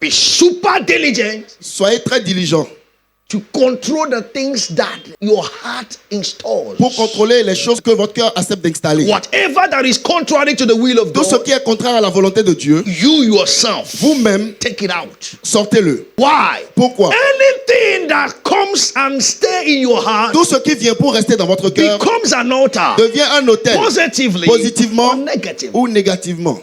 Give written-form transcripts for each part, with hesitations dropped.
Be super diligent. Soyez très diligents To control the things that your heart installs. pour contrôler les choses que votre cœur accepte d'installer. Whatever that is contrary to the will of Tout ce God, qui est contraire à la volonté de Dieu, you yourself, vous-même, take it out. sortez-le. Why? Pourquoi? Anything that comes and stay in your heart Tout ce qui vient pour rester dans votre cœur becomes an altar, devient un autel, positively positivement or negatively. ou négativement.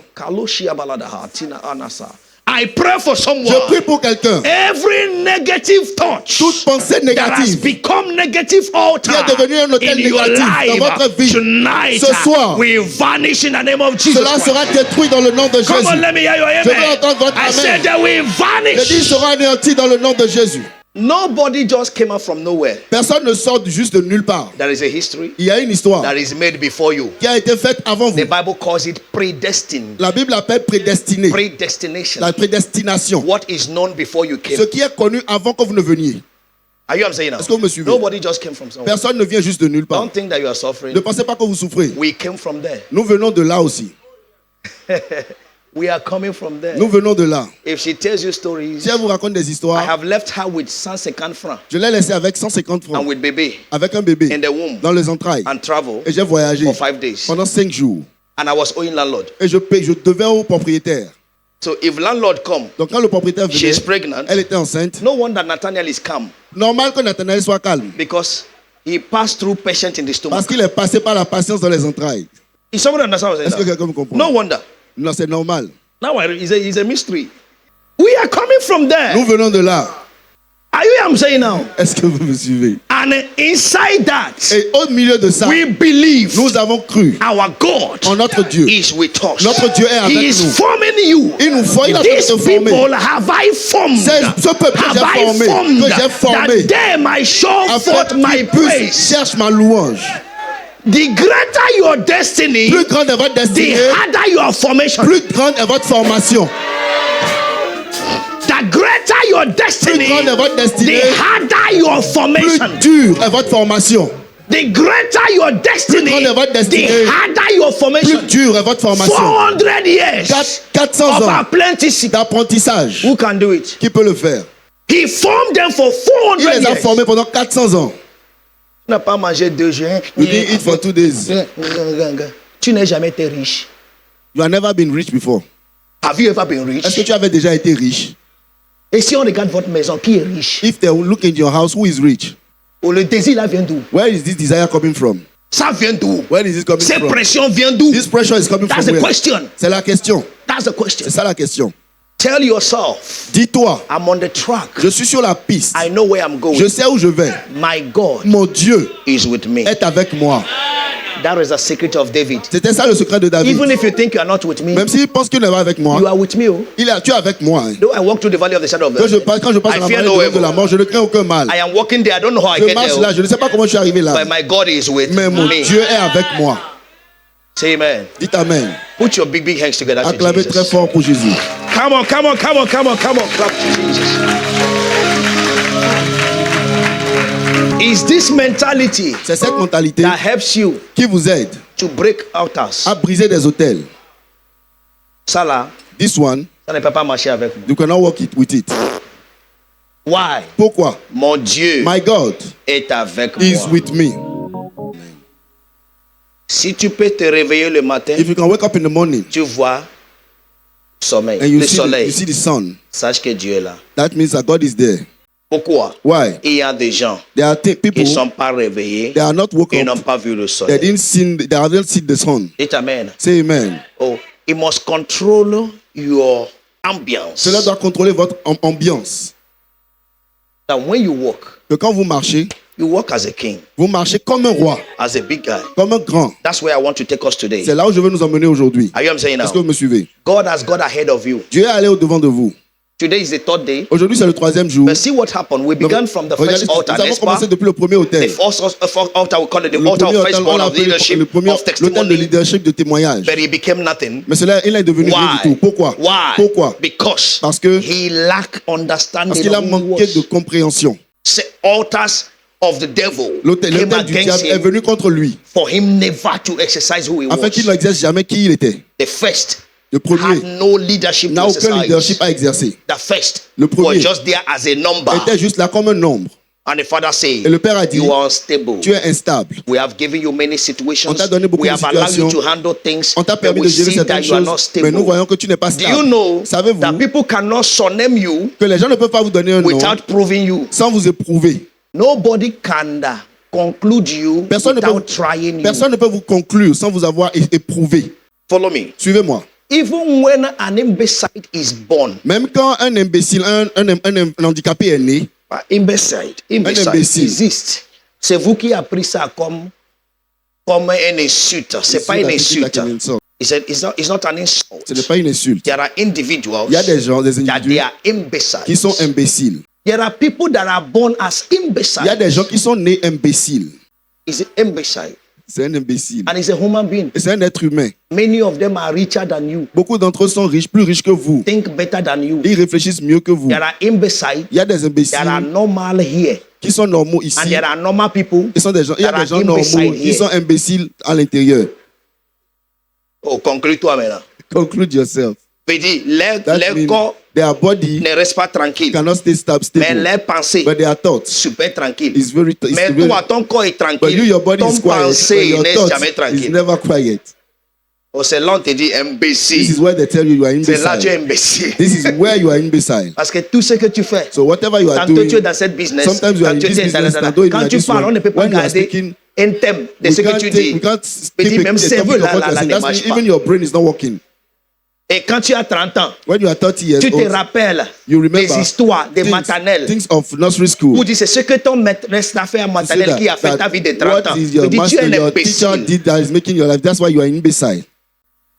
I pray for someone. Je prie pour quelqu'un. Every negative thought Toute pensée that has négative become negative altar qui est devenu un autel in your négatif dans life votre vie, tonight ce soir, will vanish in the name of Jesus cela Christ. sera détruit dans le nom de Come on, Jésus. let me hear your Je veux amen. entendre votre I said amen. they will Je dis, il vanish. sera anéanti dans le nom de Jésus. Nobody just came out from nowhere. Personne ne sort juste de nulle part. There is a history Il y a une histoire that is made before you. qui a été faite avant The vous. Bible calls it predestined. La Bible appelle prédestiné. Predestination. La prédestination. What is known before you came. Ce qui est connu avant que vous ne veniez. Are you saying now? Est-ce que vous me suivez? Nobody just came from somewhere. Personne ne vient juste de nulle part. Don't think that you are suffering. Ne pensez pas que vous souffrez. We came from there. Nous venons de là aussi. We are coming from there. Nous venons de là. If she tells you stories, Si elle vous raconte des I histoires, have left her with 150 francs je l'ai laissé avec 150 and francs, with baby avec un bébé in the womb dans les entrailles. and travel Et j'ai voyagé for 5 days. pendant 5 jours. And I was owing landlord. Et je devais au propriétaire. So if landlord come, Donc quand le propriétaire she venait, is pregnant. elle était enceinte. No wonder Nathaniel is calm Normal que Nathanaël soit calme. because he passed through patient in the Parce stomach. qu'il est passé par la patience dans les entrailles. Is somebody understand what I'm Est-ce que saying? quelqu'un me comprend? No wonder. Non, c'est normal. Now it's a mystery. We are coming from there. Nous venons de là. Are you hear what I'm saying now? Est-ce que vous me suivez? And inside that, Et au milieu de ça, we believe nous avons cru our God en notre Dieu. is with us. Notre Dieu est avec He is nous. forming you. Il nous forme, il a fait These te former. people have I formed. Ce peuple que Have j'ai I formé, formed que j'ai formé, that they might show afin forth my qu'il puisse praise. cherche ma louange. The greater your destiny, Plus grande est votre the destinée, harder your formation. plus grande est votre formation. The greater your destiny, Plus grande est votre destinée, the harder your plus formation. dure est votre formation. The greater your destiny, Plus grande est votre destinée, the harder your Plus formation. dure est votre formation. 400 years 400 of ans apprenticeship. d'apprentissage. Who can do it? Qui peut le faire? He formed them for Il 400 les a years. formés pendant 400 ans. Tu n'as pas mangé 2 jours. You didn't eat for 2 days. Tu n'as jamais été riche. You have never been rich before. Have you ever been rich? Est-ce que tu avais déjà été riche? Et si on regarde votre maison, qui est riche? If they look into your house, who is rich? Oh, le désir là vient d'où? Where is this desire coming from? Ça vient d'où? Where is it coming Cette from? pression vient d'où? This pressure is coming That's from the where? question. C'est la question. That's the question. C'est ça la question. Tell yourself, Dis-toi, I'm on the track. je suis sur la piste. I know where I'm going. Je sais où je vais. My God Mon Dieu is with me. est avec moi. That is the secret of David. C'était ça le secret de David. Even if you think you are not with me, Même s'il pense qu'il n'est pas avec moi, you are with me. Oh. tu es avec moi. Hein. Though I walk through the valley of the shadow of Quand je death, passe I dans la fear vallée no de la evil. mort, je ne crains aucun mal. I am walking there. I don't know how I Je get marche there. là, Oh. je ne sais pas comment je suis arrivé là. But my God is with Mais mon me. Dieu est avec moi. Say amen. Dites Amen. Put your big hands together to Acclamez très Jesus. fort pour Jésus. Come on, come on, come on, come on, come on. Clap to Jesus. Is this mentality C'est cette mentalité that helps you qui vous aide to break altars? à briser des hôtels. Ça là, This one, ça ne peut pas marcher avec moi. you cannot work it with it. Why? Pourquoi? Mon Dieu My God est avec is moi. with me. Si tu peux te réveiller le matin, If you can wake up in the morning tu vois sommeil, and you le see soleil, you see the sun, sache que Dieu est là. that means that God is there. Pourquoi? Why? Il y a des gens There are people, qui ne sont pas réveillés they are not woke et n'ont up. pas vu le They soleil. haven't seen the sun. Dites amen. Say amen. Oh, it must control your ambience. Cela doit contrôler votre ambiance. That when you walk, Que quand vous marchez, you walk as a king, vous marchez comme un roi, as a big guy. comme un grand. That's where I want to take us today. C'est là où je veux nous emmener aujourd'hui. Are you what I'm saying now? Est-ce que vous me suivez? God has got ahead of you. Dieu est allé au-devant de vous. Today is the 3rd day. Aujourd'hui, c'est le 3e jour. But see what happened. We began from the Regardez, first altar. nous avons N'est-ce pas? commencé depuis le premier The hôtel. first altar, we call it the Le altar premier of hôtel, on firstborn l'a of appelé leadership, le premier of l'hôtel de testimony. leadership de témoignage. But he became nothing. Mais cela, il est devenu rien Why? du tout. Pourquoi? Why? Pourquoi? Because Parce que he lacked understanding. parce qu'il a of who he manqué was. de compréhension. Say, altars of the devil L'hôtel came du against diable est him venu contre lui, for him never to exercise who he afin qu'il was. n'exerce jamais qui il était. The first Le premier had no leadership to n'a aucun exercise. leadership à exercer. The first Le premier was just there as a number. était juste là comme un nombre. And the father said, Et le père a dit, you are unstable. tu es instable. We have given you many situations. On t'a donné beaucoup We de have allowed you situations. to handle things. On t'a But permis we de gérer see that certaines you are not choses, mais nous stable. voyons que tu n'es pas Do you stable. know Savez-vous that people cannot surname you que les gens ne peuvent pas vous donner un nom without proving you? sans vous éprouver. Nobody can conclude you Personne without ne trying you. Personne ne peut vous conclure sans vous avoir éprouvé. Follow me. Suivez-moi. Even when an imbecile is born, Même quand un imbécile, un handicapé est né, imbecile imbécile. existe. C'est vous qui avez pris ça comme un insulte. C'est pas une insulte. It's not an insult. Ce n'est pas une insulte. There are individuals Il y a des gens, des that they individus are imbeciles. qui sont imbéciles. There are people that are born as imbeciles. Il y a des gens qui sont nés imbéciles. Is an imbecile C'est un imbécile. and is a human being. Et c'est un être humain. Many of them are richer than you, Beaucoup d'entre eux sont riches, plus riches que vous. think better than you. Ils réfléchissent mieux que vous. There are imbeciles Il y a des that are imbéciles normal here, qui sont normaux ici. and there are normal people Il y a des that gens are normaux imbeciles qui here. sont imbéciles à l'intérieur. Oh, conclue-toi maintenant. Conclude yourself. Veut dire, That les means corps their body ne restent pas tranquilles, cannot stay mais stable. les pensées But their thoughts super tranquilles. is very, is Mais very toi, ton corps est but you, tranquille, your body ton is quiet, but pensée your n'est thoughts jamais is tranquille. never quiet. Oh, c'est là on te dit This is imbécile. where they tell you you are C'est là tu es imbecile. imbécile. This is where you are imbecile. Parce que tout ce que tu fais, So whatever you are tantôt tu es doing, dans cette business, sometimes you are quand in tu this es dans business, tantôt quand in tu this parles, one. on ne peut pas When you are garder speaking, un thème de we ce que can't tu take- dis. we can't Mais keep dis, même a cerveau topic là, of what là, you're là saying. ne That's marche even pas. your brain is not working. Et quand tu as 30 ans, When you are 30 years tu te old, rappelles you des remember histoires des maternelles. things of nursery school. Ou dis, c'est ce que ton maîtresse t'a fait à To say maternelle qui a fait ta vie de 30 ans. what is Tu your dis, tu master, es un your teacher imbécile. did that is making your life. That's why you are imbecile.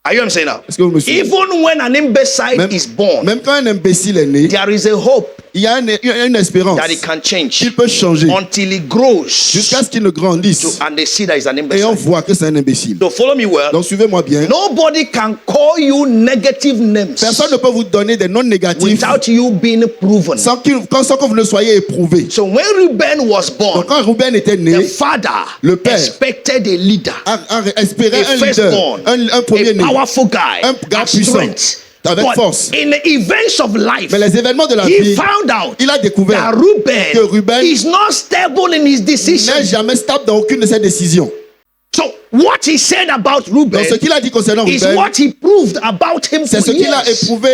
Are you understanding now? Est-ce que vous me suivez? Even when an imbecile is born, Même quand un imbécile est né, there is a hope il y a une espérance that it can change qu'il peut changer until he grows jusqu'à ce qu'il ne grandisse and they see that he's an et on imbecile. voit que c'est un imbécile. So follow me well. Donc suivez-moi bien. Nobody can call you negative names Personne ne peut vous donner des noms négatifs without you being proven. sans que vous ne soyez éprouvé. So when Reuben was Donc born, quand Ruben était the né, father le père expected a leader, a espéré a un leader, firstborn, un premier a né, powerful guy, un gars a puissant, strength. avec But force. in the events of life, Mais les événements de la he vie, found out il a that découvert que Ruben is not stable in his n'est decision. jamais stable dans aucune de ses décisions. So what he said about Reuben Donc ce qu'il a dit concernant is Ruben, what he proved about him c'est for ce qu'il a years. éprouvé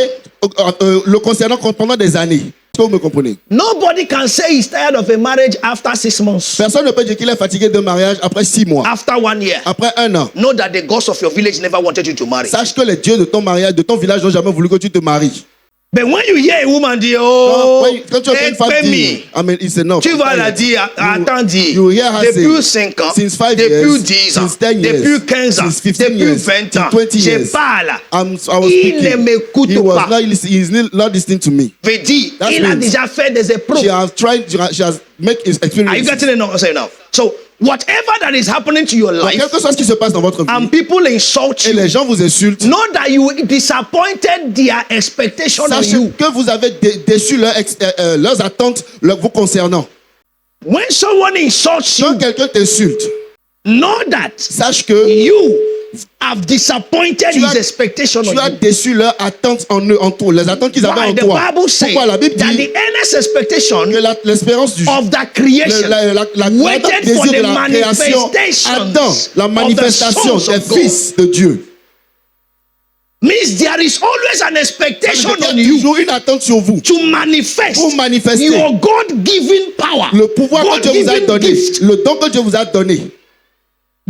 le concernant pendant des années. Est-ce que vous me comprenez? Nobody can say he's tired of a marriage after 6 months, Personne ne peut dire qu'il est fatigué d'un mariage après 6 mois, after 1 year. après 1 an. Know that the gods of your village never wanted you to marry. Sache que les dieux de ton mariage, de ton village n'ont jamais voulu que tu te maries. But when you hear a woman dire, oh, Quand tu entends une femme dire, I mean, it's enough. tu vas la dire, attendez, You hear her depuis say, 5 ans, since 5 depuis years, 10 ans, since 10 years, depuis 15 ans, since 15 depuis years, 20 ans, till 20 je years. parle. I was Il ne speaking. m'écoute He was pas. he's not listening to me. Veut dire, That il a means déjà fait des épreuves. She has made his Are you experience. getting it now? Say now. So whatever that is happening to your Donc, life, quelque chose qui se passe dans votre vie, and people insult et you, les gens vous insultent, know that you disappointed their expectation on sachez you. que vous avez déçu leurs attentes vous concernant. When someone insults you, Quand quelqu'un t'insulte, know that sache que you have disappointed Tu as- his expectation tu on as you. déçu leurs attentes en eux, en toi, les attentes qu'ils avaient Why en the toi. Bible says Pourquoi la Bible that dit the earnest expectation que l'espérance du of the creation la waited désir for de the la création manifestation attend la manifestation of the des sons of fils de Dieu. means there is always an expectation Il y a on you toujours une attente sur vous to manifest pour manifester your God-given power, le pouvoir que Dieu vous a God-given donné, gift, le don que Dieu vous a donné,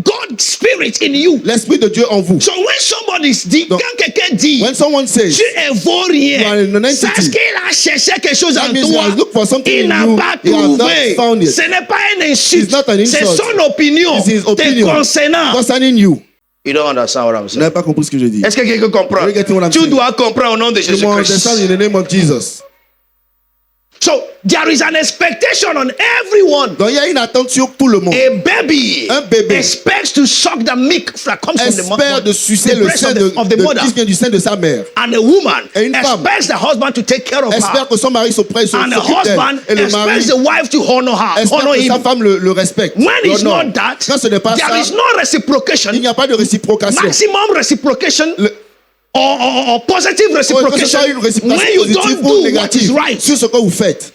God's spirit in you. l'esprit de Dieu en vous. So when somebody dit, Donc, quand quelqu'un dit, When someone says, tu es vaurien, You are an entity. sache qu'il a cherché quelque chose That en means he toi. has looked for something Il in n'a you. pas He has not trouvé. found it. Ce n'est pas un insulte. It's not an C'est insult. son opinion. It's his Te opinion concernant. concerning you. You don't understand what I'm Vous saying. n'avez pas compris ce que je dis. Est-ce que quelqu'un comprend? Are you getting what I'm Tu saying? dois comprendre au nom de You must Jésus-Christ. understand in the name of Jesus. So there is an expectation on everyone. Donc il y a une attente sur tout le monde. A baby Un bébé expects to suck the milk that comes from the Espère de sucer the le breast sein of the mother. qui vient du sein de sa mère. And a woman Et une femme expects the husband to take care of her. Espère que son mari s'occupe And the d'elle. husband Et le mari expects the wife to honor her, espère honor que sa him. femme le respecte. When it's l'honore. not that, Quand ce n'est pas there ça, is no reciprocation. il n'y a pas de réciprocation. Maximum reciprocation Le- or positive reciprocation when you don't do what is right. Sur ce que vous faites.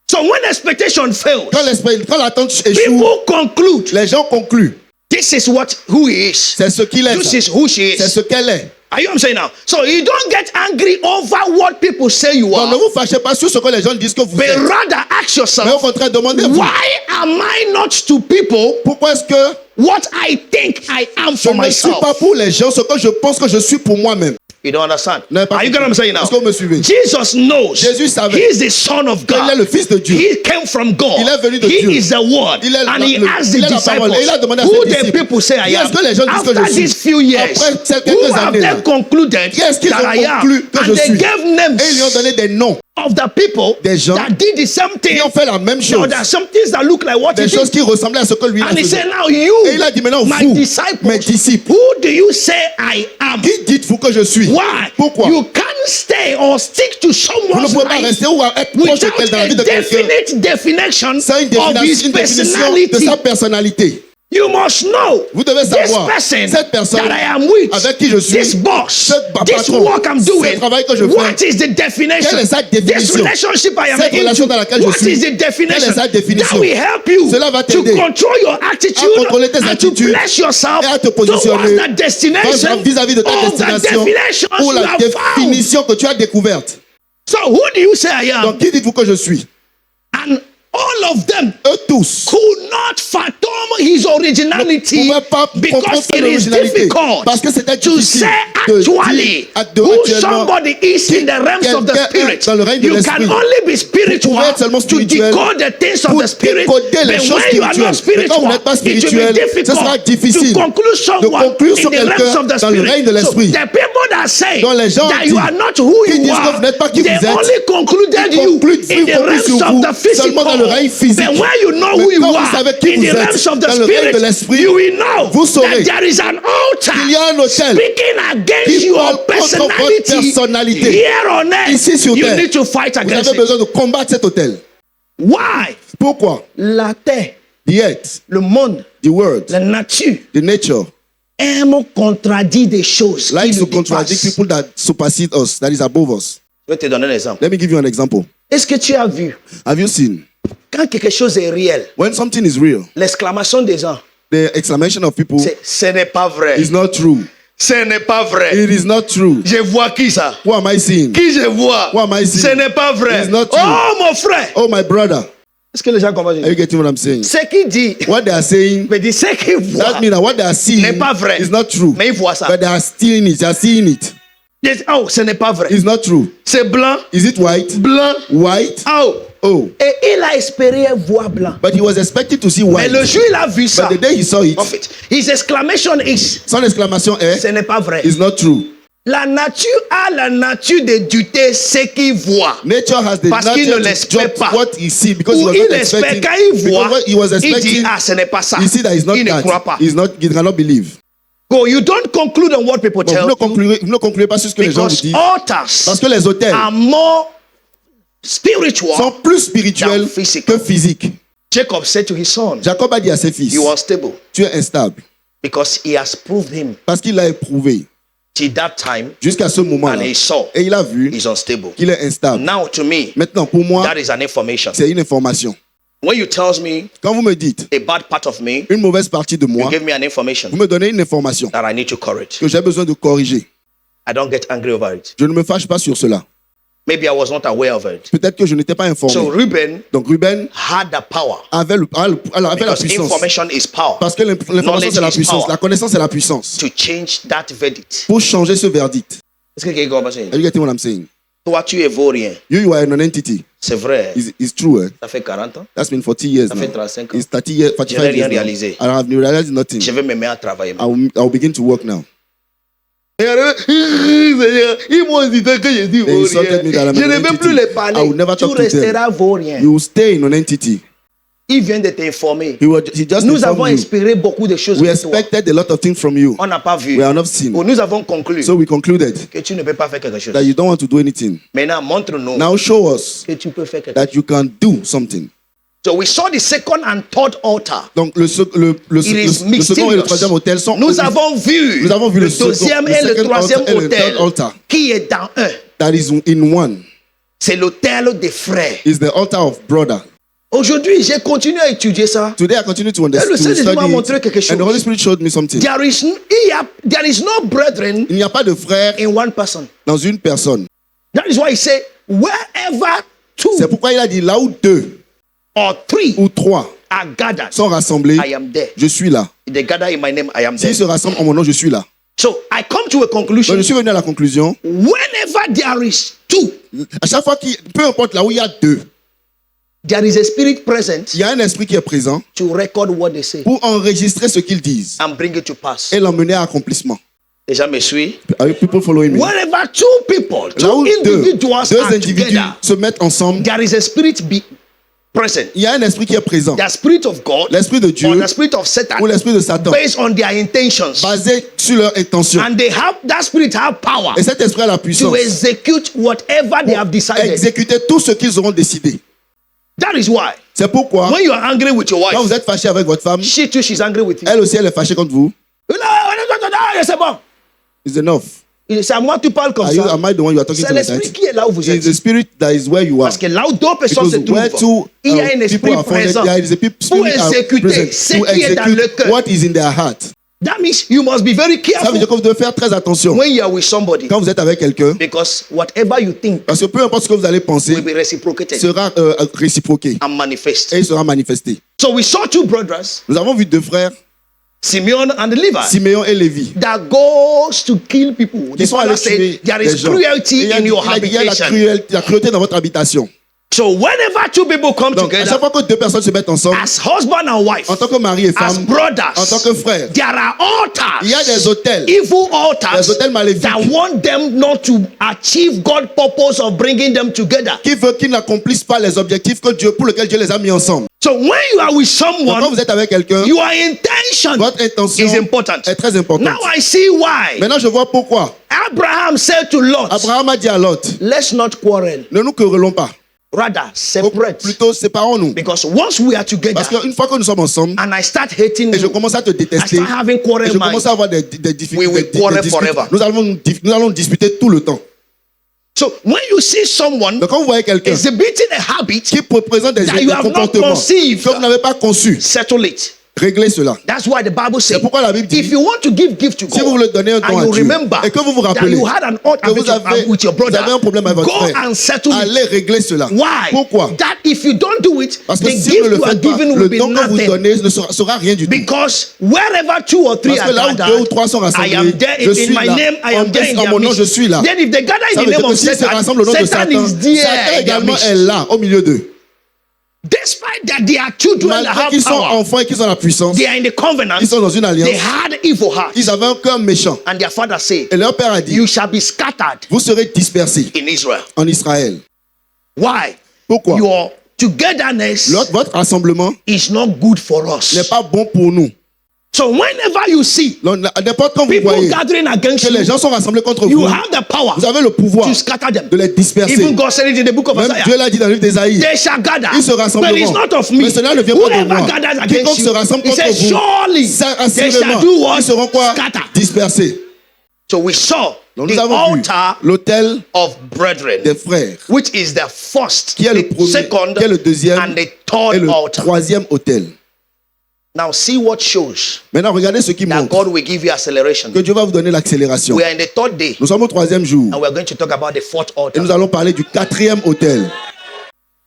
So when expectation fails, Quand l'attente échoue, people conclude, les gens concluent. this is who he is. C'est ce qu'il est. This is who she C'est is. ce qu'elle est. Are you what I'm saying now? So you don't get angry over what people say you Donc ne are, vous fâchez pas sur ce que les gens disent que vous but êtes. rather ask Mais au yourself, contraire, demandez-vous. why am I not to people Pourquoi est-ce que what I think I am je for ne suis myself? pas pour les gens ce que je pense que je suis pour moi-même? You don't understand? N'avez pas Are you getting what I'm saying now? Est-ce que vous me suivez? Jesus knows Jésus savait. he is the Son of Il est God. le Fils de Dieu. He came from God. Il est venu de He Dieu. is the Word. Il est And he asked the il est la parole. disciples, Et il a demandé à who ses the disciples, people say I qui est-ce am. que les gens disent que je After suis? these few years, Après ces who quelques have années they là, concluded qui est-ce qu'ils that ont I am? conclu que And je they suis? gave names Et ils lui ont donné des noms of the people des gens that did the same thing. qui ont fait la même Or chose. that some things that look like what he Des choses did. qui ressemblaient à ce que lui a And he fait. said, now you, Et il a dit maintenant, my vous, disciples, mes disciples, who do you say I am? qui dites-vous que je suis? Why? Pourquoi? You can't stay or stick to Vous ne someone's pouvez pas life rester ou être proche de without quelqu'un dans la vie a de quelqu'un. definite definition C'est une of his définition de personality. sa personnalité. You must know Vous devez this savoir, person cette personne that I am with, avec qui je suis, this boss, ce this patron, work I'm ce doing, travail que je what fais, is the definition? quelle est sa This définition? relationship I am Cette relation into, dans laquelle je what suis, is the quelle est definition? sa définition? That will help you Cela va to t'aider control your attitude à contrôler tes and to attitudes place yourself et à te towards positionner that destination vis-à-vis de ta of the destination definitions pour you la have found. définition que tu as découverte. So who do you say I am? Donc, qui dites-vous que je suis? And all of them Eux tous could not fathom his originality ne pouvaient pas because comprendre it son is originalité. difficult Parce que c'était to difficile say de actually dire who actuellement somebody is in the realms of the quelqu'un est spirit. dans le règne de You l'esprit. can only be spiritual Vous pouvez être seulement to spirituel decode the things of pour the spirit. décoder les But choses when you are not spirituelles. Mais quand vous spiritual, n'êtes pas it will spirituel, be ce sera difficult difficile to conclude someone conclure sur in the realms quelqu'un of the dans le spirit. règne de So l'esprit. the people that say Donc les gens that disent you are not who qui you disent que are, vous n'êtes pas qui they vous êtes. only concluded Ils you concluent in the sur realms vous of the physical. seulement dans le règne physique. But when you know Mais who you quand vous are savez qui in vous the êtes realms of the dans le règne de spirit, l'esprit, you will know vous saurez that there is an altar qu'il y a un autel speaking against qui your parle contre votre personnalité. here on earth. Ici sur You terre. need to fight Vous against avez it. besoin de combattre cet autel. Why? Pourquoi? La terre, The earth, le monde, the world, la nature the nature aime contradire des choses qui likes nous to contradict dépassent. people that supersede us, that is above us. Je vais te donner un exemple. Let me give you an example. Est-ce que tu as vu Have you seen quand quelque chose est réel, when something is real, l'exclamation des gens, the exclamation of people ce n'est pas vrai. is not true. Ce n'est pas vrai. It is not true. Je vois qui ça? Who am I seeing? Qui je vois? Who am I seeing? Ce n'est pas vrai. It's not true. Oh mon frère. Oh, my brother. Est-ce que les gens comprennent? Are you getting what I'm saying? Ce qu'il dit, What they are saying, mais dit ce qu'il voit. that means that what they are seeing N'est pas vrai. is not true. Mais il voit ça. But they are stealing it. They are seeing it. Il dit, oh, ce n'est pas vrai. It's not true. C'est blanc, Is it white? blanc. White? Oh. Oh. Et il a espéré voir blanc. But he was expecting to see Mais white. le jour il a vu ça. But the day he saw it, En fait, his exclamation is, son exclamation est, ce n'est pas vrai. is not true. La nature a la nature de douter ce qu'il voit. Nature has the Parce qu'il nature ne to l'espère judge pas. what he see because he Ou was il not espère, expecting. quand il Because voit, what he was il dit, expecting, ah, ce n'est pas ça. he see that is not Il ne croit that. pas. He cannot believe. Go, you don't conclude on what people Bon, tell you. vous ne concluez pas sur ce que les gens vous Because disent. altars Parce que les hôtels are more spiritual sont plus spirituels than physical. que physiques. Jacob said to his son, Jacob a dit à ses fils, you are stable tu es instable. because he has proved him Parce qu'il l'a éprouvé till that time jusqu'à ce moment-là. and he saw Et il a vu he's unstable. qu'il est instable. Now to me, Maintenant, pour moi, that is an information. c'est une information. When you tells me Quand vous me dites a bad part of me, une mauvaise partie de you moi, give me an information vous me donnez une information that I need to correct. que j'ai besoin de corriger. I don't get angry over it. Je ne me fâche pas sur cela. Maybe I was not aware of it. Peut-être que je n'étais pas So informé. Reuben Donc Ruben had the power avait la because puissance. information is power Parce que l'information, c'est la Knowledge is puissance. power. La connaissance, c'est la puissance. to change that verdict. Pour changer ce verdict. Est-ce que quelqu'un comprend ça? Are you getting what I'm saying? Toi, tu es vaurien. You are a non-entity. C'est vrai. It's true. Eh? Ça fait 40 ans. That's been 40 years Ça fait now. 35 ans. It's 30 years, Je 45 n'ai rien years now. réalisé. I have realized nothing. Je vais me mettre à travailler. I'll begin to work now. Ils m'ont dit que je dis They insulted me that I'm Je a ne vais non-entity. plus les I will parler. never Tu talk to them. resteras vaurien. You will stay in non-entity. Il vient de t'informer. He just Nous informed avons you. espéré beaucoup de choses We de toi. expected a lot of things from you. On n'a pas vu. We have not seen. Ou nous avons conclu So we concluded que tu ne peux pas faire quelque chose. that you don't want to do anything. Maintenant, montre-nous Now show us que tu peux faire quelque that chose. you can do something. So we saw the second and third altar. Donc le second et le troisième autel sont. Nous avons vu le deuxième et le troisième autel qui est dans un. That is in one. C'est l'autel des frères. Is the altar of brother. Aujourd'hui, j'ai continué à étudier ça. Today I continue to understand. Le Seigneur m'a montré quelque chose. And the Holy Spirit showed me something. There is no brethren. Il n'y a pas de frère in one person. Dans une personne. That is why he said, wherever two. C'est pourquoi il a dit là où deux. Or three ou trois are gathered, sont rassemblés, I am there. Je suis là. If they gather in my name, I am there. S'ils se rassemblent en mon nom, je suis là. So I come to a conclusion. Donc je suis venu à la conclusion. Whenever there is two, à chaque fois peu importe là où il y a deux, there is a spirit present. Il y a un esprit qui est présent. To record what they say. Pour enregistrer ce qu'ils disent. And bring it to pass. Et l'emmener à accomplissement. Les gens me suivent. Are people following me? Whenever two people, two individuals deux are individus together, se mettent ensemble. There is a spirit present. Il y a un esprit qui est présent. The spirit of God, l'esprit de Dieu, or the spirit of Satan, ou l'esprit de Satan, based on their intentions, basé sur leurs intentions. And they have that spirit have power. Et cet esprit a la puissance. To execute whatever they have decided. Exécuter tout ce qu'ils auront décidé. That is why. C'est pourquoi. When you are angry with your wife, quand vous êtes fâché avec votre femme, she too, she's angry with you. Elle aussi, elle est fâchée contre vous. C'est bon. It's enough. C'est à moi que tu parles comme ça. Am I the one you are talking to? C'est l'esprit qui est là où vous êtes. It's the spirit that is where you are. Parce que là où deux personnes se trouvent, il y a un esprit présent pour exécuter ce qui est dans le cœur. What is in their heart. That means you must be very careful. Ça veut dire que vous devez faire très attention. When you are with somebody. Quand vous êtes avec quelqu'un. Because whatever you think. Parce que peu importe ce que vous allez penser. Will be reciprocated. Sera réciproqué. And manifest. Et il sera manifesté. So we saw two brothers. Nous avons vu deux frères. Simeon and Levi. Simeon et Lévi. That goes to kill people. Ils sont allés tuer there is cruelty in your habitation. Il y a la cruauté dans votre habitation. So whenever two people come Donc, together, à chaque fois que deux personnes se mettent ensemble, as husband and wife, en tant que mari et femme, as brothers, en tant que frères, there are altars, il y a des autels, evil altars, des autels maléfiques, that want them not to achieve God's purpose of bringing them together. Qui veut qu'ils n'accomplissent pas les objectifs pour lesquels Dieu les a mis ensemble. So when you are with someone, quand vous êtes avec quelqu'un, your intention, votre intention is important. Est très importante. Now I see why. Maintenant je vois pourquoi. Abraham said to Lot, Abraham a dit à Lot, let's not quarrel. Ne nous querellons pas. Rather, separate. Plutôt séparons-nous. Because once we are together, parce qu'une fois que nous sommes ensemble, and I start hating et je commence à te détester, I start having quarrel, et je commence à avoir des difficultés, we will quarrel forever. Nous allons disputer tout le temps. So when you see someone, donc quand vous voyez quelqu'un exhibiting a habit qui présente des comportements que vous n'avez pas conçus, settle it. Réglez cela. That's why the Bible says, c'est pourquoi la Bible dit, if you want to give gift to God, si vous voulez donner un don à Dieu, et que vous vous rappelez that you had an que vous avez un problème avec votre frère, allez régler cela. Why? Pourquoi? That if you don't do it, parce que the si gift vous ne le you are faites pas, given le will be don que vous nothing. donnez ne sera rien du tout. Because wherever two or three parce que là où deux ou trois sont rassemblés, I am there je suis in my là. name, I am there in en mon nom, je suis là. Then if they gather in the name of Satan, Satan is there. Satan également est là, au milieu d'eux. Despite that they are children that have qu'ils sont power, enfants et qu'ils ont la puissance, they are in the covenant, ils sont dans une alliance, they had evil hearts. Ils avaient un cœur méchant. And their father said, et leur père a dit, you shall be scattered, vous serez dispersés in Israel. En Israël. Why? Pourquoi? Your togetherness votre rassemblement is not good for us. N'est pas bon pour nous. So whenever you see n'importe quand vous voyez gathering against que les gens sont rassemblés contre you vous, have the power vous avez le pouvoir to scatter them. De les disperser. Even God said it in the book of Isaiah. Dieu l'a dit dans le livre d'Ésaïe. They shall gather. Ils se rassembleront. But it's not of me. Mais cela ne vient pas de moi. Quiconque se rassemble contre vous, surely they shall do what? Ils seront quoi? Scatter. Dispersés. So we saw donc the altar l'autel of brethren, des frères, which is the first, qui est le premier, second, qui est le deuxième, and the third et le altar. Troisième autel. Now see what shows. Maintenant regardez ce qui montre. God will give you acceleration. Que Dieu va vous donner l'accélération. We are in the third day. Nous sommes au troisième jour. And we are going to talk about the fourth altar. Et nous allons parler du quatrième autel.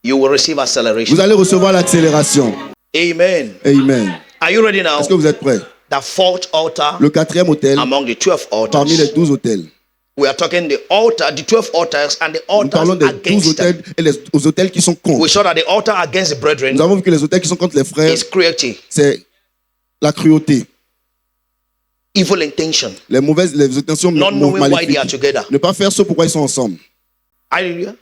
You will receive acceleration. Vous allez recevoir l'accélération. Amen. Amen. Are you ready now? Est-ce que vous êtes prêts? The fourth altar. Le quatrième autel. Among the 12 altars. Parmi les 12 autels. We are talking the altar, the 12 altars and the altars nous parlons des 12 autels et les autels qui sont contre. We saw that the altar against the brethren. Nous avons vu que les autels qui sont contre les frères, c'est la cruauté. Evil intention. Les intentions maléfiques. Ne pas faire ce pourquoi ils sont ensemble. Hallelujah.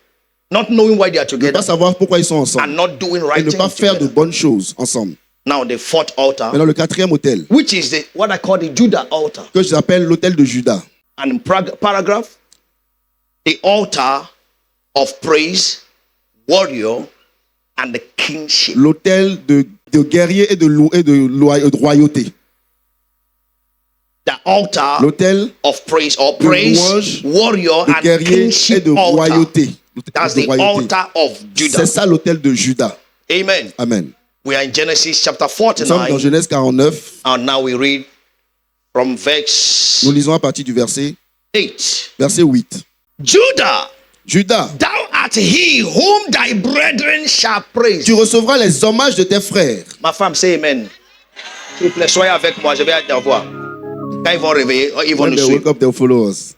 Not knowing why they are together. Ne pas savoir pourquoi ils sont ensemble. And not doing right et ne pas faire de bonnes choses ensemble. Now the fourth altar. Maintenant le quatrième autel. Which is what I call the Judah altar. Que j'appelle l'autel de Judas. And in paragraph, the altar of praise, warrior, and the kingship. L'autel de guerrier et de royauté. The altar L'autel of praise or de praise, louange, warrior, de and guerrier et kingship de altar. royauté. That's De the royauté. altar of Judah. C'est ça l'autel de Judas. Amen. Amen. We are in Genesis chapter Nous sommes dans 49, Genèse 49. and now we read from verse Nous lisons à partir du verset 8. 8. Judah, Judas, thou art he whom thy brethren shall praise. tu recevras les hommages de tes frères. Ma femme, say amen. S'il vous plaît, soyez avec moi, je vais aller voir. Quand ils vont réveiller, ils vont When nous they suivre. wake up, they'll follow us.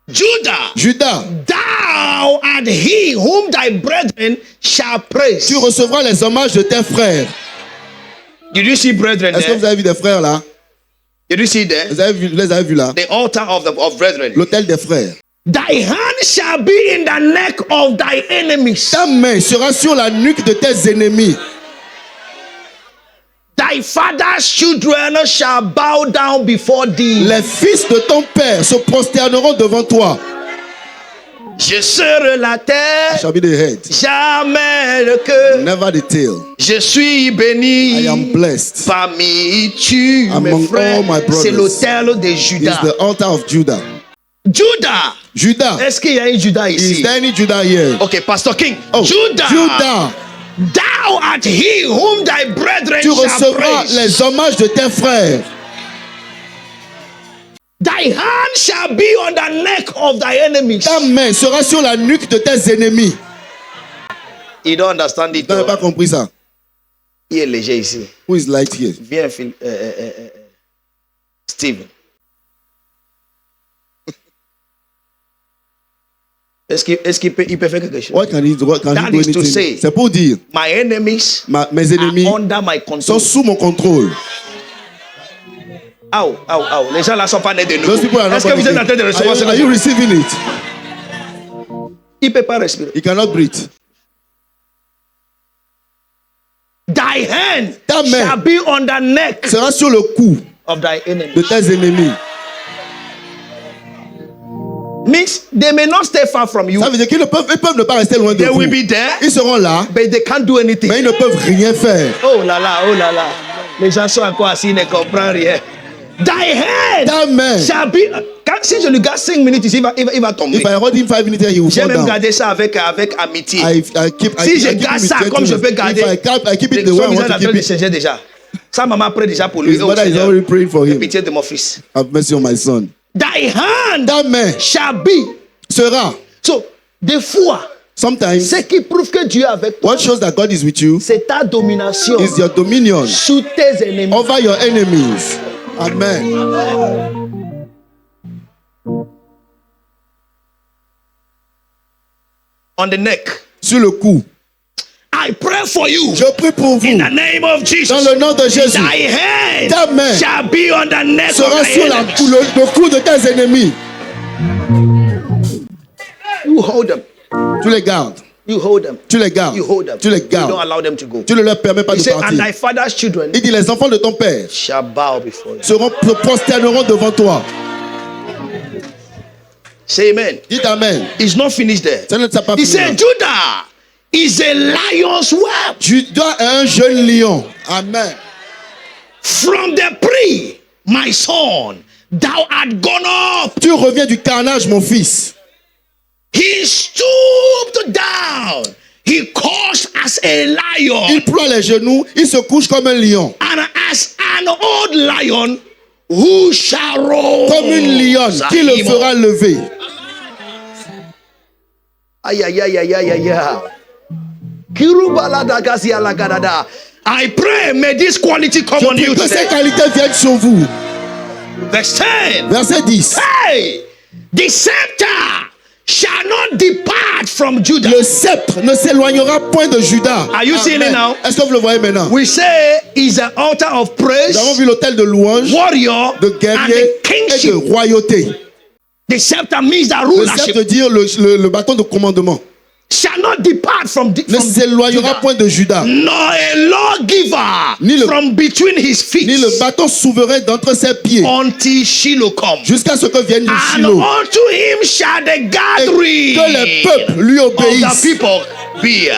Judah, Judas, thou art he whom thy brethren shall praise. tu recevras les hommages de tes frères. Did you see brethren Est-ce que vous there? avez vu des frères là? Did you see there? Vous les avez vus là? The altar of brethren. L'autel des frères. Thy hand shall be in the neck of thy enemies. Ta main sera sur la nuque de tes ennemis. Thy father's children shall bow down before thee. Les fils de ton père se prosterneront devant toi. Je serai la terre, Shall be the head, jamais le cœur. never the tail. Je suis béni I am blessed. parmi tu, mes Among frères. all my brothers. C'est l'autel de It's Judas. the altar of Judah. Judas. Judas. Est-ce qu'il y a un Judas Is ici? there any Judah here? Okay, Pastor King. Oh, Judah. Judah. Thou art he whom thy brethren Tu shall recevras praise. les hommages de tes frères. Thy hand shall be on the neck of thy enemies. Ta main sera sur la nuque de tes ennemis. You don't understand it. Tu n'avais pas compris ça? Il est léger ici. Who is light here? Viens, Steven. Est-ce qu'il peut faire quelque chose? What can he do? What can That he do is to anything? say, C'est pour dire, my enemies mes ennemis are under my sont control. sous mon contrôle. Les gens là sont pas nés de Those people nouveau. are not Est-ce que vous êtes en train de recevoir are you receiving it? Il ne peut pas respirer. He cannot breathe. Thy hand Ta main shall be on the neck sera sur le cou of thy enemies. de tes ennemis. Means they may not stay far from you. Ça veut dire qu'ils peuvent ne pas rester loin de They vous. will be there, Ils seront là, but they can't do anything. mais ils ne peuvent rien faire. Oh là là, oh là là. Les gens sont encore assis, ils ne comprennent rien. Thy hand Ta main. shall be. Si je lui garde 5 minutes ici, il va tomber. If I hold him 5 minutes, he will J'ai fall même down. gardé ça avec amitié. I keep garde it ça with comme je peux gentleness. garder, If I keep it the way I want to keep de it, changer déjà. Sa maman prie déjà pour lui. his Oh, mother is Seigneur, already praying for him. pitié de mon fils. Have mercy on my son. Thy hand Ta main shall be. sera. So, des fois, Sometimes, ce qui prouve que Dieu est avec toi, what shows that God is with you c'est ta domination is your dominion sur tes ennemis. over your enemies. Amen. On the neck. Sur le cou. I pray for you. Je prie pour vous. In the name of Jesus. Dans le nom de Jésus. Thy hand Ta main shall be on the neck of sera thy sur enemies. le cou de tes ennemis. You hold them. Tu les gardes. You hold them. Tu les gardes. You hold them. Tu les You don't gardes. allow them to go. Tu ne leur permets pas He de said, and partir. thy father's children Il dit, les enfants de ton père shall bow before you. se prosterneront devant toi. Say amen. Dites Amen. It's not finished there. Ça ne t'a pas He fini là. said, Judah is a lion's whelp. Judas est un jeune lion. Amen. From the prey, my son, thou art gone up. Tu reviens du carnage, mon fils. He stooped down. He coursed as a lion. Il ploie les genoux, il se couche comme un lion. And as an old lion, who shall roar? Comme une lionne, qui le fera lever. Aïe, aïe, aïe, aïe, aïe, aïe. Kirubaladagazialagadada. I pray, may this quality come on Je you prie que ces today. qualités viennent sur vous. Verse 10. Verset 10. Hey, the scepter shall not depart from Judah. Le sceptre ne s'éloignera point de Judas. Are you seeing it now? Est-ce que vous le voyez maintenant? We say is an altar of praise, Nous avons vu l'autel de louange, warrior, de and guerrier the et de kingship. royauté. The scepter means that Le sceptre rulership veut dire le bâton de commandement. shall not depart from Ne s'éloignera Judah, point de Judas. nor a lawgiver Ni le- from between his feet Ni le bâton souverain d'entre ses pieds. until Shiloh come. Jusqu'à ce que vienne du And Shiloh. unto him shall the Et gathering que les peuples lui of the obéissent. people be.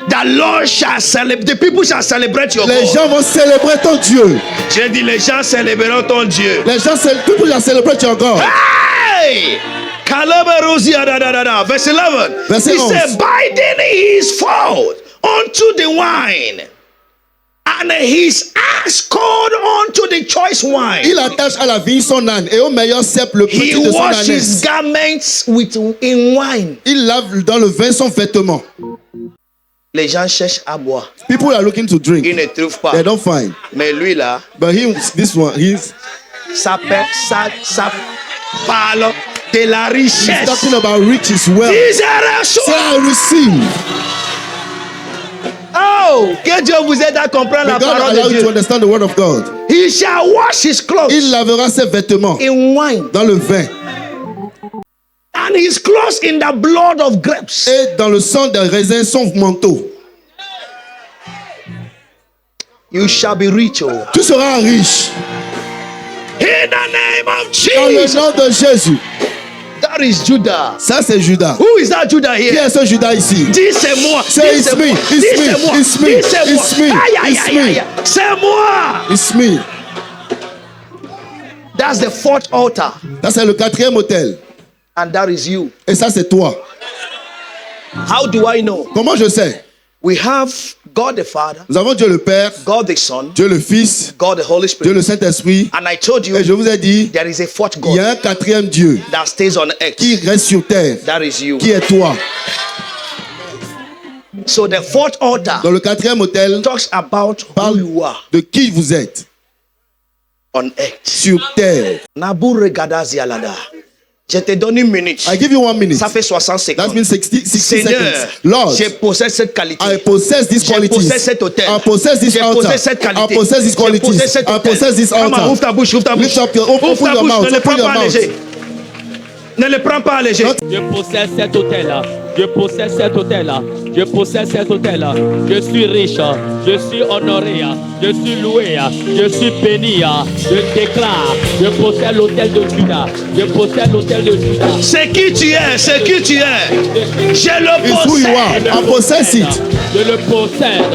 The Lord shall celebrate. The people shall celebrate your Les God. gens vont célébrer ton Dieu. J'ai dit les gens célébreront ton Dieu. Les gens, people shall celebrate your God. Hey! Verse 11. Verse He 11. said, binding his foot unto the wine, and his axe cord unto the choice wine. Il attache à la vigne son âne et au meilleur cep le petit He de son washes ânesse. garments in wine. Il lave dans le vin son vêtement. Les gens cherchent à boire. People are looking to drink. Ils ne trouvent pas. They don't find. Mais lui là, But this one, he's ça parle de la richesse. talking about riches, wealth. Say, I receive. oh, que Dieu vous aide à comprendre la May God parole allow de you to Dieu. understand the word of God. He shall wash his clothes Il lavera ses vêtements in wine, dans le vin and his clothes in the blood of grapes. et dans le sang des raisins son manteau. You shall be rich, oh. Tu seras riche In the name of dans le Jesus. nom de Jésus. That is Judah. Ça c'est Judas. Who is that Judah Qui here? est ce Judas ici? Dis c'est moi. Say Dis it's c'est me, moi. it's Dis me, c'est moi. it's me, Dis c'est moi. it's me, Aïe, aïe, it's aïe, aïe. me. C'est moi. It's me. That's the fourth altar. Ça c'est le quatrième autel. And that is you. Et ça c'est toi. How do I know? Comment je sais? We have God the Father, Nous avons Dieu le Père, God the Son, Dieu le Fils, God the Holy Dieu Spirit. le Saint-Esprit. And I told you Et je vous ai dit, there is a fourth il y God a un quatrième Dieu that stays on earth. qui reste sur terre, That is you. qui est toi. So the fourth altar Dans le quatrième autel, talks about who parle you are de qui vous êtes on earth. sur terre. Nabure Gadazialada. Je te donne une minute. I give you 1 minute. Ça fait 60 That secondes. means 60 Seigneur, seconds. Lord, je possède cette qualité. I possess these Je qualities. possède cet hôtel. I possess this Je altar. possède cette I qualité. possess these Je qualities. possède cet I hôtel. possess this Come on, altar. ouvre ta bouche, ouvre ta bouche. Lift up your, open Ouvre ta your bouche, mouth. ne le Open prends your pas mouth. léger. Ne le prends pas léger. Je possède cet hôtel-là. Je possède cet hôtel-là. Je possède cet hôtel-là. Je suis riche. Je suis honoré. Je suis loué. Je suis béni. Je déclare. Je possède l'hôtel de Judas. Je possède l'hôtel de Judas. C'est qui tu es, c'est qui tu es. Je le It's who you are. possède. I possess it. Je le possède.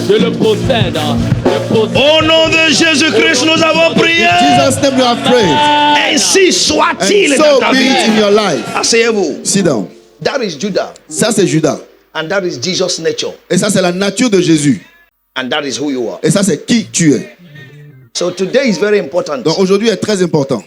Je le possède. Je possède. Au nom de Jésus-Christ, nous avons prié. Jesus' name we have prayed. Ainsi soit-il And dans so ta be it in vie. your life. Asseyez-vous. Sit down. That is Judah. Ça c'est Judas. And that is Jesus' nature. Et ça c'est la nature de Jésus. And that is who you are. Et ça c'est qui tu es. So today is very important. Donc aujourd'hui est très important.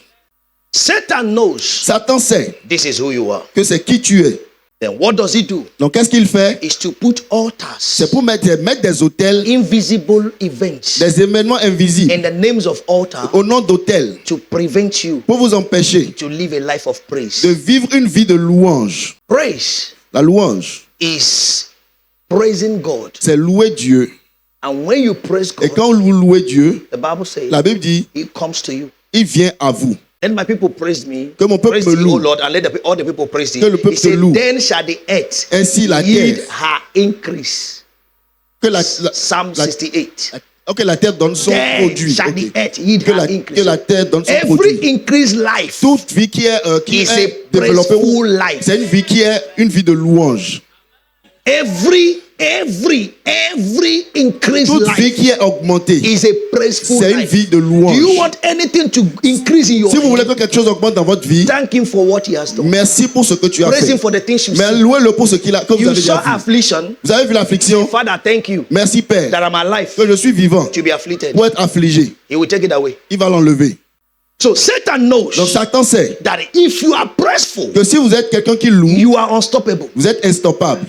Satan knows Satan sait this is who you are. que c'est qui tu es. Then what does he do? Donc qu'est-ce qu'il fait? Is to put altars, C'est pour mettre des hôtels, invisible events, des événements invisibles in the names of altar au nom d'hôtels to prevent you pour vous empêcher to live a life of de praise. vivre une vie de louange. Praise La louange, is praising God. c'est louer Dieu. And when you praise Et God, quand vous louez Dieu, the Bible says la Bible dit, it comes to you. il vient à vous. Then my people praised me. Que mon peuple Praise me thee, loue. O Lord, and let all the people praise thee. Que le peuple He said, te loue. then shall the earth Ainsi la yield terre, her increase. que Psalm 68. ok, la terre donne son Then produit. shall Ok. the earth yield Que her la increase. terre donne son Every produit. increased life Toute vie qui est is a développée, praiseful life. c'est une vie qui est une vie de louange. Every increased Toute vie life qui est augmentée, is a praiseful c'est une life. vie de Do louange. you want anything to increase in your Si vous voulez life? que quelque chose augmente dans votre vie, Thank him for what he has done. merci pour ce que tu as Praise him fait. for the things you Mais see. louez-le pour ce qu'il a, que vous You avez saw déjà vu. affliction. Vous avez vu l'affliction? Father, thank you Merci Père, that I'm alive que je suis vivant to be afflicted. pour être affligé. He will take it away. Il va l'enlever. So Satan knows Donc Satan sait that if you are praiseful, que si vous êtes quelqu'un qui loue, you are unstoppable. vous êtes instoppable.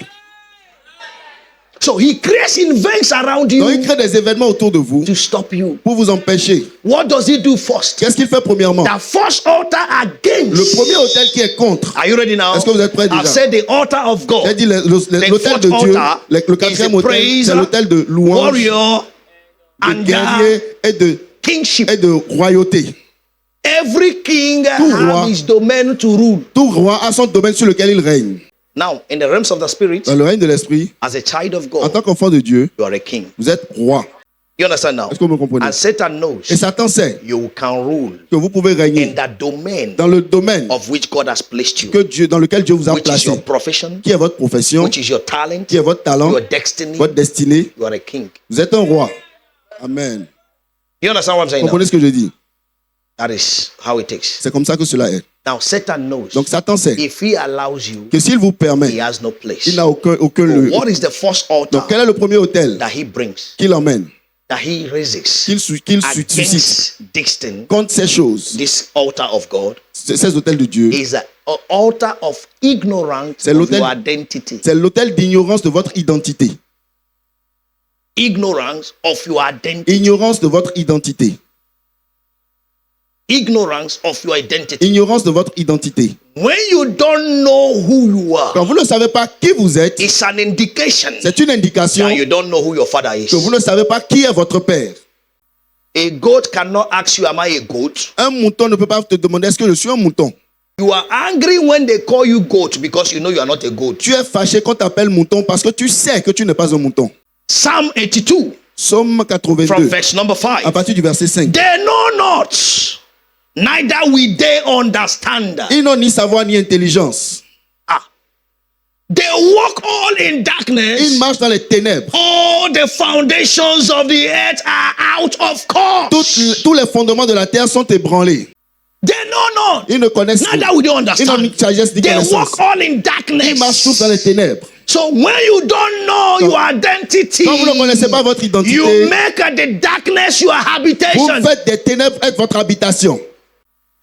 So he creates events around Donc il you crée des événements autour de vous to stop you. pour vous empêcher. What does he do first? Qu'est-ce qu'il fait premièrement? The first altar against. Le premier hôtel qui est contre. Are you ready now? Est-ce que vous êtes prêts I've déjà? said the altar of J'ai God. dit l'hôtel de fourth Dieu, altar le is quatrième a hôtel, praise, c'est l'hôtel de louange, warrior, de and guerrier kingship. et de royauté. Every king roi. has his domain to rule. Tout roi a son domaine sur lequel il règne. Now, in the realms of the spirit, Dans le règne de l'esprit, as a child of en God, tant qu'enfant de Dieu, you are a king. vous êtes roi. You understand now? Est-ce que vous me comprenez? And Satan Et knows Satan sait you can rule que vous pouvez in régner that domain dans le domaine of which God has placed you, dans lequel Dieu vous a which is placé, your profession, qui est votre profession, which is your talent, qui est votre talent, your destiny. votre destinée. You are a king. Vous êtes un roi. Amen. You understand what I'm saying Vous now? comprenez ce que je dis? That is how it is. C'est comme ça que cela est. Now Satan knows Donc Satan sait if he allows you, que s'il vous permet, he has no place. il n'a aucun lieu. What is the first altar Donc quel est le premier autel that he brings, qu'il emmène, that he raises qu'il suscite against this thing, contre ces choses, this altar of God, ces autels de Dieu? is an altar of ignorance C'est of l'autel- your identity. C'est l'autel d'ignorance de votre identité. Ignorance of your identity. Ignorance de votre identité. Ignorance of your identity. Ignorance de votre identité. When you don't know who you are, Quand vous ne savez pas qui vous êtes, it's an indication c'est une indication that you don't know who your father is. que vous ne savez pas qui est votre père. A goat cannot ask you, am I a goat? Un mouton ne peut pas te demander est-ce que je suis un mouton. You are angry when they call you goat because you know you are not a goat. Tu es fâché quand tu t'appelles mouton parce que tu sais que tu n'es pas un mouton. Psalm 82 Psaume from 82, verse number 5. à partir du verset 5. They know not, neither will they understand. Ils n'ont ni savoir ni intelligence. They walk all in Ils darkness. marchent dans les ténèbres. All the foundations of the earth are out of course. Tous les fondements de la terre sont ébranlés. They know not, Ils ne connaissent neither will they Ils n'ont ni understand. sagesse ni They connaissance. walk all in Ils marchent tous dans les darkness. ténèbres. So when you don't know your identity, Quand vous ne connaissez pas votre identité, you make the darkness your vous habitation. faites des ténèbres être votre habitation.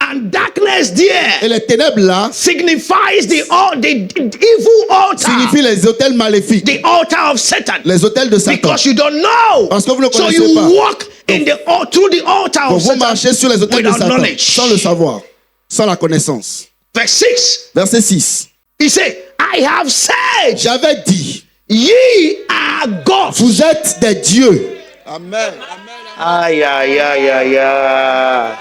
And darkness Et there les ténèbres là signifies the evil altar, signifient les autels maléfiques, the altar of Satan. les autels de Satan. Because you don't know. Parce que vous ne So connaissez you pas. walk in through the altar Donc of vous Satan marchez sur les autels de without Satan knowledge. sans le savoir, sans la connaissance. Verse 6. Verset 6. He said, I have said, J'avais dit, ye are gods. vous êtes des dieux. Amen. Ay, ay, ay, ay, ay.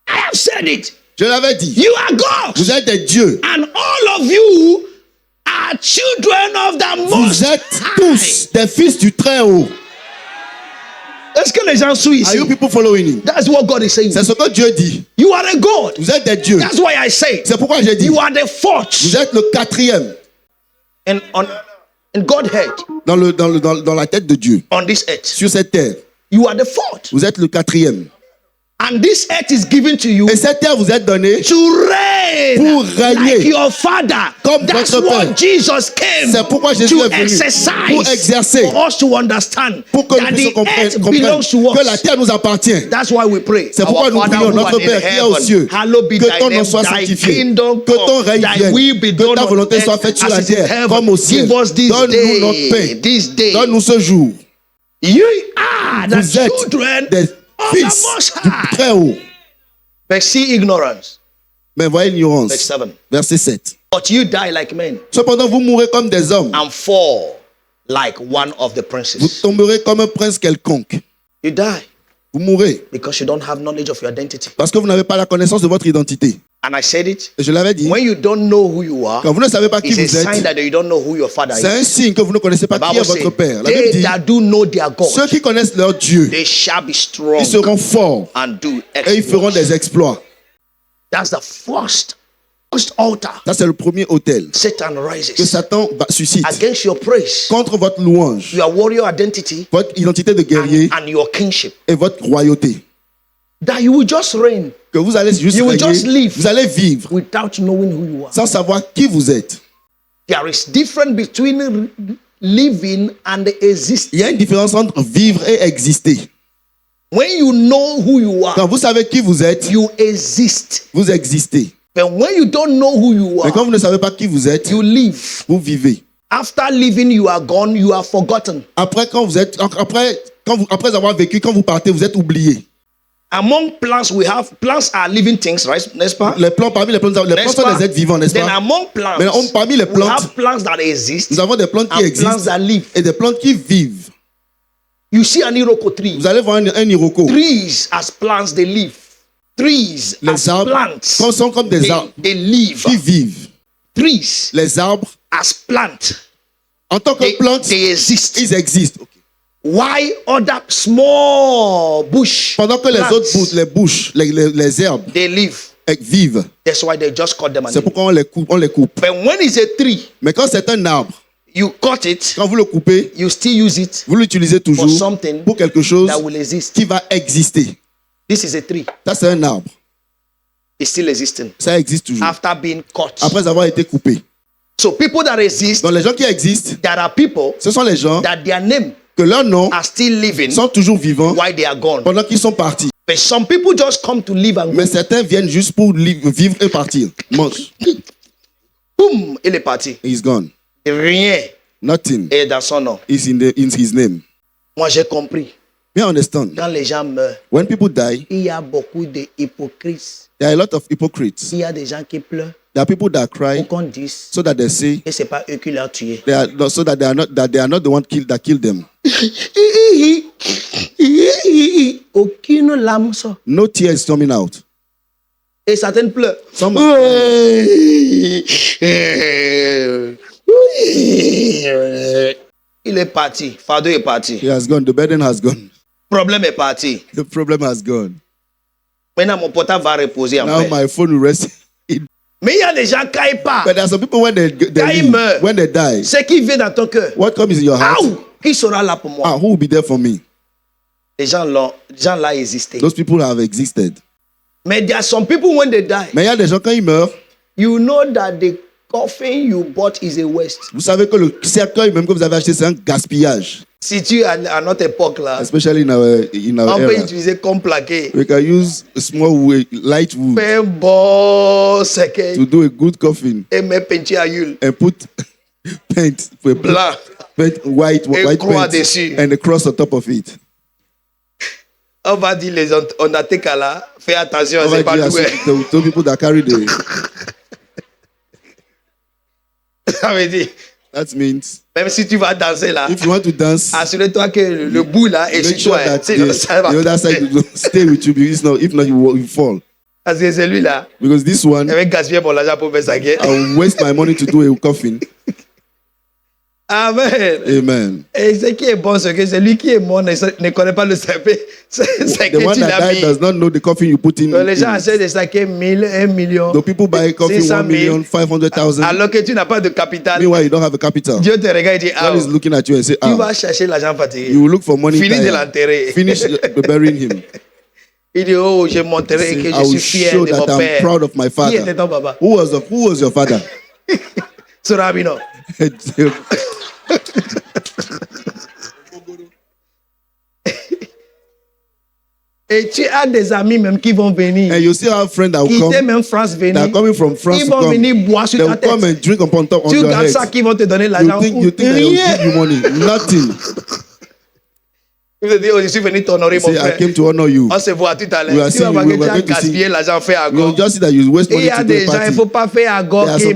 I have said it. Je l'avais dit. You are gods. Vous êtes des dieux. And all of you are children of the Vous Most êtes High. tous des fils du Très-Haut. Est-ce que les gens suivent Are you ici? people following him? That's what God is saying. C'est ce que Dieu dit. You are a God. Vous êtes des dieux. That's why I say C'est pourquoi j'ai dit, you are the fourth vous êtes le quatrième in Godhead dans la tête de Dieu. on this earth. Sur cette terre, You are the fourth. vous êtes le quatrième. And this earth is given to you Et cette terre vous est donnée to reign pour régner like your father. comme That's votre what père. Jesus came C'est pourquoi Jésus to est venu exercise pour exercer, for us to understand pour que that nous the puissions earth belongs to comprendre que la us. terre nous appartient. That's why we pray. C'est pourquoi Our nous Father prions, who notre art in Père qui est aux cieux, heaven, hallowed be que thy ton nom name, soit thy sanctifié, kingdom que ton come, règne thy will be vienne, que done ta on volonté soit earth faite sur as la it is in terre heaven. comme au ciel. Give us this Donne-nous notre day, pain. this day. Donne-nous ce jour. You are the Vous êtes children des of the fils Most du High. Très-Haut. Verse C, ignorance. Mais voyez l'ignorance. Verse 7. Verset 7. But you die like men Cependant, vous mourrez comme des hommes. and fall like one of the Vous princes. tomberez comme un prince quelconque. You die Vous mourrez because you don't have knowledge of your identity. parce que vous n'avez pas la connaissance de votre identité. And I said it. Et je l'avais dit, When you don't know who you are, quand vous ne savez pas qui it's a vous sign êtes, that you don't know who your father c'est un is. signe que vous ne connaissez pas The qui Bible est votre says, Père. La Bible they dit, that do know their ceux God, qui connaissent leur Dieu, they shall be strong ils seront forts and do et ils feront exploits. des exploits. That's the first altar Ça, c'est le premier autel Satan que rises Satan suscite against your praise, contre votre louange, your warrior identity, votre identité de guerrier and your kingship. et votre royauté. That you will just reign Que vous allez juste You will régner, just live. vous allez vivre without knowing who you are. sans savoir qui vous êtes. There is difference between living and existing. Il y a une différence entre vivre et exister. When you know who you Quand are, vous savez qui vous êtes, you exist. vous existez. But when you don't know who you Mais quand are, vous ne savez pas qui vous êtes, you live. vous vivez. After living, you are gone, you are forgotten. Après avoir vécu, quand vous partez, vous êtes oublié. Among plants, plants are living things, right? N'est-ce pas? Les plantes, parmi les plantes sont des êtres vivants, n'est-ce Then pas? among plants, Mais parmi les we plantes, have plants that exist nous avons des plantes qui and plants existent that live. et des plantes qui vivent. You see an iroko tree. Vous allez voir un iroko. Trees as plants, they live. Trees Les as arbres plants, sont comme des arbres they live. qui vivent. Trees Les arbres, as plants, en tant que plantes, they exist. ils existent. Ok. Why other small bush Pendant que les plants, autres bouches, les herbes they live. vivent. That's why they just cut them. C'est pourquoi on les coupe. But when it's a tree, Mais quand c'est un arbre, you cut it, quand vous le coupez, you still use it vous l'utilisez toujours for something pour quelque chose that will exist. qui va exister. This is a tree. Ça, c'est un arbre. It's still existing Ça existe toujours. after being cut. Après avoir été coupé. So people that exist, Donc les gens qui existent, there are people ce sont les gens that their name que leurs noms are still living sont toujours vivants while they are gone. pendant qu'ils sont partis. But some people just come to live and go. Mais certains viennent juste pour vivre et partir. Mange. Boom, il est parti. He's gone. Rien Nothing est dans son nom. is in his name. Moi, j'ai compris. You understand? Quand les gens meurent, When people die, il y a beaucoup de hypocrites. there are a lot of hypocrites. Il y a des gens qui pleurent There are people that pour cry qu'on dise so that they say que ce n'est pas eux qui l'ont tué. so that they are not the one that killed them. Aucune larme sort. No tears coming out. Et certaines pleurent. Some Il est parti. Fardeau est parti. he has gone. The burden has gone. Problème est parti. The problem has gone. Maintenant, mon portable va reposer en Now paix. my phone will rest. Mais il y a des gens qui ne pas. But there are some people when they Quand ils meurent, leave, when they die, ce qui vient dans ton cœur, what comes in your heart? qui sera là pour moi? Who will be there for me? Les gens là existé. Those people have existed. Mais there are some people when they die, Mais il y a des gens quand ils meurent, you know that the coffin you bought is a waste. vous savez que le cercueil même que vous avez acheté c'est un gaspillage. Si tu es à notre époque là, Especially in our on peut era. utiliser comme plaqué. We can use a small light wood Fais un bon cercueil to do a good coffin et mettre peinture à huile and put paint, blanc. white croix paint dessus. and a cross on top of it. On va dire les undertakers là, fais attention, On va c'est pas dire à doué. those people that carry the. Ça veut dire, That means même si tu vas danser là, if you want to dance, assure-toi que le bout là est make sur sure toi. that Sinon, ça va the other side will stay with you. Because if not, you will fall. Parce que celui-là, Because this one, il va gaspiller mon argent pour faire ça. I will waste my money to do a coffin. Amen. Amen. Et ce qui est bon, c'est que celui qui est mort ne connaît pas le sapé. C'est The que one tu that l'as died mis. does not know the coffin you put in. Les gens essaient de saquer 1000, 1 million. The people buy coffin 600 1 million, 500,000. Alors que tu n'as pas de capital. Meanwhile, you don't have a capital. Dieu te regarde et dit, ah, God is looking at you and say, tu vas ah, chercher l'argent fatigué. you will look for money. Fini de tired. l'enterrer. Finish burying him. Il dit, oh, je montrerai que Say, I je will suis fier show de that mon I'm père. proud of my Qui était father. ton papa? Who was your father? Surabino. Et tu as des amis même qui vont venir. And you still have friends that will Quitter come. même France venir. That are coming from France Ils to vont come. venir boire sur They ta will come tête. and drink upon top on Tu your gardes head. ça qui vont te donner l'argent. You think they will Rien. give you money? Nothing. Il te dit, oh, je suis venu t'honorer, mon Say, I frère. came to honor you. On se voit tout à We l'heure. are Tu vas seeing- voir we que tu are as going to see- gaspillé l'argent fait à You go. just see that you waste Et il money y a to do des a gens, il ne party. faut pas faire à go There are some qui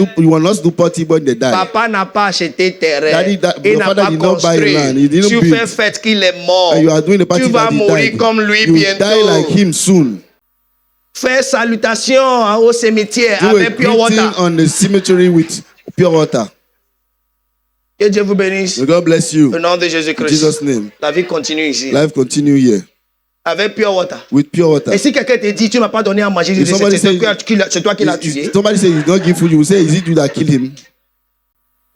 people you must do party when they die. Papa n'a pas acheté terrain. Daddy, Il your n'a father pas did not buy construit. land. He didn't Tu build. fais fête qu'il est mort. And you are doing a party Tu vas that he mourir died. comme lui You will bientôt. die like him soon. Fais salutation au cimetière Do a avec pure greeting water. on the cemetery with pure water. Que Dieu vous bénisse. May God bless you. Au nom de In Jésus-Christ. Jesus' name. La vie continue ici. Life continue here Avec pure water. with pure water. Et si quelqu'un te dit, tu ne m'as pas donné à manger, If somebody c'est says- toi qui l'as tué. If somebody say you don't give food, you will say, is it you that killed him?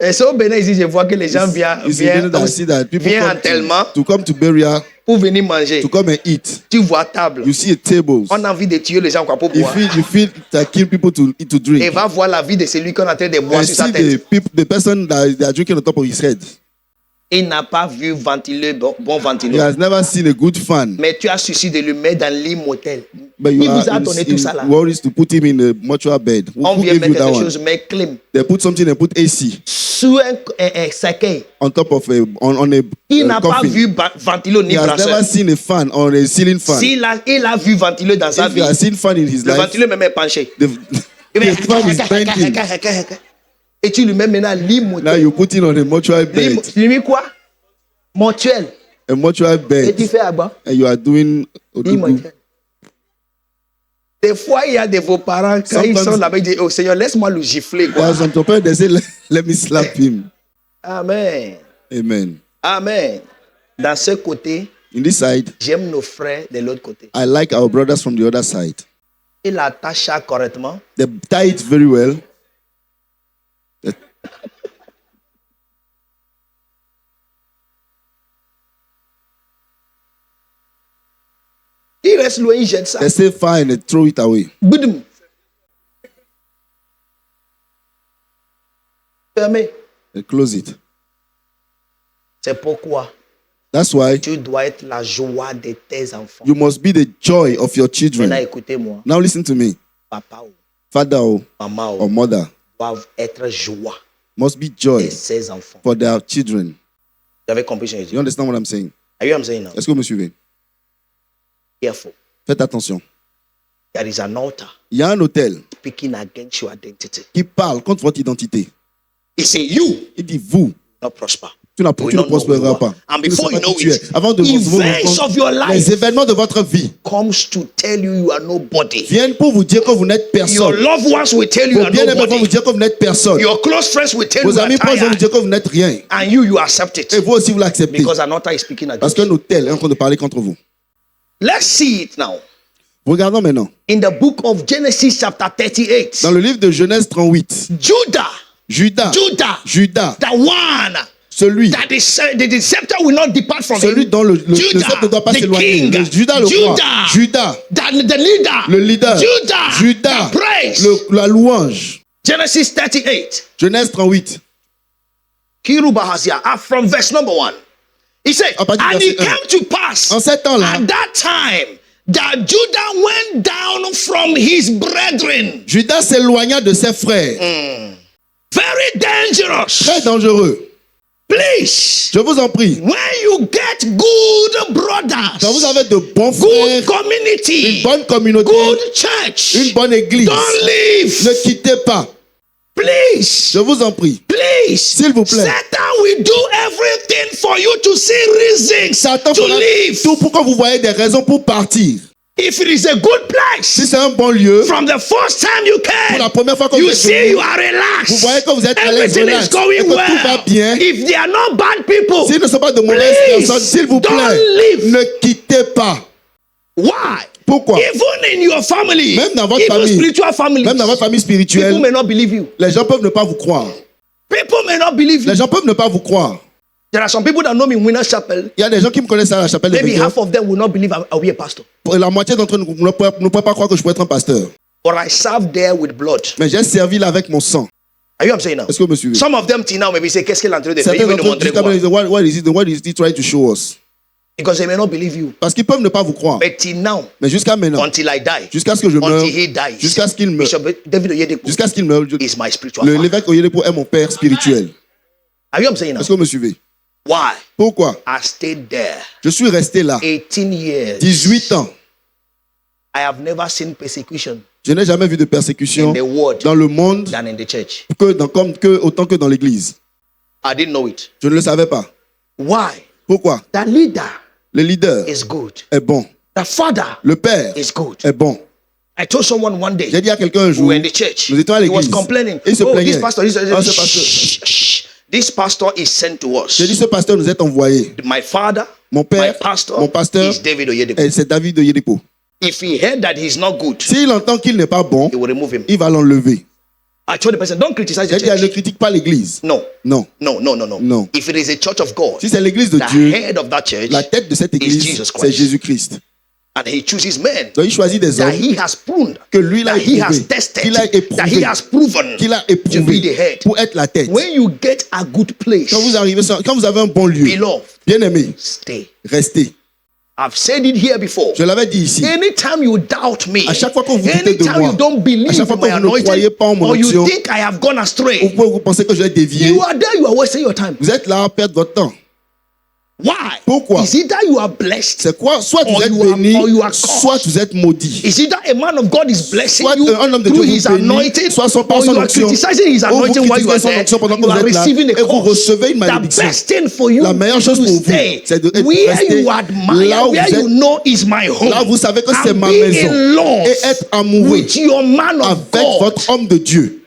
Et c'est au Bénin ici, je vois que les gens viennent It's in that I see that people viennent en come tellement to come to burial pour venir manger. to come and eat. Tu vois table. You see a tables. On a envie de tuer les gens quoi, pour boire. You feel that kill people to eat to Et drink. va voir la vie de celui qu'on est en train de boire And sur sa see tête. the person that they are drinking on top of his head. Il n'a pas vu ventiler, bon He ventiler. has never seen a good fan. Mais tu as suici de le mettre dans l'immortel. But Il you vous a are donné tout ça là. worries to put him in a mortuary bed. On Who vient gave you mettre that quelque one? chose, mais clim. They put something and put AC Sous un cercueil. on top of on a Il n'a pas coffin. vu ventiler ni He has brasseur. never seen a fan or a ceiling fan. Il a vu ventiler dans sa If vie. he has seen fan in his Le life, ventiler même est penché. the fan is bending. Et tu lui mets maintenant Now l'immortel. you put it on a mortuary bed, Tu lui mets quoi? Mortuel. a mortuary Et tu bed, fais à bas. and you are doing odugu. Immortel. Des fois, il y a de vos parents, quand ils Sometimes- sont là-bas, ils disent, oh Seigneur, laisse-moi le gifler. There Quoi. are some people they say, let me slap him. Amen. Amen. Amen. Dans ce côté, In this side, j'aime nos frères de l'autre côté. I like our brothers from the other side. Il attache ça correctement. They tie it very well. Il reste loin, il jette ça. They say fire and they throw it away. Boudum. Fermé. They close it. C'est pourquoi That's why tu dois être la joie de tes enfants. you must be the joy of your Maintenant, children. écoutez-moi. Now listen to me. Papa ou Father or maman mother doivent être joie must be de joy ses enfants. for their children. Vous avez compris ce que je dis? You understand what I'm saying? Are you what I'm saying now? Est-ce que vous me suivez? Careful. Faites attention. There is an altar Il y a un hôtel speaking against your identity. qui parle contre votre identité. He say you Il dit, vous, not prosper. tu ne We don't know who prospéreras you are. pas. And Tu ne sais before pas you know qui tu es. it, Avant de vous events rencontrer, of your life les événements de votre vie comes to tell you are nobody. viennent pour vous dire que vous n'êtes Your personne. loved ones will tell you Vos are bien-aimés vont vous nobody. dire que vous n'êtes personne. Your close friends will tell you Vos you are amis proches vont vous tired. dire que vous n'êtes rien. And you accept Et it. vous aussi, vous l'acceptez. Because an altar is speaking Parce against qu'un you. hôtel est en train de parler contre vous. Let's see it now. Regardons maintenant. In the book of Genesis chapter 38. Dans le livre de Genèse 38, Judah, Judas, the one celui, that the scepter will not depart from celui him. dont le Judah, sceptre ne doit pas the s'éloigner. king. Judas le roi. Judas, the leader. le leader. Judah, Judas, the praise. la louange. Genesis 38. Genèse 38. Kirubahazia, from verse number 1. He said, À partir du and it verset came to pass En ces temps-là, at that time that Judah went down from his brethren. Judas s'éloigna de ses frères. Very dangerous. Très dangereux. Please, Je vous en prie. when you get good brothers, Quand vous avez de bons good frères, community, une bonne communauté, good church, une bonne église, don't leave. ne quittez pas. Please, Je vous en prie. please. S'il vous plaît. Satan will do everything for you to see reasons Satan to fera leave. tout pour que vous voyez des raisons pour partir. If it is a good Si place, c'est un bon lieu, from the first time you pour la came, première fois que vous you êtes see venu, you are relaxed. vous voyez que vous êtes à l'aise, Everything relax, is going et que tout va well. bien. If they are not bad people, S'ils ne sont pas de mauvaises please, personnes, s'il vous don't plaît, leave. ne quittez pas. Why? Pourquoi? Even in your family, Même dans votre even famille, spiritual families, Même dans votre famille people spirituelle, may not believe you. les gens peuvent ne pas vous croire. People may not believe you. Les gens peuvent ne pas vous croire. There are some people that know me in Winners Chapel. Il y a des gens qui me connaissent à la chapelle de Maybe Béthel. half of them will not believe I'll be a pastor. La moitié d'entre eux ne pourraient pas croire que je peux être un pasteur. But I serve there with blood. Mais j'ai servi là avec mon sang. Are you what I'm saying now? Est-ce que vous me suivez? Some of them till now maybe say, qu'est-ce qu'il est en train de faire? Il Certains veut nous d'entre eux montrer jusqu'à quoi? maintenant disent, what is he trying to show us? Because they may not believe you. Parce qu'ils peuvent ne pas vous croire. But till now, Mais jusqu'à maintenant, until I die, jusqu'à ce que je meure, until he dies, jusqu'à ce qu'il meure, Bishop David Oyedepo jusqu'à ce qu'il meure, is my spiritual father. l'évêque Oyedepo est mon père spirituel. Are you what I'm saying now? Est-ce que vous me suivez? Why? Pourquoi? I stayed there Je suis resté là 18 years. 18 ans. I have never seen persecution Je n'ai jamais vu de persécution in the world dans le monde than in the church. autant que dans l'église. I didn't know it. Je ne le savais pas. Why? Pourquoi? The leader Le leader is good. est bon. The father Le père is good. est bon. I told someone one day, J'ai dit à quelqu'un un we jour, were in the church. nous étions à He was l'église. complaining. Et il se Oh, plaignait. this pastor, Ah, ce pasteur. shh, shh. This pastor is sent to us. J'ai dit, ce pasteur nous est envoyé. My father, Mon my père, pastor, mon pasteur, is David Oyedepo. c'est David Oyedepo. If he heard that he's not good, S'il entend qu'il n'est pas bon, he will remove him. il va l'enlever. I told the person, don't criticize J'ai the dit, ne church. critique pas l'église. No, Non. no, no, no, no, Non. If it is a church of God, Si c'est l'église de the Dieu, head of that church, la tête de cette église, Jesus c'est Christ. Jésus-Christ. and he chooses men Donc il choisit des that hommes he has pruned, que lui il a that he has éprouvé, tested, qu'il a that he éprouvé, has proven qu'il a to be the éprouvé head. pour être la tête. When you get a good place, Quand vous avez un bon lieu, beloved, bien aimé, stay. restez. I've said it here before. Je l'avais dit ici. Anytime you doubt me, À chaque fois que vous doutez de anytime moi, you don't believe à chaque fois in que my vous ne croyez anointing, pas en mon or you onction, think I have gone Ou astray, vous pensez que je vais dévier, you are there, you are wasting your time. vous êtes là à perdre votre temps. Why? Pourquoi? Is either you are blessed, C'est quoi? Soit Or vous êtes you are- béni, or you are cursed. soit vous êtes maudit. is either a man of God is blessing Soit you un homme de through Dieu his vous bénit, anointing, soit son par or son you are onction, criticizing his ou vous anointing while you are critiquez son there, onction pendant que you vous are êtes là, receiving a et vous curse. recevez une The malédiction. best thing for you La meilleure chose to pour vous, stay c'est de where rester you admire, là où where vous you êtes. know is my home. Là, vous savez que c'est And ma be maison. in love Et être amoureux with your man of avec God. votre homme de Dieu.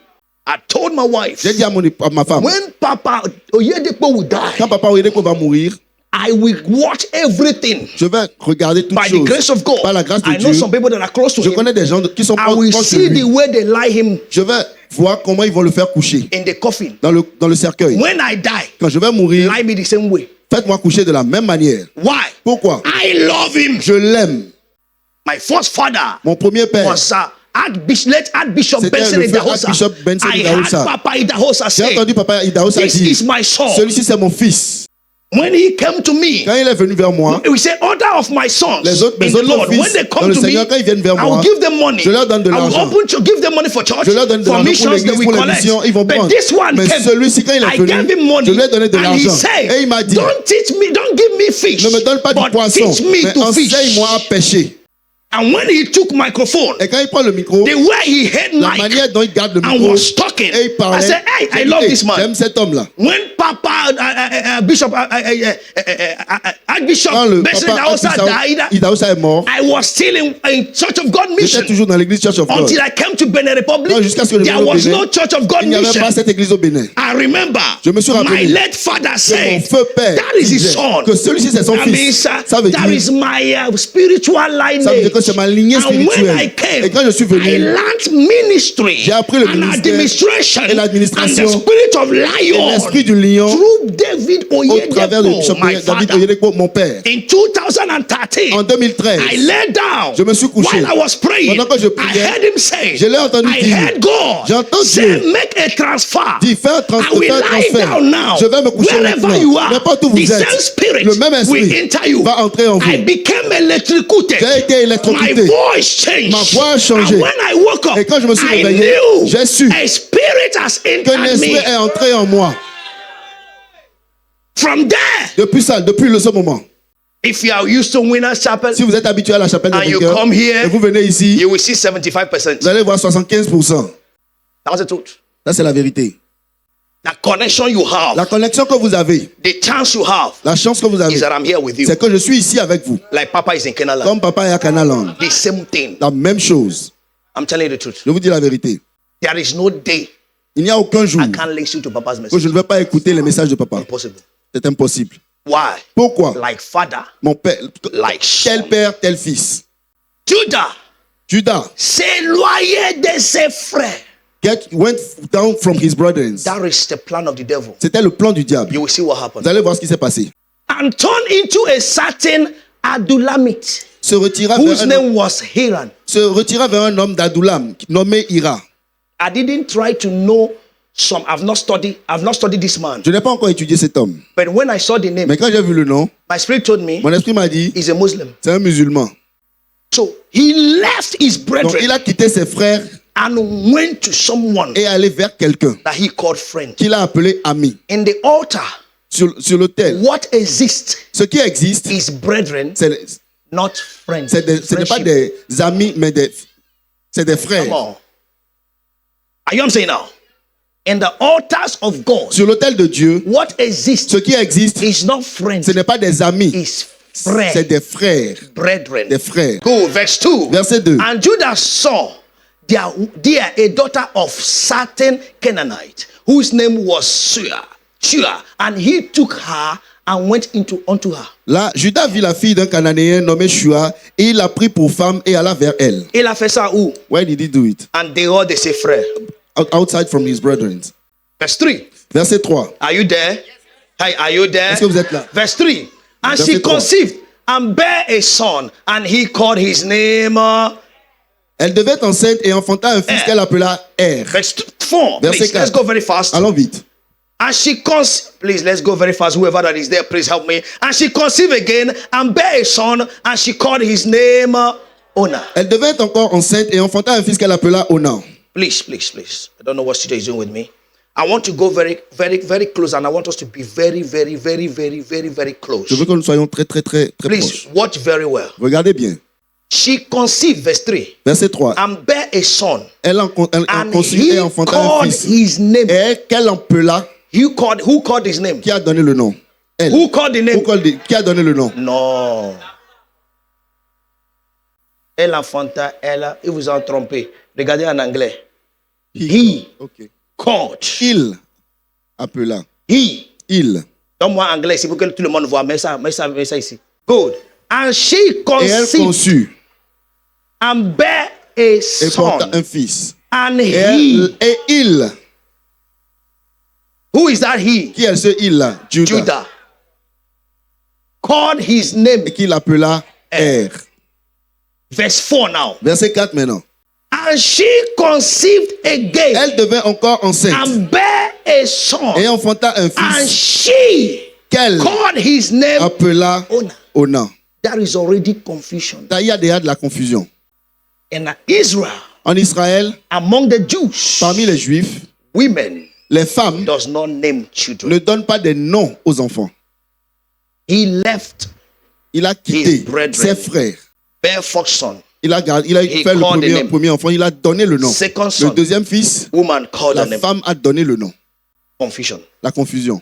I told my wife, J'ai dit à ma femme, when Papa Oyedepo will die, quand papa Oyedepo va mourir, I will watch everything. Je vais regarder toutes By the choses. grace of God, Par la grâce de I know Dieu. some people that are close to Je him. connais des gens qui sont I will proches de see the lui. way they lie him Je vais voir comment ils vont le faire coucher in the coffin. dans le cercueil. When I die, Quand je vais mourir, lie me the same way. faites-moi coucher de la même manière. Why? Pourquoi? I love him. Je l'aime. My first father Mon premier père, was late Archbishop C'était Benson le frère Idahosa. Archbishop Benson I Idahosa. had Papa Idahosa j'ai say, entendu Papa Idahosa this dire, is my son. celui-ci c'est mon fils. When he came to me, Quand il est venu vers moi, we say, order of my sons mes in the autres Lord. fils When they dans come le to me, Seigneur, quand ils viennent vers I will moi, give them money. je leur donne de I will l'argent. open to give them money for church, Je leur donne de for l'argent pour missions they l'église, will pour les collect. missions, ils vont But prendre. this one Mais came, celui-ci, quand il est I venu, gave him money, je lui ai donné de and he l'argent. said, Et il m'a dit, don't give me fish, ne me donne pas du but poisson, teach me mais to fish. enseigne-moi à pêcher. And when he took microphone, Et quand il prend le micro, the way he had la mic manière dont il garde le and micro, was talking, et il parlait, I said, hey, I j'ai dit, love hey, this man. j'aime cet homme-là. When Papa Bishop Archbishop Quand le Benson papa Idahosa died, Idahosa est mort, I was still in Church of God j'étais mission toujours dans l'église Church of God. until I came to Benin Republic. Non, jusqu'à ce que je There vienne au was Bénin, no Church of God il n'y avait mission. pas cette église au Bénin. I remember Je me suis rappelé my late father Que mon said, feu père that is his disait son. que celui-ci c'est son That fils. means Ça veut that dire, is my spiritual lineage. ça veut dire que c'est ma lignée And when spirituelle. I came, Et quand je suis venu, I learned ministry j'ai appris le and ministère administration et l'administration and the spirit of et lion l'esprit du lion through David au travers de Oyedepo, my David father. Oyedepo, mon père. In 2013, En 2013, I lay down je me suis couché. while I was praying. Pendant que je I priais, heard him say, je l'ai entendu I dire, heard God j'entends say, Dieu make a transfer. dit, fais un I will lie transfert. down now. Je vais me coucher Wherever maintenant. you are, N'importe où the vous same êtes, spirit le même esprit will enter you. va entrer en vous. I became electrocuted. J'ai été My électrocuté. voice changed. Ma voix a changé. And when I woke up, Et quand je me suis I réveillé, knew j'ai su a spirit has qu'un entered esprit me. est entré en moi. From there, Depuis ce moment, if you are used to Winners Chapel, si vous êtes habitué à la chapelle and des you vainqueurs, come here, et vous venez ici, you will see 75%. vous allez voir 75%. That's the truth. Ça, c'est la vérité. The connection you have, La connexion que vous avez, the chance you have, la chance que vous avez, is that I'm here with you. c'est que je suis ici avec vous. Like Papa is in Canada. Comme papa est à Canaland. The same thing. La même chose. I'm telling you the truth. Je vous dis la vérité. There is no day Il n'y a aucun jour I can't listen to Papa's où message. je ne vais pas écouter les messages de papa. Impossible. C'est impossible. Why? Pourquoi? Like father, Mon père, like tel son. père, tel fils. Judah Judas s'éloignait de ses frères. went down from his brethren. That is the plan of the devil. C'était le plan du diable. You will see what happened. Vous allez voir ce qui s'est passé. And turned into a certain Adulamite, Se retira whose name was Hiram. vers un homme d'Adulam nommé Ira. I didn't try to know some. I've not studied this man. Je n'ai pas encore étudié cet homme. But when I saw the name, Mais quand j'ai vu le nom, my spirit told me mon esprit m'a dit, he's a Muslim. c'est un musulman. So he left his Donc brethren il a quitté ses frères and went to someone et allé vers quelqu'un that he called friend. qu'il a appelé ami. In the altar, Sur l'autel. what exists Ce qui existe, is brethren, c'est not friends. ce n'est pas Friendship. des amis, mais c'est des frères. Come on. Are you what I'm saying now? In the altars of God, Sur l'autel de Dieu, what exists ce qui existe, is not friends, ce n'est pas des amis, is c'est friends, des frères. brethren. Des frères. Go, verse 2. Verset 2. And Judah saw there a daughter of certain Canaanite, whose name was Shua, and he took her and went unto her. Là, Judas vit la fille d'un Cananéen nommé Shua et il l'a pris pour femme et alla vers elle. Il a fait ça où? Why did he do it? And they all, they say, frère. Outside from his brethren. Verse 3. Verset 3. Are you there? Hey, are you there? Est-ce que vous êtes là? Verse 3. And Verset she 3. conceived and bare a son, and he called his name. Elle devait enceinte et enfanta un fils qu'elle appela Er. Verse 4. Verset Please, 4. let's go very fast. Allons vite. And she conceived. Please, let's go very fast. Whoever that is there, please help me. And she conceived again and bare a son, and she called his name Ona. Elle devint encore enceinte et enfanta un fils qu'elle appela Onan. Please. I don't know what Studio is doing with me. I want to go very, very, very close, and I want us to be very, very, very, very, very, very close. Je veux que nous soyons très Please proches. watch very well. Regardez bien. She conceived, verse 3, Verset 3. and bare a son, Elle and conçut he et enfanta un called fils. his name. Et qu'elle appela, Who called his name? qui a donné le nom? Elle. Who called the name? Qui a donné le nom? Non. Elle enfanta, elle, ils vous ont trompé. Regardez en anglais. He Ok. called. Il appela. He. Il. Donne-moi anglais ici pour que tout le monde voit. Mets ça ici. Good. And she Et elle conceived conçut and bare a et son. porta un fils. And Et il, who is that he? qui est ce il-là? Judas. Judah. Called his name. Et qui l'appela Er. Verse 4 now. Verset 4 maintenant. And she conceived again Elle devint encore enceinte and bare a son. et enfanta un And fils she qu'elle called his name appela Onan. Onan. There is already confusion. Il y a déjà de la confusion. In Israel, En Israël, among the Jews, parmi les Juifs, women les femmes does not name children. ne donnent pas des noms aux enfants. He left Il a His quitté brethren. ses frères. bare first son. Il a He fait le called the name. premier enfant, il a donné le nom. Second Le son. deuxième fils, Woman called la the name. femme a donné le nom. Confusion. La confusion.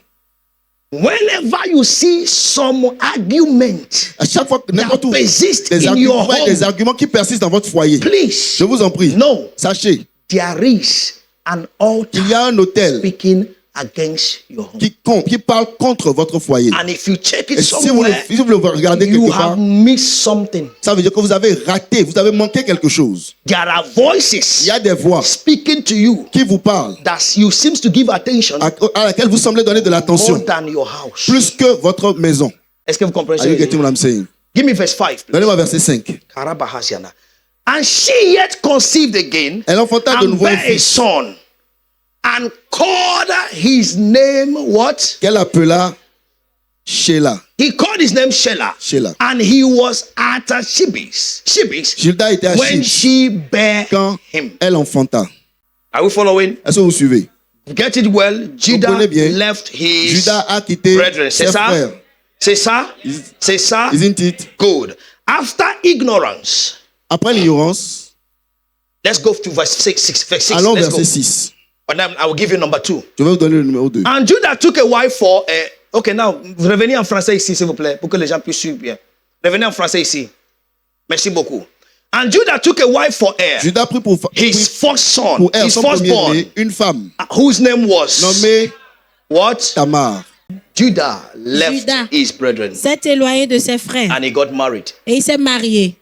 Whenever you see some argument À chaque fois, n'importe où, persist des in arguments, your home, des arguments qui persistent dans votre foyer, please je vous en prie, know sachez there is an altar qu'il y a un autel speaking against your home. qui parle contre votre foyer. And if you check it Et si vous, somewhere, si vous le regardez you quelque part, have missed something. ça veut dire que vous avez raté, vous avez manqué quelque chose. There are Il voices y a des voix speaking to you qui vous parlent, that you seems to give attention à laquelle vous semblez donner de more l'attention, than your house. plus que votre maison. Est-ce que vous comprenez Are you ça? getting what I'm saying? Give me verse 5. please. Donnez-moi verset 5. Karabahasiana. And she yet conceived again Elle enfanta de and nouveau un bare a fils son and called his name what? qu'elle appela Sheila. He called his name Shelah. Shelah. And he was at Shibis. Gilda était à When Chib she bare quand him. elle enfanta. Are we following? Est-ce que vous suivez? Get it well. Judah comprenez bien. left his Judas a quitté brethren. ses C'est ça? frères. C'est ça? C'est ça? Isn't it? Good. After ignorance, Après l'ignorance, let's go to verse 6. Verse 6. allons Let's verset go. 6. And then I will give you number 2. Je vais vous donner le numéro 2. And Judah took a wife for. Okay, now, revenez en français ici, s'il vous plaît, pour que les gens puissent suivre bien. Revenez en français ici. Merci beaucoup. And Judah took a wife for Er, Judas prit pour his first son, pour elle, his son firstborn, premier-né, une femme whose name was nommée what? Tamar. Judah left Judas his brethren s'est éloigné de ses frères and he got married et il s'est marié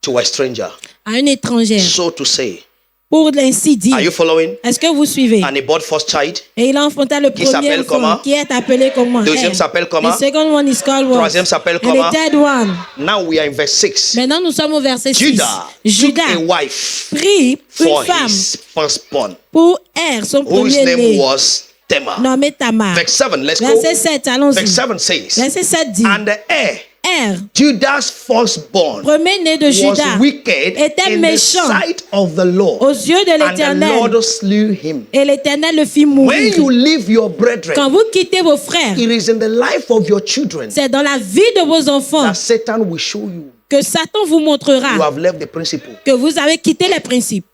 to a stranger. à une étrangère. So to say. Pour ainsi dire, Are you following? est-ce que vous suivez? And he bought first child. Et il enfanta le premier s'appelle comment? enfant qui est appelé comment? Deuxième Er. s'appelle comment? The second one is called what? Troisième s'appelle And comment? the third one. Now we are in verse 6. Maintenant nous sommes au verset 6. Judah Judas took a wife prit for une femme his firstborn, pour Er, son whose name premier-né, was Tamar. nommé Tamar. Verse 7, let's go. Verset 7, allons-y. Verse 7 says, Verset 7 dit, and the heir, Er, Judah's firstborn, premier-né de was Judas, wicked était in the méchant sight of the Lord, aux yeux de and the l'Éternel. Lord slew him. Et l'Éternel le fit When mourir. you leave your brethren, Quand vous quittez vos frères, it is in the life of your children c'est dans la vie de vos enfants that Satan will show you que Satan vous you montrera have left the principle. que vous avez quitté les principes.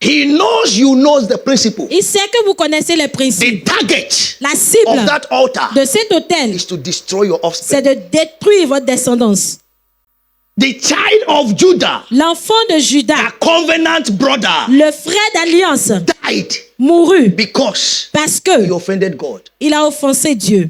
He knows you knows the principle. Il sait que vous connaissez les The principes. target La cible of that altar de cet autel, is to destroy your c'est offspring. de détruire votre descendance. The child of Judah, L'enfant de Judas, a covenant brother, le frère d'alliance, died mourut because parce he que offended God. il a offensé Dieu.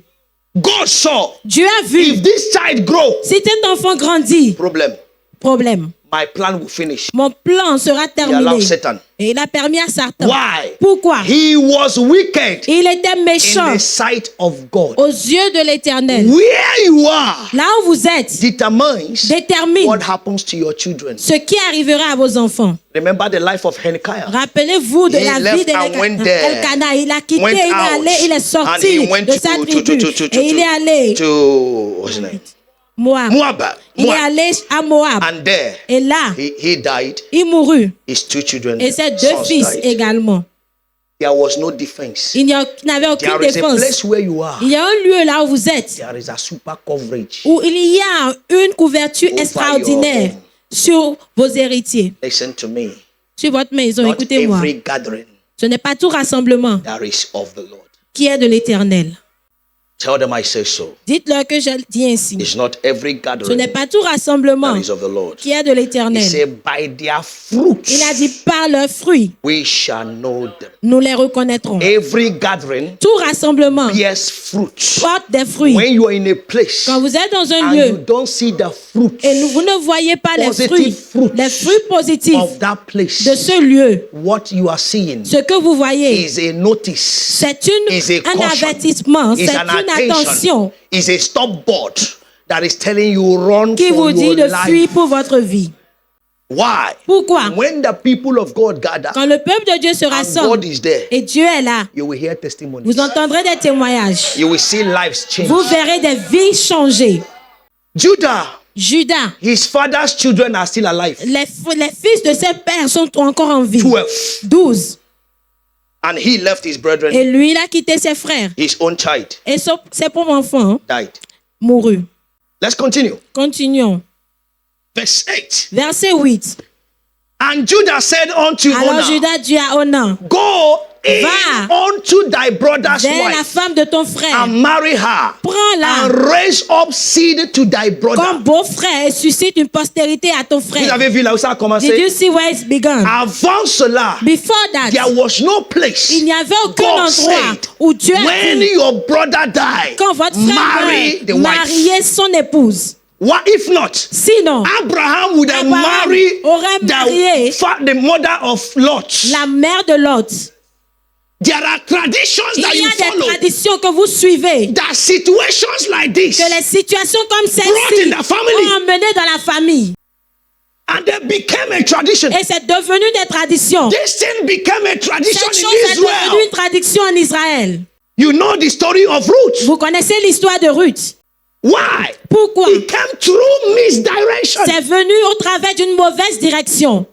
God saw Dieu a vu, if this child grow, si cet enfant grandit, problem, problème, my plan will finish. mon plan sera He terminé. allowed Satan. Et il a permis à Satan. Why? Pourquoi? He was wicked Il était in méchant the sight of God. aux yeux de l'Éternel. Where you are Là où vous êtes determines détermine what happens to your children. ce qui arrivera à vos enfants. Remember the life of Hezekiah. Rappelez-vous de He la left vie and went there. d'Elkana. Il a quitté, Went il est out, allé, il est and sorti he went de sa tribu. to Et il est allé what's his name? Moab. Moab. Il est allé à Moab. And there Et là, he died. il mourut. His two children Et ses deux sons fils died. également. There was no defense. Il n'avait aucune There is a défense. place where you are. Il y a un lieu là où vous êtes, There is a super coverage. où il y a une couverture Over extraordinaire your- sur vos héritiers, Listen to me. sur votre maison. Not Écoutez-moi. every gathering Ce n'est pas tout rassemblement that is of the Lord. qui est de l'Éternel. Tell them I say so. Dites-leur que je dis ainsi. It's not every Ce n'est gathering pas tout rassemblement that is of the Lord. qui est de He l'Éternel. said, by their fruits Il a dit par leurs fruits, we shall know them. nous les reconnaîtrons. Every gathering Tout rassemblement bears fruit. porte des fruits. When you are in a place Quand vous êtes dans un and you lieu don't see the fruit et vous ne voyez pas les fruits positifs of that place, de ce lieu, what you are seeing ce que vous voyez, is a notice, c'est is a un caution, avertissement, is c'est an une attention, attention is a stopboard that is telling you run qui for vous dit your de fuir life. pour votre vie. Why? Pourquoi? When the people of God gather Quand le peuple de Dieu se and rassemble God is there, et Dieu est là, you will hear testimonies. vous entendrez des témoignages. You will see lives change. Vous verrez des vies changer. Judah, Judas, his father's children are still alive. les fils de ses pères sont encore en vie. 12. 12. And he left his brethren. Et lui, il a quitté ses frères. His own child Et ses pauvres enfants died. mourut. Let's continue. Continuons. Verse 8. Verset 8. And Judah said unto Alors Onan, Judas dit à Onan, go in Va unto thy brother's vers la wife femme de ton frère, and marry her, prends-la and raise up seed to thy brother. comme beau-frère et suscite une postérité à ton Vous frère. avez vu là où ça a Did you commencé? see where it's begun? Avant cela, Before that, there was no place. il n'y avait aucun God endroit said, où Dieu a when dit, your brother die, quand votre frère marry the meurt, wife. mariez son épouse. What if not? Sinon, Abraham would have Abraham married aurait marié the mother of Lot. la mère de Lot. There are traditions Il that y you a des follow. traditions que vous suivez, That situations like this, que les situations comme Brought celle-ci in the family. ont emmené dans la famille. and they became a tradition. Et c'est devenu des traditions. This thing became a tradition Cette chose in est devenue Israel. une tradition en Israël. You know the story of Ruth. Vous connaissez l'histoire de Ruth. Why? Pourquoi? It came through misdirection. C'est venu au travers d'une mauvaise direction.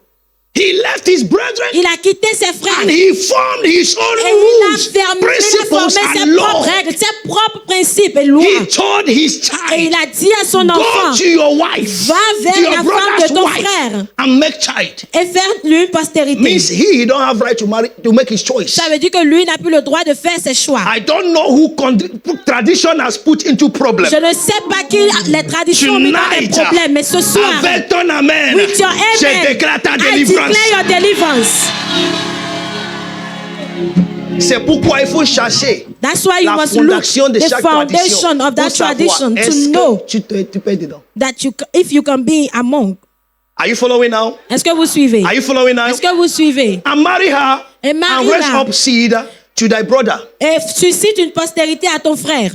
He left his brethren Il a quitté ses frères. and he formed his own Et il a rules, il a principles, formé and ses laws. propres règles, ses propres principes et lois. He told his Et il child, a dit à son enfant, go to your wife, va vers to la your femme brother's de ton wife, frère and make child. et faire-lui une postérité. Means he don't have right to marry to make his choice. Ça veut dire que lui n'a plus le droit de faire ses choix. I don't know who tradition has put into problem. Je ne sais pas qui les traditions ont mis dans des Tonight, problèmes, mais ce soir, avec ton amen, with your je amen, déclare ta I délivrance. declare your deliverance. C'est pourquoi il faut chercher That's why you la must look fondation de the chaque foundation tradition of that pour savoir, tradition est-ce to que know tu peux être dedans. that if you can be among. Are you following now? Est-ce que vous suivez? Are you following now? Est-ce que vous suivez? And marry her Et and marie-la. raise up seed to thy brother. Et suscite une postérité à ton frère.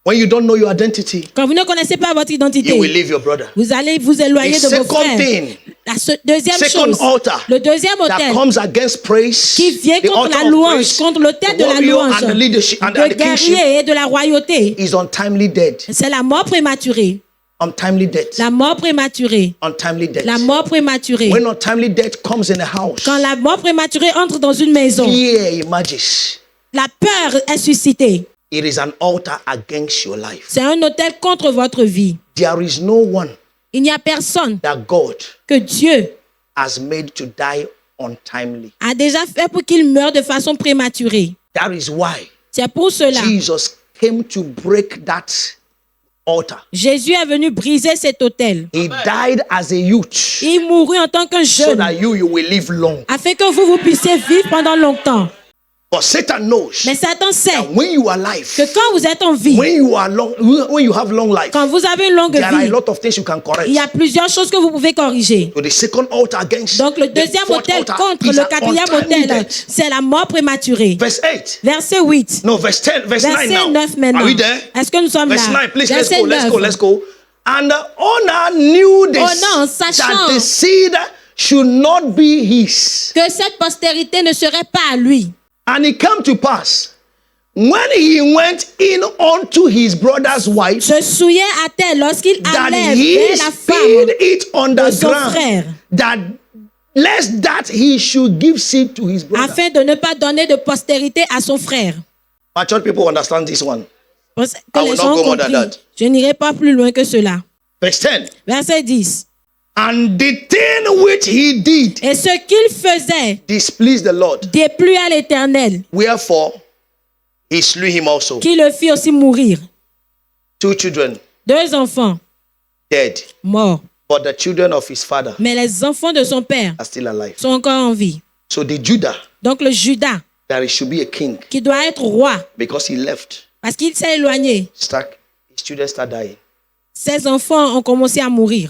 When you don't know your identity, Quand vous ne connaissez pas votre identité, you will leave your brother. vous allez vous éloigner The de vos second frères. thing, La deuxième second chose, altar le deuxième that autel comes against praise, qui vient the contre altar la of louange, praise, contre l'autel the de la warrior louange, and the leadership and le the kingship guerrier et de la royauté, is untimely death. c'est la mort prématurée. Untimely death. La mort prématurée. Untimely death. La mort prématurée. When untimely death comes in a house, Quand la mort prématurée entre dans une maison, fear emerges. la peur est suscitée. It is an altar against your life. C'est un autel contre votre vie. There is no one Il n'y a personne that God que Dieu has made to die untimely. a déjà fait pour qu'il meure de façon prématurée. That is why C'est pour cela Jesus came to break that altar. Jésus est venu briser cet autel. He died as a youth Il mourut en tant qu'un so jeune that you will live long. afin que vous puissiez vivre pendant longtemps. But Satan knows Mais Satan sait that when you are alive, que quand vous êtes en vie, when you have long life, quand vous avez une longue there are a vie, lot of things you can correct. il y a plusieurs choses que vous pouvez corriger. So the second altar against Donc le the deuxième fourth autel altar contre is le an quatrième untimely autel, death. c'est la mort prématurée. Verse 8. Verset 8. No, verse 10, verse 9 Verset now. 9 maintenant. Are we there? Est-ce que nous sommes Verse là? 9, please, Verset let's go. And Onan knew this, Onan, sachant that the seed should not be his. que cette postérité ne serait pas à lui. And it came to pass, when he went in unto his brother's wife, Se souillait à terre lorsqu'il that allait he vers la spilled femme it on de the son frère, ground, that lest that he should give seed to his brother. afin de ne pas donner de postérité à son frère. My church people understand this one. Parce que I will les not gens go ont more than compris. that. Je n'irai pas plus loin que cela. Verse 10. Verset 10. And the thing which he did Et ce qu'il faisait displeased the Lord. déplut à l'Éternel. Wherefore, He slew him also. qui le fit aussi mourir. 2 children 2 enfants dead. morts. But the children of his father Mais les enfants de son père are still alive. sont encore en vie. So the Judah, Donc le Judas, that he should be a king qui doit être roi, because he left, parce qu'il s'est éloigné, his children start dying. ses enfants ont commencé à mourir.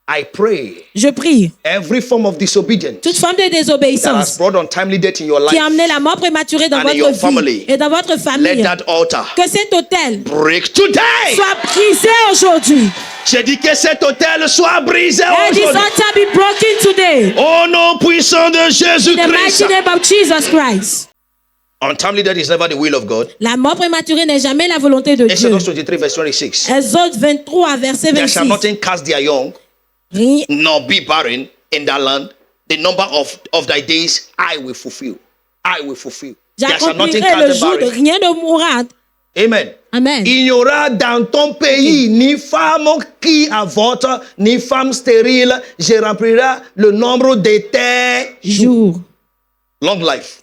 I pray Je prie, every form of disobedience toute forme de that has désobéissance brought untimely death in your life, qui a amené la mort prématurée dans and in your votre family, vie et dans votre let famille, that altar que cet autel break today. soit brisé aujourd'hui. J'ai dit que cet autel soit brisé And this aujourd'hui. altar be broken today. Au nom puissant de In the Jésus-Christ. mighty name of Jesus Christ. Untimely death is never the will of God. La mort prématurée n'est jamais la volonté de Dieu. Exodus 23 verse 26. Exode 23, verset There shall 26. nothing cast their young, Rien, nor be barren in that land. The number of thy days I will fulfill. I will fulfill. There shall nothing j'accomplirai le cast jour them de barren. rien ne mourra. Amen. Amen. Il n'y aura dans ton pays ni femme qui avorte, ni femme stérile. Je remplirai le nombre de tes jours. Jour. Long life.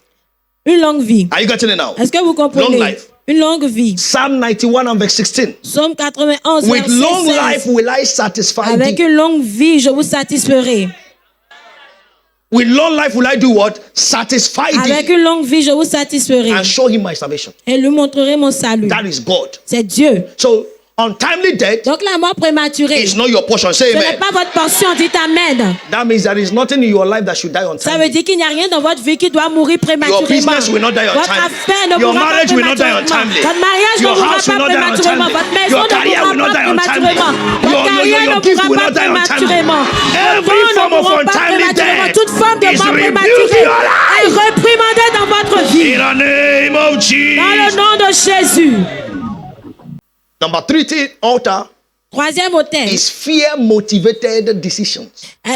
Une longue vie. Are you getting it now? Est-ce que vous comprenez? Long life. Une longue vie. Psalm 91 and verse 16. Psaume 91, With verset long 16. life will I satisfy Avec thee. une longue vie, je vous satisferai. With long life will I do what? Satisfy Avec thee. une longue vie, je vous satisferai. And show him my salvation. Et lui montrerai mon salut. That is God. C'est Dieu. So, untimely death Donc la mort prématurée, is not your portion. Say ce n'est amen. pas votre portion. Dites Amen. That means there is nothing in your life that should die Ça veut untimely. dire qu'il n'y a rien dans votre vie qui doit mourir Your prématurément. business will not die Votre untimely. affaire ne Your mourra pas marriage will not die prématurément. untimely. Votre mariage Your ne mourra house will pas not die prématurément. untimely. Votre maison Your career ne will not mourra pas die untimely. prématurément. Votre Your carrière ne gift will mourra not pas die untimely. prématurément. Every Vos dons form ne of mourront pas untimely prématurément. death Toute forme de is mort rebuked in prématurée your life. est réprimandée dans votre vie. In the name of Dans le Jesus. nom de Jésus. Number 3 altar Troisième autel. is fear motivated decisions.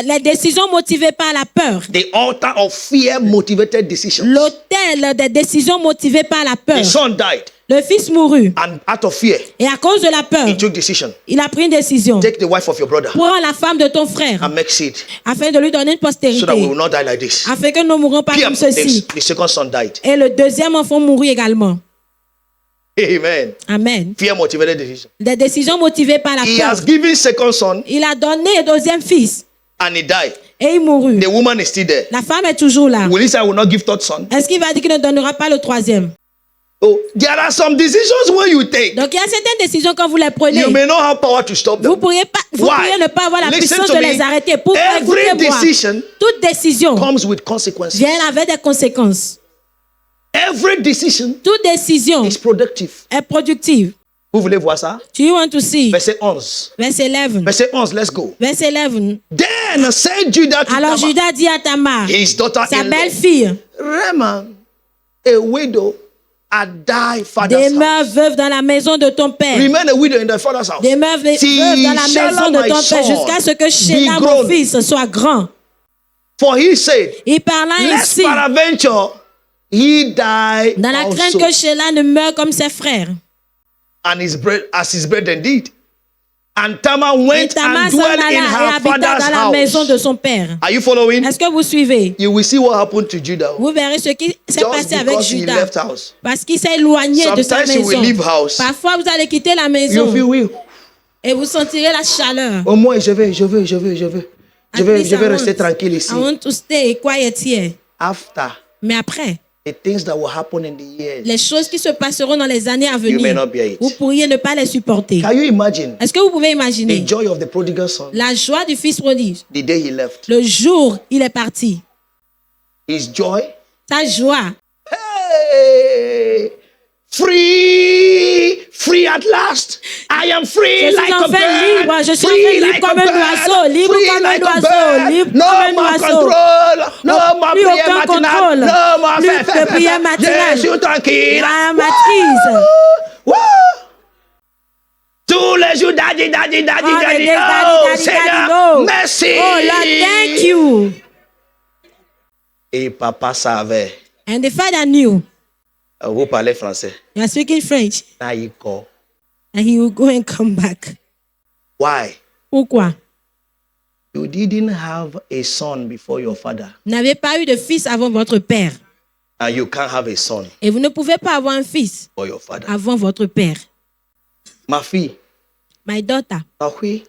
Les décisions motivées par la peur. The altar of fear motivated decisions. L'autel des décisions motivées par la peur. The son died, Le fils mourut. and out of fear, Et à cause de la peur, he took decision. il a pris une décision. Take the wife of your brother Prends la femme de ton frère and make seed, afin de lui donner une so that we postérité. will not die like this. Afin que nous ne mourrons pas Piam, comme ceci. the second son died. Et le deuxième enfant mourut également. Amen. Amen. Fear motivated decision. Des décisions motivées par la He peur. has given second son Il a donné le deuxième fils and he died. et il mourut. The woman is still there. La femme est toujours là. Will he say I will not give third son? Est-ce qu'il va dire qu'il ne donnera pas le troisième? Oh, there are some decisions when you take, Donc il y a certaines décisions quand vous les prenez. you may not have power to stop them. Vous pourriez ne pas avoir la Listen puissance to de me. les arrêter. Pourquoi? Every Écoutez-moi. decision Toute décision comes with consequences. vient avec des conséquences. Every decision Toute décision is productive. est productive. Vous voulez voir ça? Do you want to see? Verset 11. Verset 11. Verset 11, let's go. Verset 11. Then said Judah to Alors Tamar, Judas dit à Tamar, his sa daughter-in-law, belle-fille, Reman, a widow at thy father's demeure house. veuve dans la maison de ton père. Remain a widow in thy father's house. Demeure veuve dans la Till maison de my ton son père jusqu'à ce que be Sheila, mon grown. fils, soit grand. For he said, Il parla lest ainsi peradventure he die dans la crainte also, que Sheila ne meure comme ses frères. and as his brethren did. And Tamar Et went Tamar and s'en dwelt alla in et her habita father's dans la maison de house. son père. Are you following? Est-ce que vous suivez? You will see what happened to Judah. Vous verrez ce qui s'est Just passé avec because he Judas. left house. Parce qu'il s'est éloigné de sa Sometimes you will maison. leave house. Parfois, vous allez quitter la You maison feel will. et vous sentirez la chaleur. Au moins, je vais At least I rester want- tranquille ici. I want to stay quiet here. After Mais après, the things that will happen in the years, les choses qui se passeront dans les années à may venir, not bear it. vous pourriez ne pas les supporter. Can you imagine Est-ce que vous pouvez the imaginer joy of the prodigal son la joie du fils prodigue the day he left? le jour où il est parti? His joy, Sa joie. hey, free at last. I am free Je suis like a enfin bird. libre, je suis free enfin libre like comme a un bird, oiseau, libre free comme un like a oiseau, bird. libre No comme un more oiseau. control, no more plus prière aucun contrôle, matinale, no more plus de prière matinale. Je suis tranquille. La maîtrise. Woo! Tous les jours, daddy, All the daddy, days, oh, daddy, Seigneur, no. merci. Oh Lord, thank you. Et papa savait. And the father knew. Vous parlez français. You are speaking French. Now you call. And he will go and come back. Why? Pourquoi? You didn't have a son before your father. Vous n'avez pas eu de fils avant votre père. And you can't have a son Et vous ne pouvez pas avoir un fils for your father. avant votre père. Ma fille, My daughter, ah oui,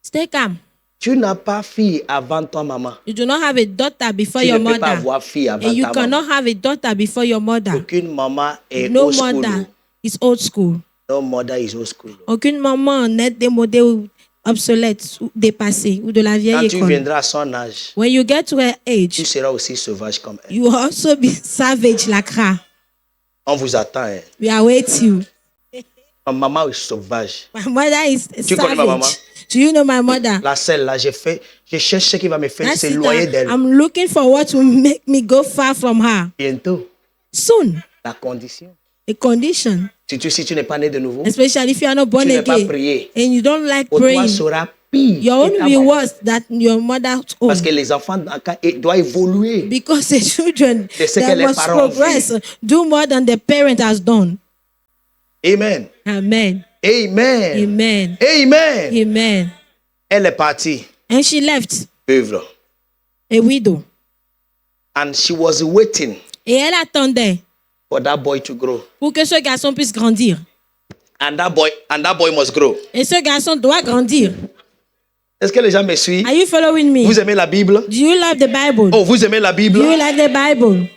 stay calm. tu n'as pas fille avant ton maman. You do not have a daughter before Tu your ne peux pas mother. avoir fille avant And you ta cannot maman. have a daughter before your mother. Aucune maman est No old school. mother is old school. No mother is old school. Aucune maman n'est démodée ou obsolète ou dépassée ou de la Quand vieille tu école. viendras à son âge, When you get to her tu age, seras aussi sauvage comme elle. you will also be savage like her. On vous attend. Hein. We await you. Ma maman est sauvage. My mother is Tu connais ma maman? savage. Do you know my mother? La celle là, je cherche ce qui va me faire That's it. s'éloigner d'elle. I'm looking for what will make me go far from her. Bientôt, Soon. la condition. A condition. Si tu n'es pas né de nouveau, Especially if you are not born tu n'es pas again prié. and you don't like Au toi praying. sera pire. Your que own ta will be maman. worse than your mother's own. Parce que les enfants doivent évoluer. Because the children C'est ce que that les must parents progress do more than the parent has done. Amen. Amen. Amen. Amen. Amen. Amen. Elle est partie, And she left pauvre. a widow. And she was waiting Et elle attendait for that boy to grow. pour que ce garçon puisse grandir. And that boy must grow. Et ce garçon doit grandir. Est-ce que les gens me suivent? Are you following me? Vous aimez la Bible? Do you love the Bible? Oh, vous aimez la Bible? Do you like the Bible?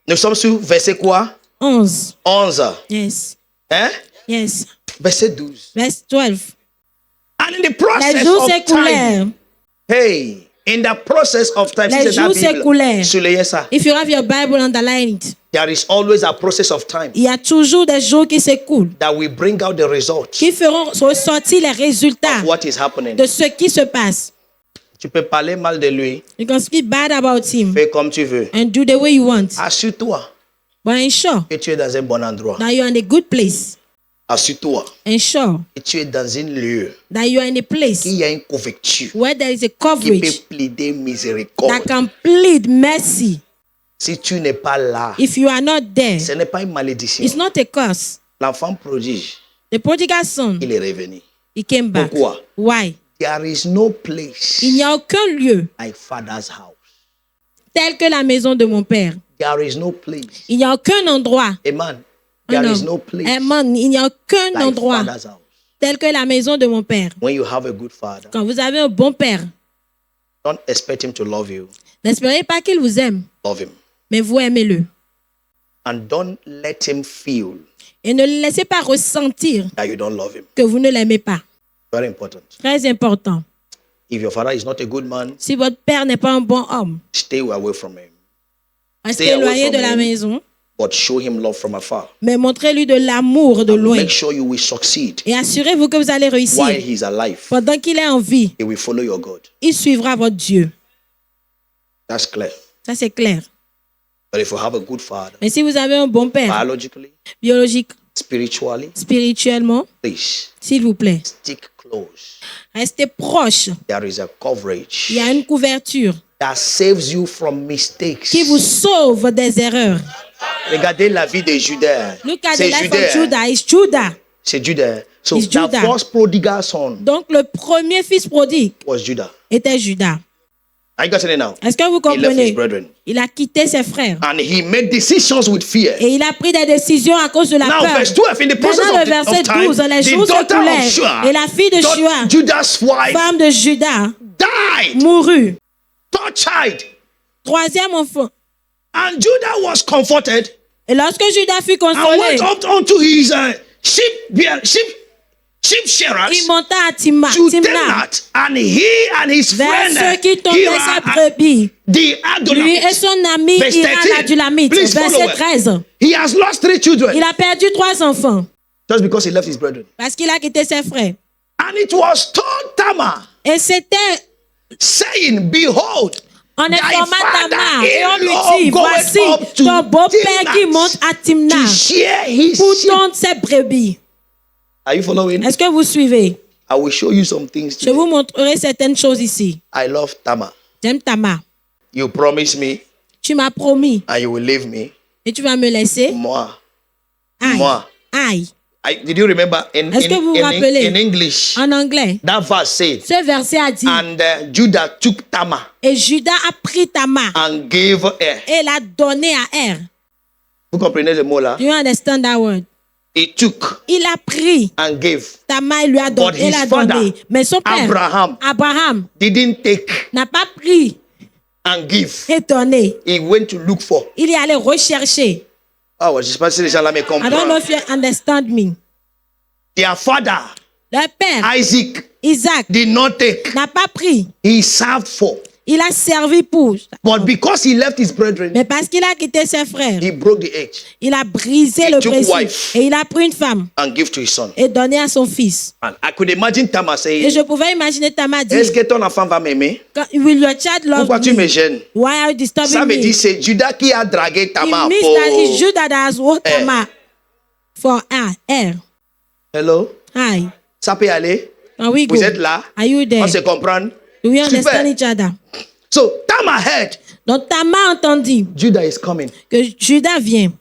Nous sommes sur verset quoi? 11. 11. Yes. Hein? Yes. Verset 12. Verse 12. And in the Les process jours of s'écoulèrent. time. Hey, in the process of time. Les Si c'est ta jours Bible, s'écoulèrent. soulignez ça. If you have your Bible, underline it. There is always a process of time Il y a toujours des jours qui s'écoulent, that will bring out the results qui feront ressortir les résultats of what is happening. de ce qui se passe. Tu peux parler mal de lui, You can speak bad about him fais comme tu veux. and do the way you want. Assure-toi But ensure que tu es dans un bon endroit. that you are in a good place. Assure-toi Ensure que tu es dans un lieu that you are in a place qui a une couverture where there is a qui peut coverage plaider that miséricorde. can plead mercy. Si tu n'es pas là, If you are not there, ce n'est pas une malédiction. it's not a curse. L'enfant prodige, The prodigal son, il est revenu. he came back. Pourquoi? Why? There is no place Il n'y a aucun lieu like Father's house. tel que la maison de mon père. There is no place. Il n'y a aucun endroit. Amen. There Non. is no place Amen. Il n'y a aucun like endroit Father's house. tel que la maison de mon père. When you have a good father, Quand vous avez un bon père, don't expect him to love you. n'espérez pas qu'il vous aime, Love him. mais vous aimez-le. And don't let him feel Et ne le laissez pas ressentir that you don't love him. que vous ne l'aimez pas. Very important. Très important. If your father is not a good man, Si votre père n'est pas un bon homme, stay away from him. restez Stay away éloigné from de la him. maison, But show him love from afar. mais montrez-lui de l'amour de loin. Make sure you will succeed Et assurez-vous que vous allez réussir. while he's alive. Pendant qu'il est en vie, He will follow your God. il suivra votre Dieu. That's clear. Ça, c'est clair. But if you have a good father, Mais si vous avez un bon père, biologically, biologique, spiritually, spirituellement, please s'il vous plaît, stick close. restez proche. There is a coverage Il y a une couverture that saves you from mistakes. qui vous sauve des erreurs. Regardez la vie de Judas. Look at the C'est life of Judas. Judah. It's Judah. C'est Judas. So It's the Judah. first prodigal son Donc, le premier fils prodigue was Judah. était Judas. Are you getting it now? Est-ce que vous He left his comprenez? brethren. Il a quitté ses frères. And he made decisions with fear. Et il a pris des décisions à cause de la Now, peur. verse 12, in the process Maintenant, of, le verset of time, 12, les the jours daughter of s'écoulèrent. Shua, Et la fille de Shua, Judah's wife, femme de Judas, died. mourut. Third child. Troisième enfant. And Judah was comforted Et lorsque Judas fut and consolé, went up unto his sheep shearers il monta à Timna, to Timnath, and he and his vers friend ceux qui tombaient sa Hira, brebis. the Lui et Adonai. son ami Verse Hira 13. l'Adulamite. Please Verset follow it. 13. He has lost 3 children Il a perdu 3 enfants just because he left his brethren. parce qu'il a quitté ses frères. And it was told Tamar, Et c'était saying, Behold, en thy informant Tamar. Et on lui father-in-law dit, goeth voici up to ton beau-père qui Timnath monte à Timna to share his pour sheep. tondre ses brebis. Are you following? Est-ce que vous suivez? I will show you some things Je today. vous montrerai certaines choses ici. I love Tamar. J'aime Tamar. You promise me Tu m'as promis and you will leave me. et tu vas me laisser. Moi. Aïe. Moi. Aïe. Did you remember Est-ce que vous vous rappelez? in English, En anglais, that verse said, ce verset a dit, and Judah took Tamar et Judas a pris Tamar and gave her. et l'a donné à Er. Vous comprenez le mot là? Do you understand that word? He took Il a pris. and gave. Tamar lui a But donné. his Il a father, donné. Mais son père, Abraham, didn't take n'a pas pris and give. et donné. He went to look for. Il est allé rechercher. Ah ouais, je ne sais pas si les gens là me I don't know comprennent. if you understand me. Their father, Le père, Isaac, Isaac, did not take. n'a pas pris. He served for. Il a servi pour. But because he left his brethren, Mais parce qu'il a quitté ses frères, he broke the edge il a brisé He le took principe. wife. Et il a pris une femme and gave to his son. et donné à son fils. And I could imagine Tamar Et saying, je pouvais imaginer Tamar dire, est-ce que ton enfant va m'aimer? will your child love Pourquoi tu me me? gênes? Why are you disturbing Ça veut me? dire c'est Judas qui a dragué Tamar. It means that it's Judah that has walked Eh. Tamar for her. Hello? Hi. Ça peut aller? Can we go? Vous êtes là? Are you there? On se comprend? Do we understand Super. each other? So Tamar heard Donc Tamar entendit Judah is coming. que Judas vient.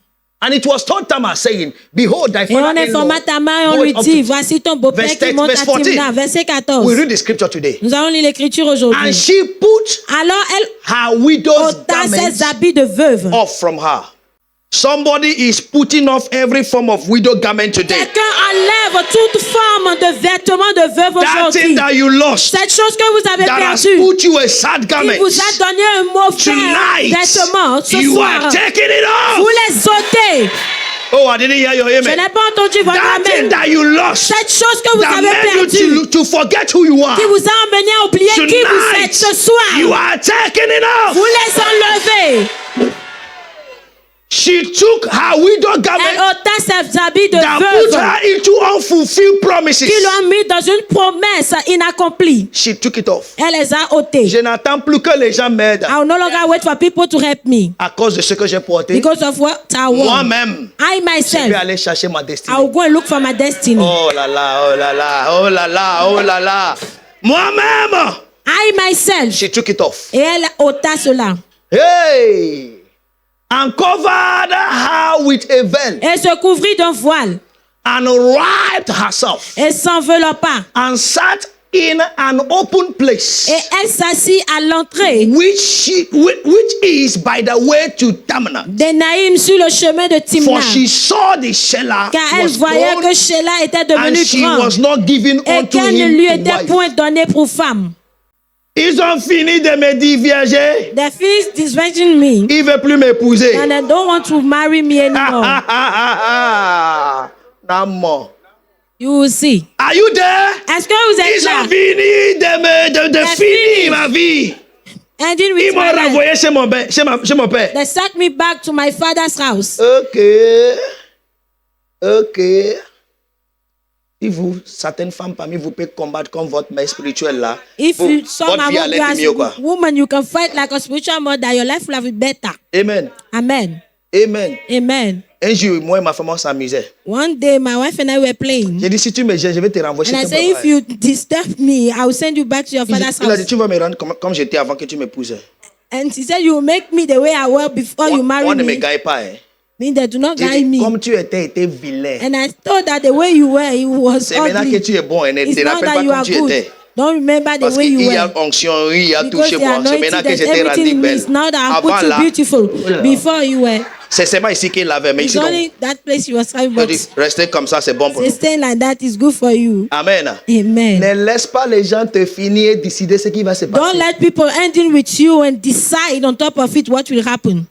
And it was told Tamar saying, behold thy Et on father-in-law informa Tamar et on lui goeth up dit, to-" voici ton beau-père Verse qui monte 13, à verse 14. Timna. Verset 14. We read the scripture today. Nous allons lire l'écriture aujourd'hui. And she put Alors elle her widow's ôta garments ses habits de veuve. off from her. Somebody is putting off every form of widow garment today. Quelqu'un enlève toute forme de vêtements de veuve That thing aujourd'hui. that you lost, Cette chose que vous avez that has perdue, put you a sad qui garment, vous a donné un mauvais tonight vêtement, ce you soir, are taking it vous off. les ôtez. Oh, I didn't hear your Je amen. n'ai pas entendu votre That thing amen. that you lost, Cette chose que vous that avez made perdue, you to forget who you are. qui vous a emmené à oublier qui vous êtes Tonight, ce soir, you are taking it vous off. les enlevez. She took her widow Elle garment ôta ses habits de that put veuve her into unfulfilled promises. qui l'ont mis dans une promesse inaccomplie. She took it off. Elle les a ôtés. Je n'attends plus que les gens m'aident I will no longer wait for people to help me à cause de ce que j'ai porté. because of what I want. Moi-même, I je myself, vais aller chercher ma I destinée. will go and look for my destiny. Oh là là, oh là là, oh là là, oh là là. Moi-même, I myself. she took it off. Et elle ôta cela. Hey! And covered her with a veil Elle se couvrit d'un voile and wrapped herself et s'enveloppa. and sat in an open place, Et elle s'assit à l'entrée which is by the way to Tamna. d'Enaïm sur le chemin de Timna. For she saw the Shelah Car elle was voyait grown que Sheila était and devenue she grande was not given et unto qu'elle ne lui him to était wife. point donnée pour femme. Ils ont fini de me diverger. The feast disvirgin me Il ne veut plus m'épouser. and they don't want to marry me anymore. Naman. You will see. Are you there? Est-ce que vous êtes Ils là? ont fini de They finir finished. ma vie. Ending Ils with m'ont my life. renvoyé chez mon père. They sent me back to my father's house. Ok. Si vous, certaines femmes parmi vous peuvent combattre comme votre mère spirituelle là, If you, some votre vie among allait you être mieux quoi. as woman, you can fight like a spiritual mother. Your life will have been better. Amen. Amen. Amen. Amen. Un jour, moi et ma femme on s'amusait. One day, my wife and I were playing. J'ai dit si tu me gênes, je vais te renvoyer And I chez ton said, papa. if you disturb me, I will send you back to your father's Il a dit house. tu vas me rendre comme j'étais avant que tu m'épouses. And she said, you will make me the way I was before you marry On ne me me. gagne pas. Hein. Mean that do not J'ai guide dit, me. comme tu étais vilain. And I thought that the way you were, it was C'est maintenant que ugly. tu es bon. Ne It's te not rappelle that pas you comme are tu good. étais. Don't remember the Parce way you qu'il y a were. onction, il y a tout Because chez the moi. C'est maintenant anointing que that je t'ai rendu everything belle. means now that I Avant put you là, beautiful. là. Before you were. c'est seulement ici qu'il l'avait. Mais It's ici, non. only that place you was having. Je But dis, restez comme ça, c'est bon pour nous. staying like that is good for you. Amen. Amen. Ne laisse pas les gens te finir et décider ce qui va se Don't passer. let people end in with you and decide on top of it what will happen.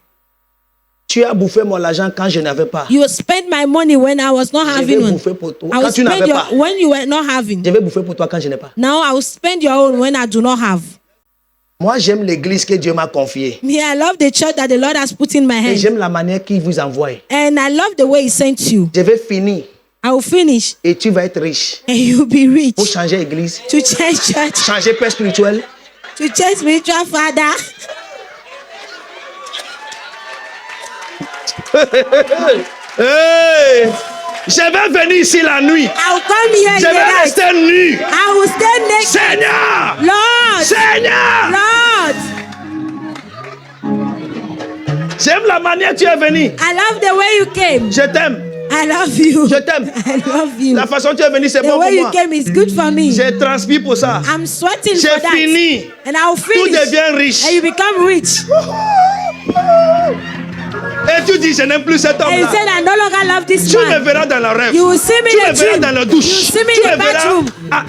Tu as bouffé mon argent quand je n'avais pas. You spent my money when I was not Je vais having one. bouffer pour toi I will quand tu spend n'avais your pas. when you were not having. Je vais bouffer pour toi quand je n'ai pas. Now I will spend your own when I do not have. Moi, j'aime l'église que Dieu m'a confiée. Me, I love the church that the Lord has put in my Et hands. j'aime la manière qu'il vous envoie. And I love the way He sent you. Je vais finir I will finish et tu vas être riche. and you'll be rich. Pour changer l'église, To change church, changer père spirituel. to change spiritual father. Hey! Je vais venir ici la nuit. I will come here in Je the vais night. rester nu. I will stay naked. Seigneur! Lord, Seigneur! Lord, J'aime la manière tu es venu. I love the way you came. Je t'aime. I love you. Je t'aime. I love you. La façon dont tu es venu, c'est The bon pour way you moi. came is good for me. J'ai transpiré pour ça. I'm sweating J'ai for that. fini. And I will Tout finish. devient riche. And you become rich. Et tu dis, je n'aime plus cet And you homme-là. said, I no longer love this Tu me man. verras dans le rêve. You will see me Tu in me the verras dream. dans la You douche. will see me Tu in me the verras bathroom.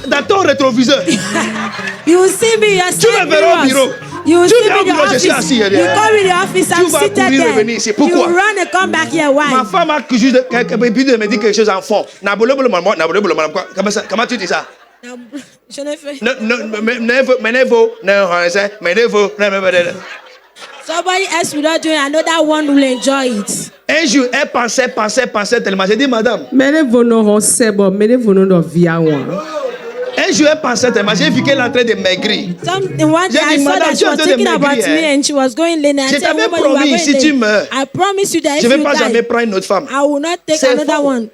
dans ton rétroviseur. You will see me in your Tu me side verras au mirrors. bureau. You will Tu see viens me au in your bureau, je suis office. assis, You come in the office, I'm vas seated courir there. revenir ici. You Pourquoi? run and come back here. Ma Why? femme a juste me dit quelque chose en fond. Comment tu dis ça? Je ne fais. Somebody else will not do it. Another one will enjoy it. Un jour, elle pensait tellement. J'ai dit, madame. Mene vono sebo, mene vono do via one. Un jour, elle pensait tellement. J'ai vu qu'elle est en train de maigrir. One day J'ai dit, I saw madame, that tu she es en was train de thinking about maigrir, me hein. and she was going lean. I Je said, t'avais woman, you are promis, going si tu lean. meurs, I promise you that je if ne vais you pas jamais die, prendre une autre femme. I will not take C'est another faux. one.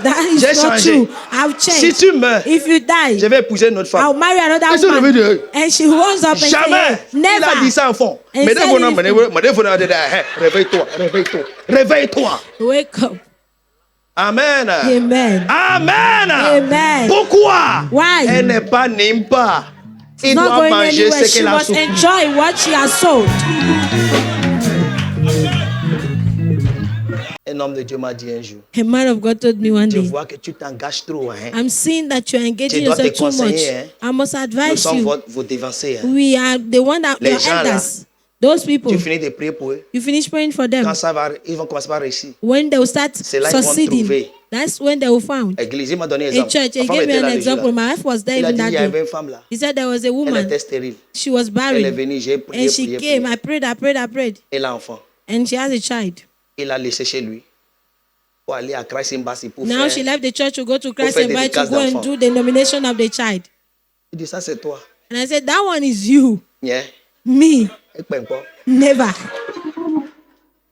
That is J'ai not changé. true. I've Si changed. tu meurs, If you die, je vais épouser une autre I'll femme. marry Qu'est-ce another que tu veux woman. dire? And she rose up and Jamais. said, Il a dit ça never. en fond. And Mais said réveille-toi. Réveille-toi. Wake up. Amen. Amen. Amen. Amen. Pourquoi? Why? Elle n'est pas n'aime pas. Il She's not doit going manger anywhere. ce She qu'elle a must souffert. enjoy what she has sold. Un homme de Dieu m'a dit un jour, A man of God told me one je day, vois que tu t'engages trop. Hein. I'm seeing that you're engaging Tu dois yourself te too much. conseiller, hein. I must Nous advise sommes you. vos dévancés. Hein. We are the one that Les your gens, là, elders, those people. Tu finis de prier pour eux. You finish praying for them. Quand ça va, ils vont commencer par réussir. When they will start C'est là qu'ils vont succeeding, trouver. that's when they will find. L'église, il m'a donné un A exemple. church. Ma He femme gave me était an là le jour-là. example. My wife was there Il a even dit, that il y avait day. une femme là. He said there was a Elle woman. était stérile. She was Elle est barren. venue, j'ai prié, And she came. I prayed. Elle a un enfant. And she has a child. Il l'a laissé chez lui pour aller à Christ Embassy pour Now faire. she left the church to go to Christ faire and Bible to dédicace go and d'enfant. do the nomination of the child. Il dit, ça c'est toi. And I said, that one is you. Yeah. Me. Et peu importe. Never.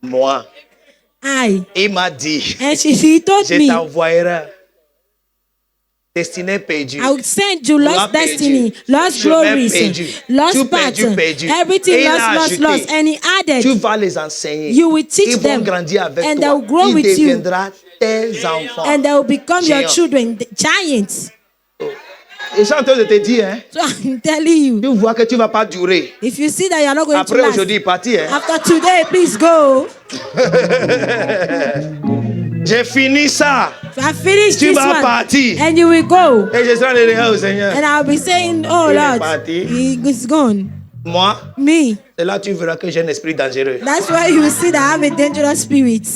Moi. I. Il m'a dit, And he told je me, t'envoyerai. Destinée perdue. I will send you Gloire lost destiny, perdue. lost Chemin glories, perdu. lost Tout perdu, pattern, perdu. everything Et il a lost. ajouté, And he Tu added, vas les enseigner. you will teach Ils vont them, grandir avec and toi. they will grow Ils with you, deviendront tes enfants. and they will become your Géants. children, the giants. Je suis en train de te dire, hein, So I'm telling you, tu vois que tu ne vas pas durer. if you see that you are not going Après to last, aujourd'hui, il est parti. Hein. after today, please go. J'ai fini ça. I finished Tu this vas one, partir. and you will go. Et je serai le au Seigneur. And I'll be saying, oh Il est Lord, parti. he is gone. Moi, Me. c'est là que tu verras que j'ai un esprit dangereux. That's why you will see that I have a dangerous spirit.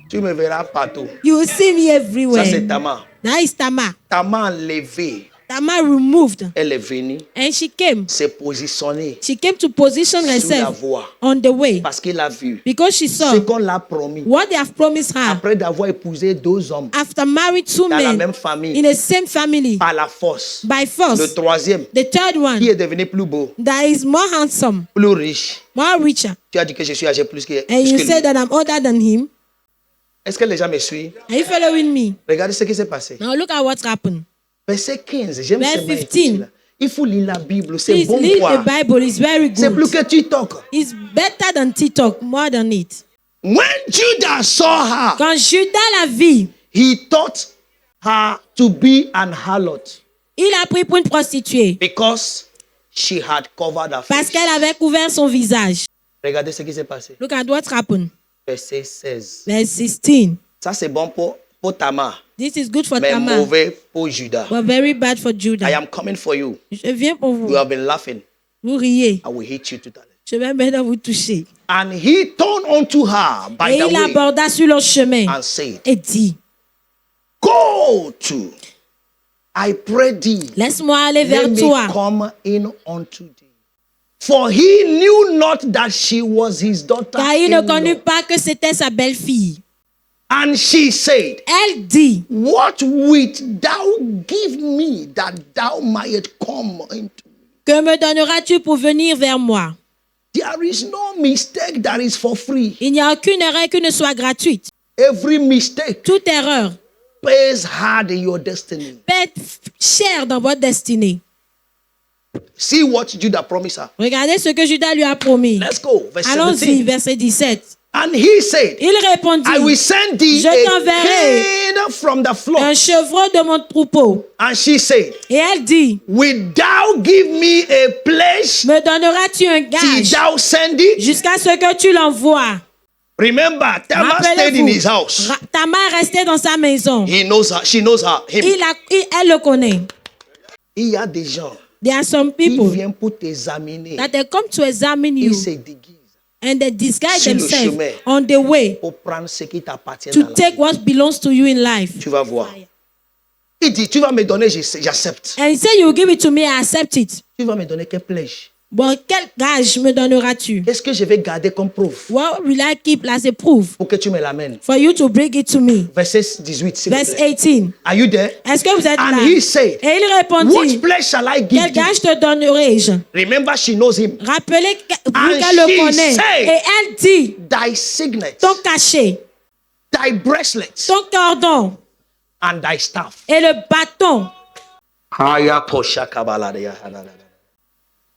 Tu me verras partout. You will see me Ça, everywhere. c'est Tamar. That is Tamar. Tamar enlevé. Tamar removed, Elle est venue and she came. se positionner She came to position sur la herself voie. on the way Parce qu'il a vu because she ce saw qu'on l'a promis. what they have promised her Après d'avoir épousé deux hommes after married two dans la men même famille, in the same family par la force. by Le force. troisième, The third qui one est devenu plus beau, that is more handsome, plus riche. more richer, Tu as dit que je suis âgé plus que, and plus you que said lui. that I'm older than him. Est-ce que les gens me suivent? Are you following me? Regardez ce qui s'est passé. Now look at what happened. Verset 15, j'aime Verse ce matin 15. là. Il faut lire la Bible, c'est Please bon read quoi. the Bible. It's very C'est plus good. que TikTok. It's better than TikTok, more than it. When Judah saw her, Quand Judas la vit, he thought her to be an harlot il a pris pour une prostituée because she had covered her parce face. qu'elle avait couvert son visage. Regardez ce qui s'est passé. Look at what happened. Verset 16. Verse 16. Ça c'est bon pour Tamar, This is good for mais Tamar, mauvais pour Judas. but very bad for I Judah. am coming for you. Je viens pour You vous. have been laughing. Vous riez. I will hit you totally. Je vais maintenant vous toucher. And he turned unto her by Et the il way aborda sur le chemin and said, et dit, Go to, I pray thee, laisse-moi aller let vers me toi. come in unto thee. For he knew not that she was his daughter. Car il ne connut pas que c'était sa belle-fille. And she said, Elle dit, What wilt thou give me that thou might come into me? que me donneras-tu pour venir vers moi? There is no mistake that is for free. Il n'y a aucune erreur qui ne soit gratuite. Every mistake Toute erreur pays hard in your destiny. paie cher dans votre destinée. See what Judah promised her. Regardez ce que Judas lui a promis. Let's go. Verse Allons-y, 17. verset 17. And he said, Il répondit, I will send thee Je a t'enverrai kid from the flock. un chevreau de mon troupeau. And she said, Et elle dit, Will thou give me a place me donneras-tu un till gage thou send it? jusqu'à ce que tu l'envoies? Remember, Tamar stayed in his house. Tamar est restée dans sa maison. He knows her. She knows her. Him. Elle le connaît. Il y a des gens There are some qui people viennent pour t'examiner. that they come to examine Ils you se déguisent and they disguise sur le themselves chemin. on the way pour prendre ce qui t'appartient dans to la take vie. what belongs to you in life. Tu vas voir. Il dit, tu vas me donner, j'accepte. And he said, you will give it to me, I accept it. Tu vas me donner quel pledge? Bon, quel gage me donneras-tu? Qu'est-ce que je vais garder comme preuve What will I keep as a proof pour que tu me l'amènes? for you to bring it to me? Verset 18, s'il vous Verse plaît. 18. Are you there? Est-ce que vous êtes And là? he said, Et il what répondit, pledge shall I give quel thee? gage te donnerai-je? Remember, she knows him. Rappelez And qu'elle le she connaît. said, Et elle dit, Thy signet, ton cachet, thy bracelet, ton cordon and thy staff. et le bâton.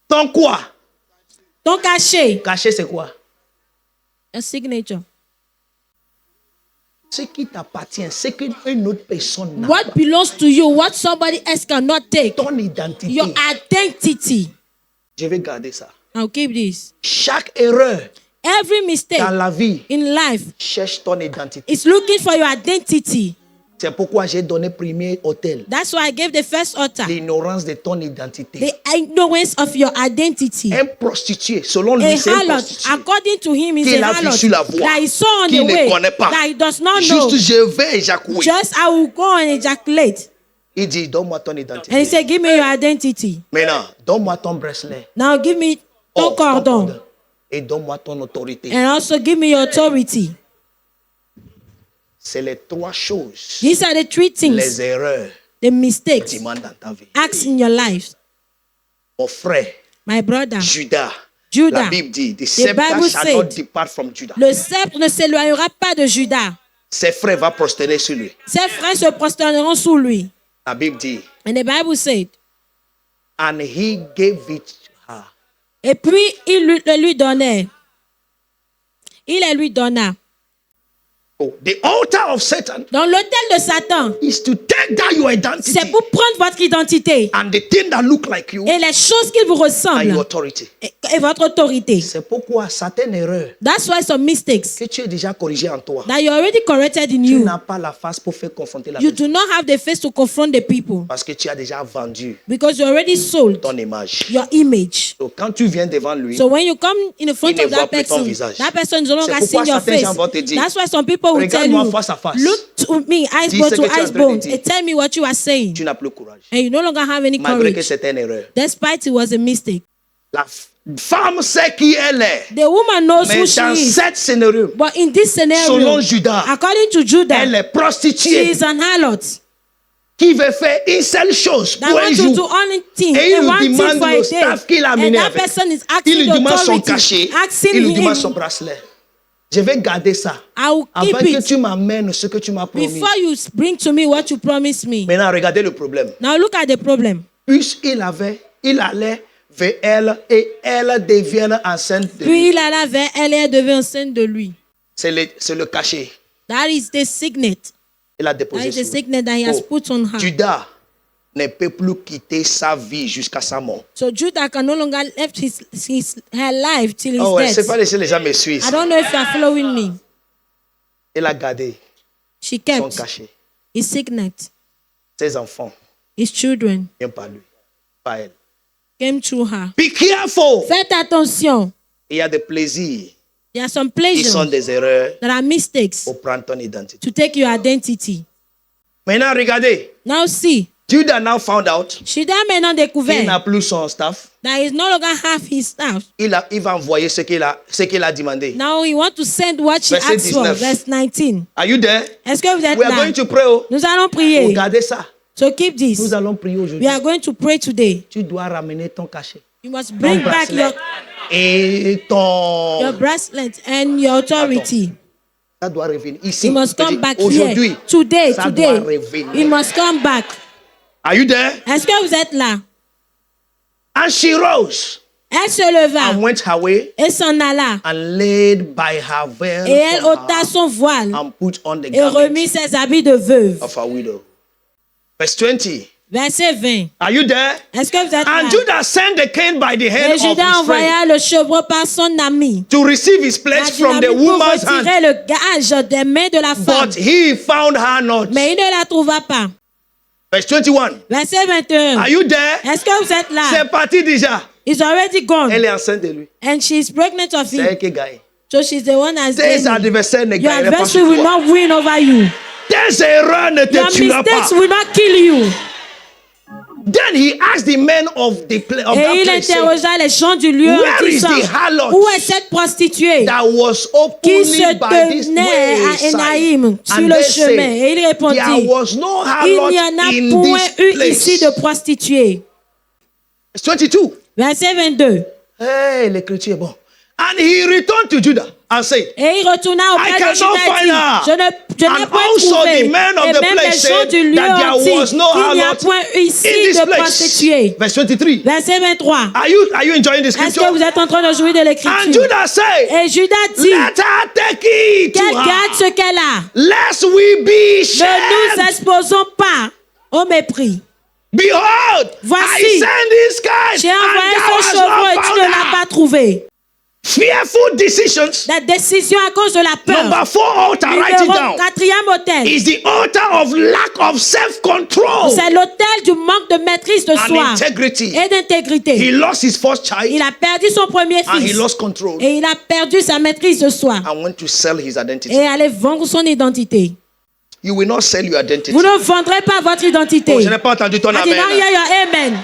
Ton quoi? Ton cachet. Caché, c'est quoi? A signature. Ce qui t'appartient, ce qu'une autre personne n'a What pas. belongs to you, what somebody else cannot take. Ton identité. Your identity. Je vais garder ça. I'll keep this. Chaque erreur Every mistake dans la vie in life cherche ton identité. is looking for your identity. C'est pourquoi j'ai donné premier hôtel. That's why I gave the first altar. L'ignorance de ton identité. The ignorance of your identity. Un prostitué, selon lui, A c'est un harlot, prostitué. according to him, is Qu'il a a vu harlot sur la voie, that he saw on qu'il the ne way, connaît pas. that he does not know. Juste, je vais éjacouler. Just I will go and ejaculate. Il dit, donne-moi ton And he identité. said, give me your identity. Maintenant, donne-moi ton bracelet. Now give me ton ton cordon. cordon. Et donne-moi ton autorité. And also give me your authority. C'est les trois choses, These are the three things, les erreurs the mistakes, qui demandent dans ta vie. acts in your life. Mon frère, My brother, Judas, Judas. la Bible dit, the scepter Bible shall said, not depart from Judah. le sceptre ne s'éloignera pas de Judas. Ses frères vont prosterner sur lui. Ses frères se prosterneront sous lui. La Bible dit, And the Bible said, and he gave it to her. et puis il le lui donnait. Il le lui donna. Oh, the altar of Satan Dans l'autel de Satan, is to take down your identity c'est pour prendre votre identité and the thing that look like you et les choses qui vous and your ressemblent authority. et votre autorité. C'est pourquoi certaines erreurs That's why some mistakes que tu es déjà corrigé en toi, that you already corrected in tu you, n'as pas la face pour faire confronter la you personne do not have the face to confront the people parce que tu as déjà vendu because you already sold ton image. your image. Donc quand tu viens devant lui, So when you come in the front Il ne of voit that plus ton person, visage. that person no longer C'est see pourquoi your certains face. gens vont te dire, That's why some people will tell regarde-moi you, face à face. look to me, eyes Dis bone ce to que tu es en eyes train de bone, dire. and tell me what you are saying. tu n'as plus courage. And you no longer have any Malgré que courage, c'était une erreur. despite it was a mistake. La femme sait qui elle est. The woman knows Mais who she dans is. cette scénario, But in this scenario, selon Judas, according to Judah, elle est she prostituée is an harlot qui veut faire une seule chose that pour un wants to do jour. only thing Et il and lui one thing demande for a le day. staff qu'il a And amené that avec. person is Il asking lui the demande son authority, cachet. asking Il lui him, demande son bracelet. Je vais garder ça. I will Avant keep que it tu m'amènes ce que tu m'as promis. before you bring to me what you promised me. Maintenant, regardez le problème. Now look at the problem. Puisqu'il allait vers elle et elle devient enceinte de Puis lui. il alla vers elle et elle devint enceinte de lui. C'est le cachet. That is the signet. Il a That déposé is the sur lui. signet that he has Oh, put on her. Judas ne peut plus quitter sa vie jusqu'à sa mort. So Judah can no longer left her life till his Oh ouais, death. c'est pas laisser les gens me suivre. I don't know if you are following me. Il a gardé She son kept cachet. his signet. Ses enfants His children viennent par lui, pas elle. came through her. Be careful. Faites attention. Il y a des plaisirs There are some qui sont pleasures des erreurs that are mistakes pour prendre ton identité. to take your identity. Maintenant, regardez. Now see, Judah now found out Judah maintenant qu'il n'a découvert plus son staff. that he no longer have his staff. Il va envoyer ce qu'il a demandé. Now he want to send what she Verset asked for. 19. Verse 19. Are you there? Est-ce que vous êtes We are là? going to pray. Oh. Nous allons prier. Regardez ça. So keep this. Nous allons prier We aujourd'hui. are going to pray today. Tu dois ramener ton cachet. You must Ton bring back bracelet. Et ton... your bracelet and your authority. Ça doit revenir ici. You must Je come dis, back aujourd'hui. here. Today, Ça today. doit revenir. You must come back. Are you there? Est-ce que vous êtes là? And she rose Elle se leva and went her way et s'en alla. and laid by her veil Et elle from ôta her son voile and put on the et remit garment ses habits de veuve. of her widow. Verse 20. Verset 20. Are you there? Est-ce que vous êtes là? And Judah sent the king by the hand Et of Judas his friend envoya le chevreau par son ami. to receive his pledge from the Pour woman's hand. retirer le gage des mains de la femme. But he found her not. Mais il ne la trouva pas. Verse 21. Verset 21. Are you there? Est-ce que vous êtes là? C'est parti déjà. It's already gone. Elle est enceinte de lui. And she's pregnant of C'est him. elle qui gagne. So she's the one that's Tes gaining. adversaires ne Your gagneraient pas adversary sur will toi. not win over you. Tes erreurs ne te Your tueront mistakes pas. will not kill you. Then he asked the men of the of Et that il place, saying, interrogea les gens du lieu en Where is disant, the harlot où est cette prostituée that was qui openly se by this tenait à wayside? Enaïm sur And le they chemin? said, Et il répondit, there was no il harlot n'y en a in point this eu place. ici de prostituée. Verse 22. Verset 22. Hey, l'écriture est bon. And he returned to Judah and said, Et il retourna I auprès de cannot Judas find et her. dit, je n'ai And point also trouvé. the men of Et the même place les gens said du lieu that there ont dit was no qu'il n'y a harlot point ici in this de place. prostituée. Verse 23. Verset 23. Are you enjoying the Est-ce que scripture? vous êtes en train de jouir de And l'écriture? Judah said, Et Judas dit, let her take it to qu'elle garde her, ce qu'elle a. lest we be Ne nous shamed. exposons pas au mépris. Behold, Voici, I send this guy, J'ai and envoyé thou son hast chevreau et not tu found ne l'as her. pas trouvé. Fearful decisions. La décision à cause de la peur. Number 4 altar, write it Numéro down. 4e hôtel. Is the altar of lack of self-control C'est l'hôtel du manque de maîtrise de and soi integrity. et d'intégrité. He lost his first Il child a perdu son premier and he fils lost control et il a perdu sa maîtrise de soi and went to sell his identity. et allait vendre son identité. You will not sell your identity. Vous ne vendrez pas votre identité. Oh, je n'ai pas entendu ton I did not amen. hear your amen.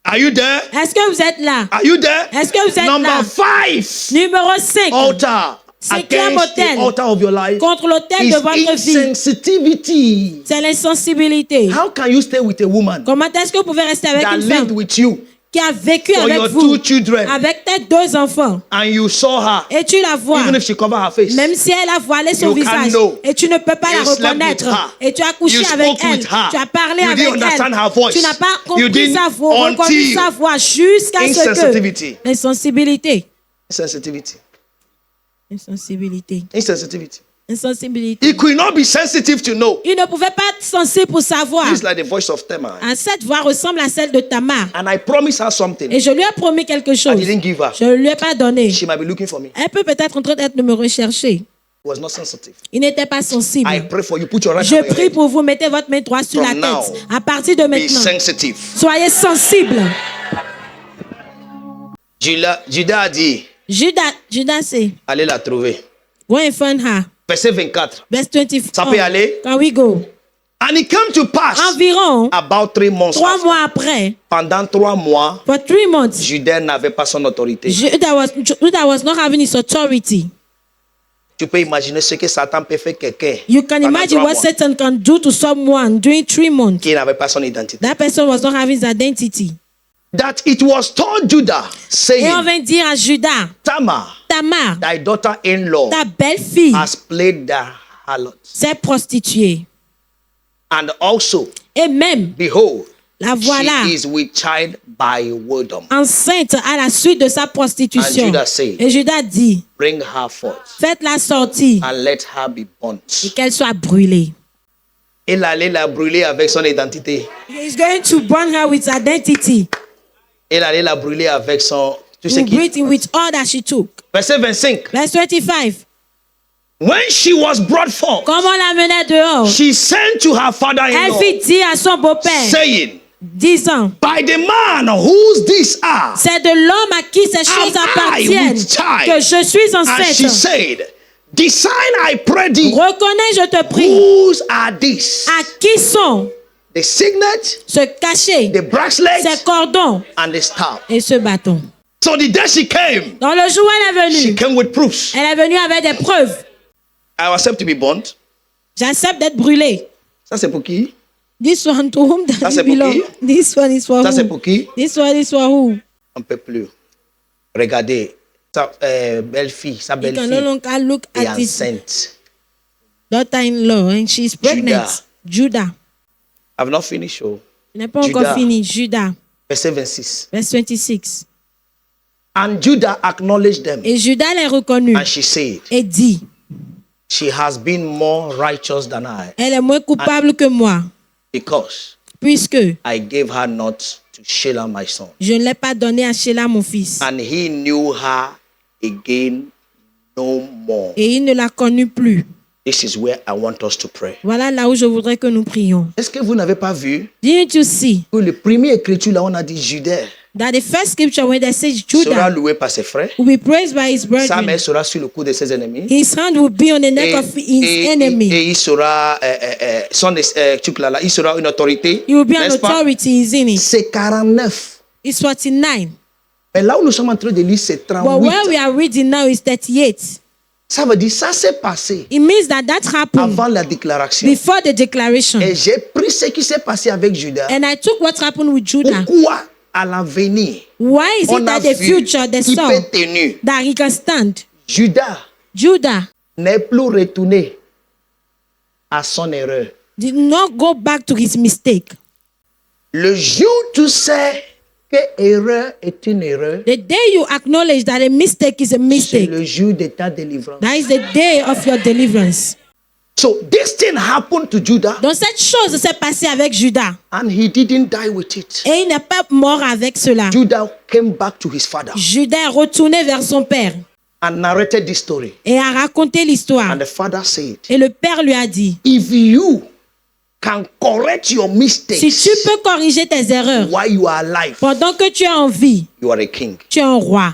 Are you there? Est-ce que vous êtes là? Are you there? Est-ce que vous êtes Number là? 5 Numéro 5. altar Cinquième against the autel altar of your life contre l'autel is de votre vie. insensitivity. C'est l'insensibilité. How can you stay with a woman Comment est-ce que vous pouvez rester avec that une lived femme with you qui a vécu for avec your vous, 2 children avec tes 2 enfants, and you saw her et tu la vois, even if she covered her face? même si elle a voilé son You can't visage, know. et tu ne peux pas You la slept reconnaître, with her. et tu as couché You avec spoke elle, with her. tu as parlé You avec didn't understand her elle, voice. tu n'as pas You compris didn't sa voix, reconnu until sa voix, jusqu'à ce insensitivity. que l'insensibilité, Insensitivity. insensibilité, Insensitivity. insensibilité. He could not be sensitive to know. Il ne pouvait pas être sensible pour savoir. This is like the voice of Tamar. Ah, cette voix ressemble à celle de Tamar. And I promised her something. Et je lui ai promis quelque I chose. didn't give her. Je ne lui ai pas donné. She might be looking for me. Elle peut peut-être en train d'être de me rechercher. He was not sensitive. Il n'était pas sensible. I pray for you. Put your right Je hand on your prie head. pour vous. Mettez votre main droite sur From la now, tête. À partir de Be maintenant, sensitive. soyez sensible. Judas a dit, Judas c'est, allez la trouver. go and find her. Verset 24. Verse 24. Ça peut y aller? Can we go? And it came to pass Environ about 3 months 3 after. mois après, Pendant 3 mois, for 3 months, Judas n'avait pas son autorité. Judas was not having his authority. Tu peux imaginer ce que Satan peut faire quelqu'un You can pendant imagine 3 what mois Satan can do to someone during 3 months. qui n'avait pas son identité. That person was not having his identity. That it was told Judah, Et on saying, vint dire à Judas, Tamar, Tamar, thy daughter-in-law ta belle-fille has played the harlot. s'est prostituée. And also, Et même, behold, la voilà she is with child by wisdom. enceinte à la suite de sa prostitution. And Judas said, Et Judas dit, Bring her forth faites-la sortir and let her be et burnt. qu'elle soit brûlée. Il allait la brûler avec son identité. He is going to burn her with identity. Il allait la brûler avec son... Tu sais To qui? breathe with all that she took. Verset 25. Verse 25. When she was brought forth, Comme on la menait dehors, she sent to her elle father-in-law, fit dire à son beau-père, saying, disant, By the man whose these are, c'est de l'homme à qui ces choses Am I appartiennent with child? que je suis and she enceinte. said, Design, I pray thee, Reconnais, je te prie, whose are these? à qui sont The signet, ce cachet, the bracelet, ces cordons and the staff. et ce bâton. So the day she came, Dans le jour où elle est she venue, came with proofs. elle est venue avec des preuves. I accept to be burnt. J'accepte d'être brûlée. Ça c'est pour qui? This one to whom does Ça, it c'est pour belong? qui? This one is for Ça c'est who? pour qui? This one is for who? On ne peut plus. Regardez, sa belle-fille, sa You can no belle-fille longer look est at his enceinte. daughter-in-law and she's pregnant. Judah. I've not finished. Oh. Il n'est pas encore Judas. fini. Judas. Verset 26. Verse 26. And Judah acknowledged them. Et Judas les reconnut And she said, et dit, She has been more righteous than I, elle est moins coupable que moi. because puisque I gave her not to Shelah my son. je ne l'ai pas donné à Shelah mon fils. And he knew her again no more. Et il ne l'a connue plus. This is where I want us to pray. Voilà là où je voudrais que nous prions. Est-ce que vous n'avez pas vu Didn't you see que le premier écriture là, on a dit Judas that the first scripture when they say sera Judah loué par ses frères, will be praised by his sa brethren, main sera sur le cou de ses ennemis, his hand will be on the neck of his enemy. et il sera il sera une autorité. He will be an n'est-ce pas? authority, isn't it? C'est 49. It's 49. Mais là où nous sommes en train de lire, c'est But where we 38. are reading now is 38. Ça veut dire ça s'est passé It means that happened avant la déclaration. before the declaration. Et j'ai pris ce qui s'est passé avec Judas. And I took what happened with Judah. Pourquoi à l'avenir Why is on it a that the vu future, the qui son, peut tenir? that he can stand? Judas Judah n'est plus retourné à son erreur. did not go back to his mistake. Le jour où tu sais que erreur est une erreur, The day you acknowledge that a mistake is a c'est mistake, le jour de ta délivrance. that is the day of your deliverance. So this thing happened to Judah Donc cette chose s'est passée avec Judas. and he didn't die with it. Et il n'est pas mort avec cela. Judah came back to his father Judas est retourné vers son père and narrated this story. et a raconté l'histoire. And the father said, Et le père lui a dit, if you can correct your si mistakes tu peux corriger tes erreurs while you are alive, pendant que tu es en vie, you are a king. tu es un roi.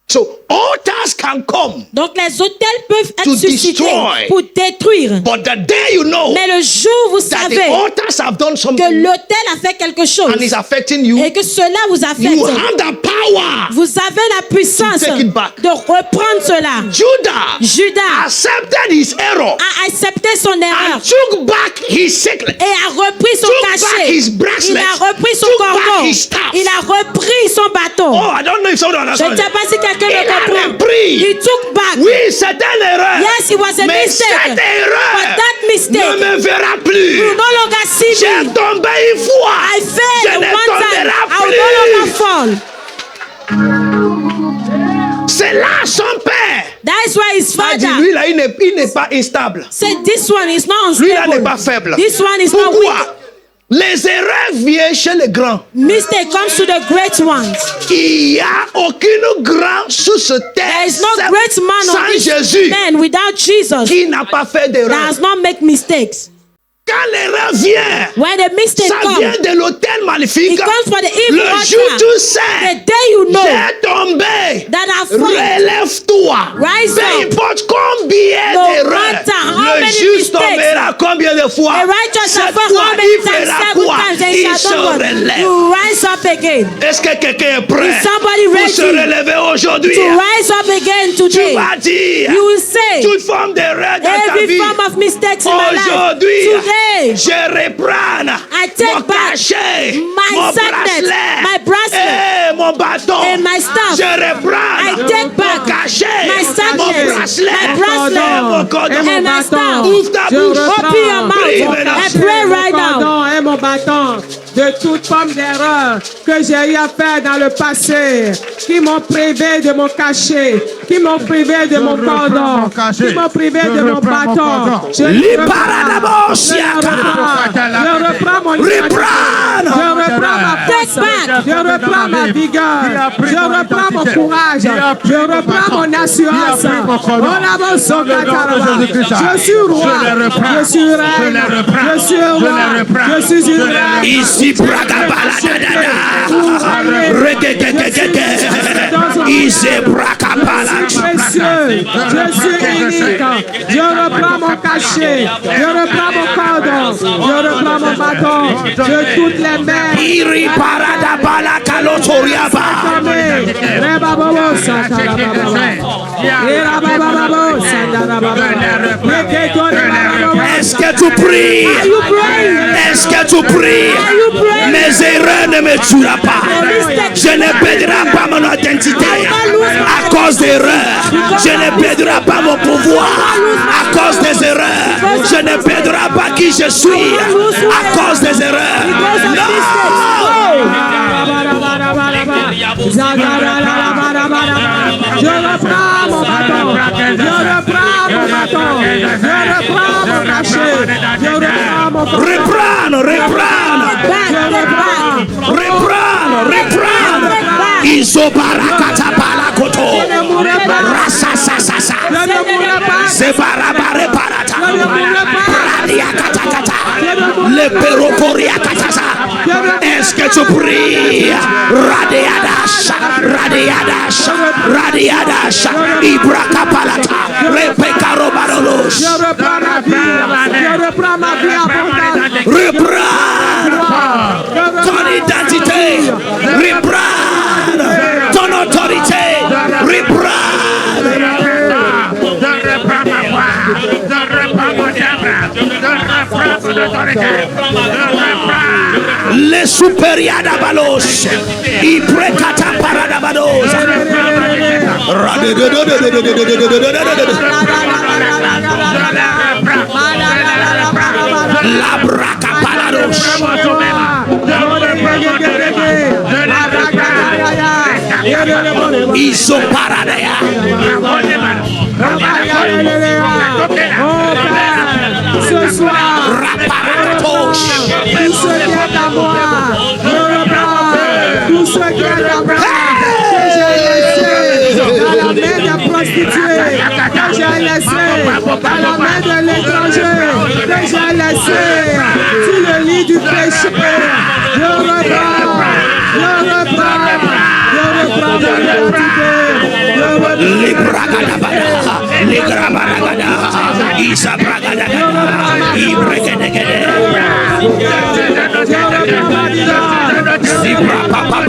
So altars can come, Donc les autels peuvent To être suscités destroy. pour détruire. but the day you know Mais le jour où vous that the savez altars have done que something l'autel a fait quelque chose and is affecting you, et que cela vous you affecte, have the power. vous avez la puissance To take it back. de reprendre cela. Judah Judas accepted his error a accepté son erreur and took back his secret. et a repris son Took back cachet. his bracelet. Il a repris son Took back cordon. his staff. Il a repris son bâton. Oh, I don't know if someone Je ne understands. sais pas si quelqu'un Il le a comprend. repris. Il took back. Oui, c'est une erreur. Yes, it was a Mais mistake. cette erreur But that mistake ne me verra will plus. no longer see J'ai me. tombé une fois. I Je failed ne one time. I tomberai will no longer plus. fall. C'est là son père. That is why his A dit, father lui là, il n'est pas instable. said, this one is not Lui là n'est pas unstable. faible. This one is not weak. Pourquoi? Les erreurs viennent chez les grands. Mistake comes to the great ones. Il n'y a aucune grande sous ce There is terre no great man on sans this Jésus man without Jesus qui n'a pas fait that d'erreur. does not make mistakes. Quand l'erreur vient, When the mistake ça vient comes, de l'autel maléfique. it comes for the evil Le jour où altar. tu sais, The day you know j'ai tombé, that I fall, relève-toi. Rise Peu up. importe combien No d'erreurs, matter how le many juste mistakes, tombera combien de fois. a righteous Cette shall fall fois, how many il times? fera 7 quoi? times and Il shall se not fall. relève. You rise up again. Est-ce que quelqu'un est prêt Is somebody pour ready se relever aujourd'hui? to rise up again Tu today. vas dire You will say, toute forme d'erreur dans ta every vie. form of mistakes in my life, Aujourd'hui, today, je reprends I take mon back cachet, my mon sadness, bracelet, my bracelet, et mon bâton. and my staff. Je reprends I take back mon cachet, my sadness, mon bracelet, my bracelet, et mon cordon. et mon and my bâton. staff. Ouvre ta Je bouche. reprends Open your mon mouth maintenant. and pray right mon now. cordon et mon bâton de toute forme d'erreur que j'ai eu à faire dans le passé, qui m'ont privé de mon cachet, qui m'ont privé de mon cordon, qui m'ont privé de mon bâton. Je Les reprends. paradabosiaka. Je reprends mon identité. Reprends. Je reprends ma Take force. back. Je reprends ma vigueur. Je reprends mon courage. Je reprends mon assurance. Je suis roi. Je suis reine. Je suis roi. Je suis une reine. Ici, bragabaladadada. Regegegegege. Ici, bragabala. Précieux, je suis unique. Je reprends mon cachet, je reprends mon cordon, je reprends mon bâton de toutes les mers. Iri paradabala kalotoriaba. Est-ce que tu pries? Est-ce que tu pries? Mes erreurs ne me tueront pas. Je ne perdrai pas mon identité à cause d'erreurs. Je ne perdrai pas mon pouvoir à cause des erreurs. Je ne perdrai pas qui je suis à cause des erreurs. Non! Je reprends mon bâton, je reprends mon bâton, je reprends mon cachet, je reprends Reprendre. Isobarakata palakoto. Rasasasasa. Zebarabare parata. Radia katakata. Le peroporia katasa. Est-ce que tu pries? Radiadash. Ibrakapalata. Repekarobarolos. Je reprends ma vie abondante. Reprendre ton identité. Reprendre ton autorité. Les supériada balos. Ibrekata paradabados. La braca palados. Iso paradea. Ce soir, Raparatos. tout ce qui est à moi, je reprends tout ce qui est à moi, que j'ai laissé dans la main des prostituées, que j'ai laissé dans la main de l'étranger, que j'ai laissé sur le lit du péché. Je reprends mon identité. Les bragadabada, les grabaragada, Isa bragadagada, Ibregadegade, Zibra papa,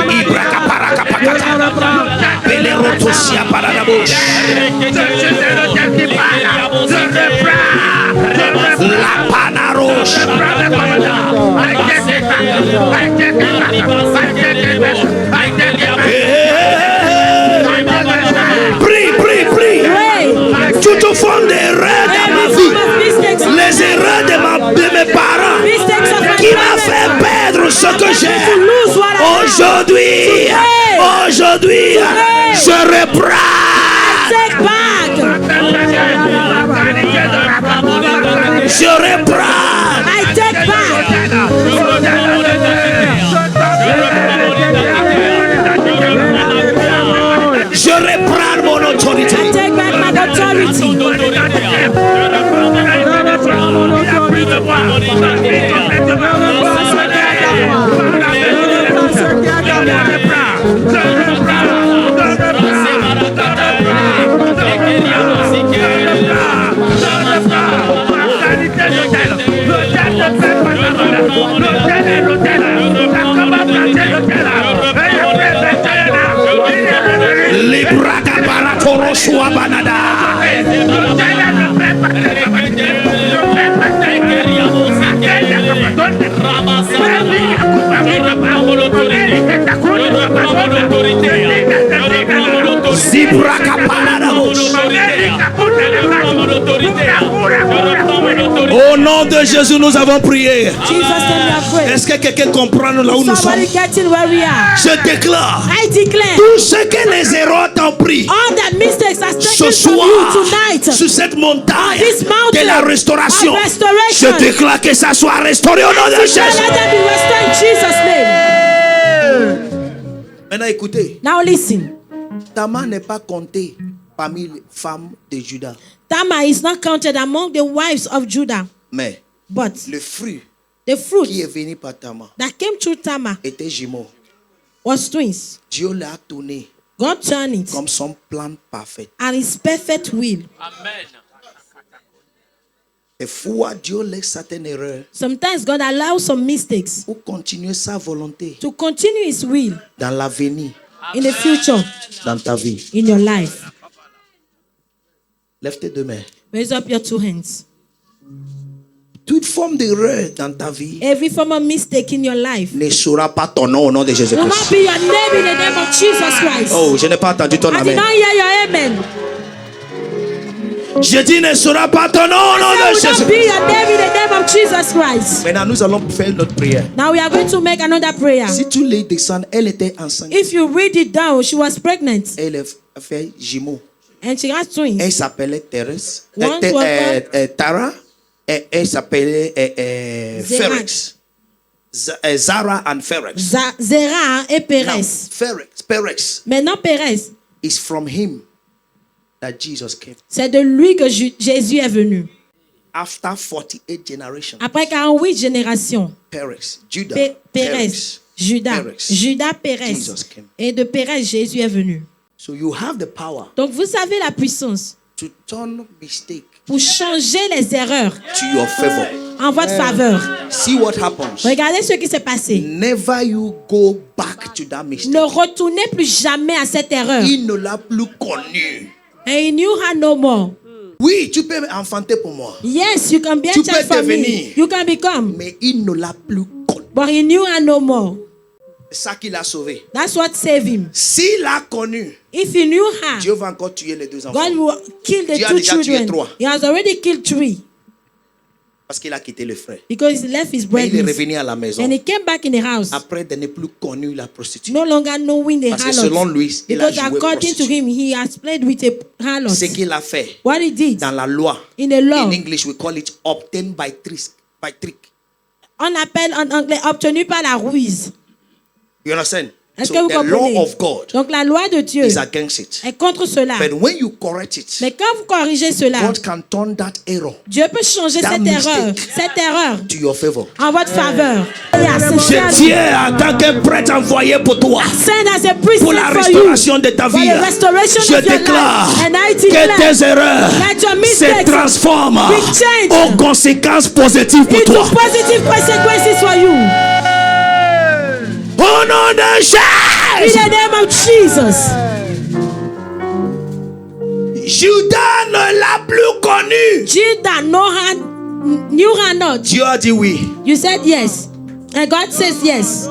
Ibraka parakapakata, Pelerotosia paradabos, La panaros. Prie. Tout au fond des erreurs de ma vie, les erreurs de mes parents qui m'a fait perdre ce que j'ai. Aujourd'hui, je reprends. Je reprends. Je reprends mon autorité. Les braga baratoro suabanada. Au nom de Jésus, nous avons prié. Est-ce que quelqu'un comprend là où nous sommes? Je déclare tout ce que les erreurs t'ont pris ce soir sur cette montagne de la restauration. Je déclare que ça soit restauré au nom de Jésus. Maintenant écoutez. Now listen. Tamar n'est pas compté parmi les femmes de Juda. Tamar is not counted among the wives of Judah. Mais But le fruit the fruit qui est venu par Tamar that came through Tamar était jumeau. was twins. Dieu l'a tourné God turned it comme son plan parfait. and his perfect will. Amen. Et fois Dieu laisse certaines erreurs Sometimes God allows some mistakes pour continuer sa volonté to continue his will dans l'avenir, in the future dans ta vie. in your life. Lève tes deux mains. Raise up your two hands. Toute forme d'erreur dans ta vie Every form of mistake in your life ne sera pas ton nom au nom de will not Jésus-Christ. be your name in the name of Jesus Christ. Oh, je n'ai pas entendu ton I did amen. not hear your amen. Je dis ne sera pas ton nom au nom That de will not Jésus. be your name in the name of Jesus Christ. Maintenant, nous allons faire notre prière. Now we are going to make another prayer. Si tu les descends, elle était enceinte. If you read it down, she was pregnant Elle a fait jumeau. and she has twins. Elle s'appelait Thérèse. One was Tara elle s'appelait Pherex. Zara and Pherex. Zera et Now, Pérez. Pherex Maintenant, Pérez, is from him that Jesus came. c'est de lui que Jésus est venu. After 48 generations. Après 48 générations, Pherex, Judah, Pérez, Judas, Pérez. Judas, Pérez. Jesus came. Et de Pérez, Jésus est venu. So you have the power Donc vous avez la puissance to turn mistake pour changer les erreurs to your favor. en votre faveur. See what happens. Regardez ce qui s'est passé. Never you go back to that mistake. Ne retournez plus jamais à cette erreur. Il ne l'a plus connu. And he knew her no more. Oui, tu peux enfanter pour moi, Yes, you can be a Tu child peux for me. devenir. You can become. mais il ne l'a plus connu. But he knew her no more. C'est ça qui l'a sauvé. That's what saved him. S'il l'a connu, If he knew her, Dieu va encore tuer les deux enfants. God will kill the Dieu a two déjà tué children. 3. He has already killed 3 Parce qu'il a quitté le frère. because he left his Mais il est brothers. revenu à la maison. And he came back in the house, Après de ne plus connu la prostituée. no longer knowing the Parce que selon harlot. lui, il a Because joué according to prostituée. him, he has played with a harlot. Ce qu'il a fait What he did dans la loi, in the law, in English we call it obtained by trick. on appelle en anglais obtenu par la ruse. You understand? Est-ce So que vous the comprenez? law of God Donc la loi de Dieu is against it. est contre cela. But when you correct it, Mais quand vous corrigez cela, God can turn that error Dieu peut changer That cette erreur to your favor. en votre faveur. Je tiens en tant que prêtre envoyé pour toi, Send as a priest pour la for you. restauration de ta For vie. the restoration Je of your déclare life. And I que declare tes erreurs that your se mistakes transforment be changed aux conséquences positives pour into toi. positive consequences for you. Au nom de In Jésus, the name of Jesus. Judas ne l'a plus connu. Judah knew her not. Dieu a dit oui. You said yes. And God says yes.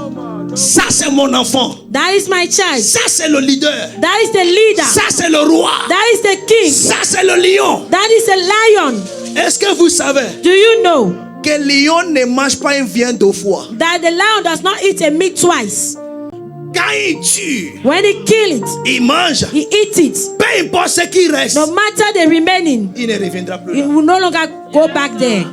Ça c'est mon enfant. That is my child. Ça c'est le leader. That is the leader. Ça c'est le roi. That is the king. Ça c'est le lion. That is the lion. Est-ce que vous savez Do you know que le lion ne mange pas une viande 2 fois? that the lion does not eat a meat twice? Quand il tue, When he kills it, il mange. he eats it. Peu importe ce qui reste, No matter the remaining, il ne reviendra plus he là. will no longer go back there.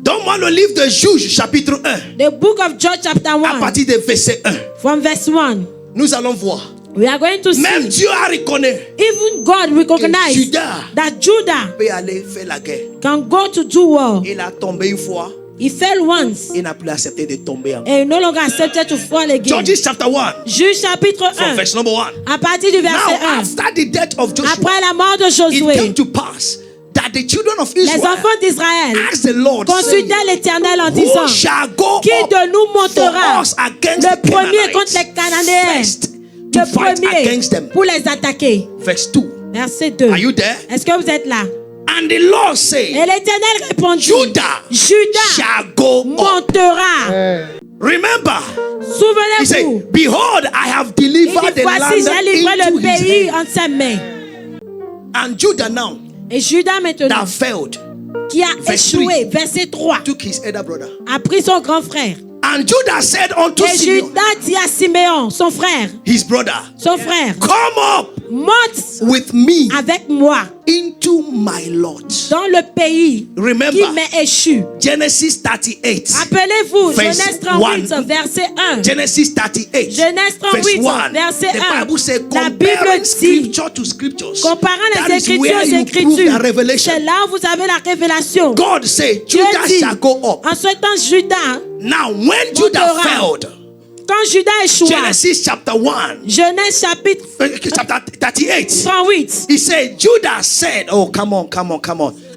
Donne-moi le livre de Juges, chapitre 1, The book of Judges chapter à 1, partir du verset 1. from verse 1. Nous allons voir. We are going to Même see, Dieu a reconnu even God recognized Judas that Judah peut aller faire la guerre. can go to do war. Il a tombé une fois, He fell once il n'a plus accepté de tomber encore. and he no longer accepted to fall again. Judges chapter 1, Juge chapitre from 1, verse number 1. à partir du Now, verset 1. after the death of Joshua, Après la mort de it came Josué, to pass that the children of les Israel enfants d'Israël asked the Lord, saying, consultaient l'Éternel en who disant, shall go qui up de nous montera for us against le the premier contre les Canaanites? Cananéens, First, to le fight against them. premier pour les attaquer. Verse 2. Verset 2. Are you there? Est-ce que vous êtes là? And the Lord Et said, l'Éternel répondit, Judah Judas shall go up. montera. Remember, he Souvenez-vous, said, behold, I have il delivered dit, the voici, j'ai land livré le into his pays hand. en ses mains. And Judah now, Et Judas maintenant, that failed, qui a Verse échoué, verset 3, took his elder brother. a pris son grand frère. And Judah said unto Et Simeon, Judas dit à Siméon, son frère, his brother, come up monte with me avec moi into my lot. dans le pays qui Remember, m'est échu. Genesis 38. Rappelez-vous, Verse Genèse 38, 1. verset 1. Genesis 38. Genèse 38, verse 1. verset The 1. Bible says, La Bible comparing dit, scripture to scriptures. comparant That les is Écritures where aux you prove the Écritures, revelation. c'est là où vous avez la révélation. God said, Dieu Judah dit, shall go up. en ce temps, Judas, Now, when Judah montera. failed, quand Judas échoua, Genesis chapter 1, Genèse chapitre chapter 38, 38, he said, Judah said, oh, come on.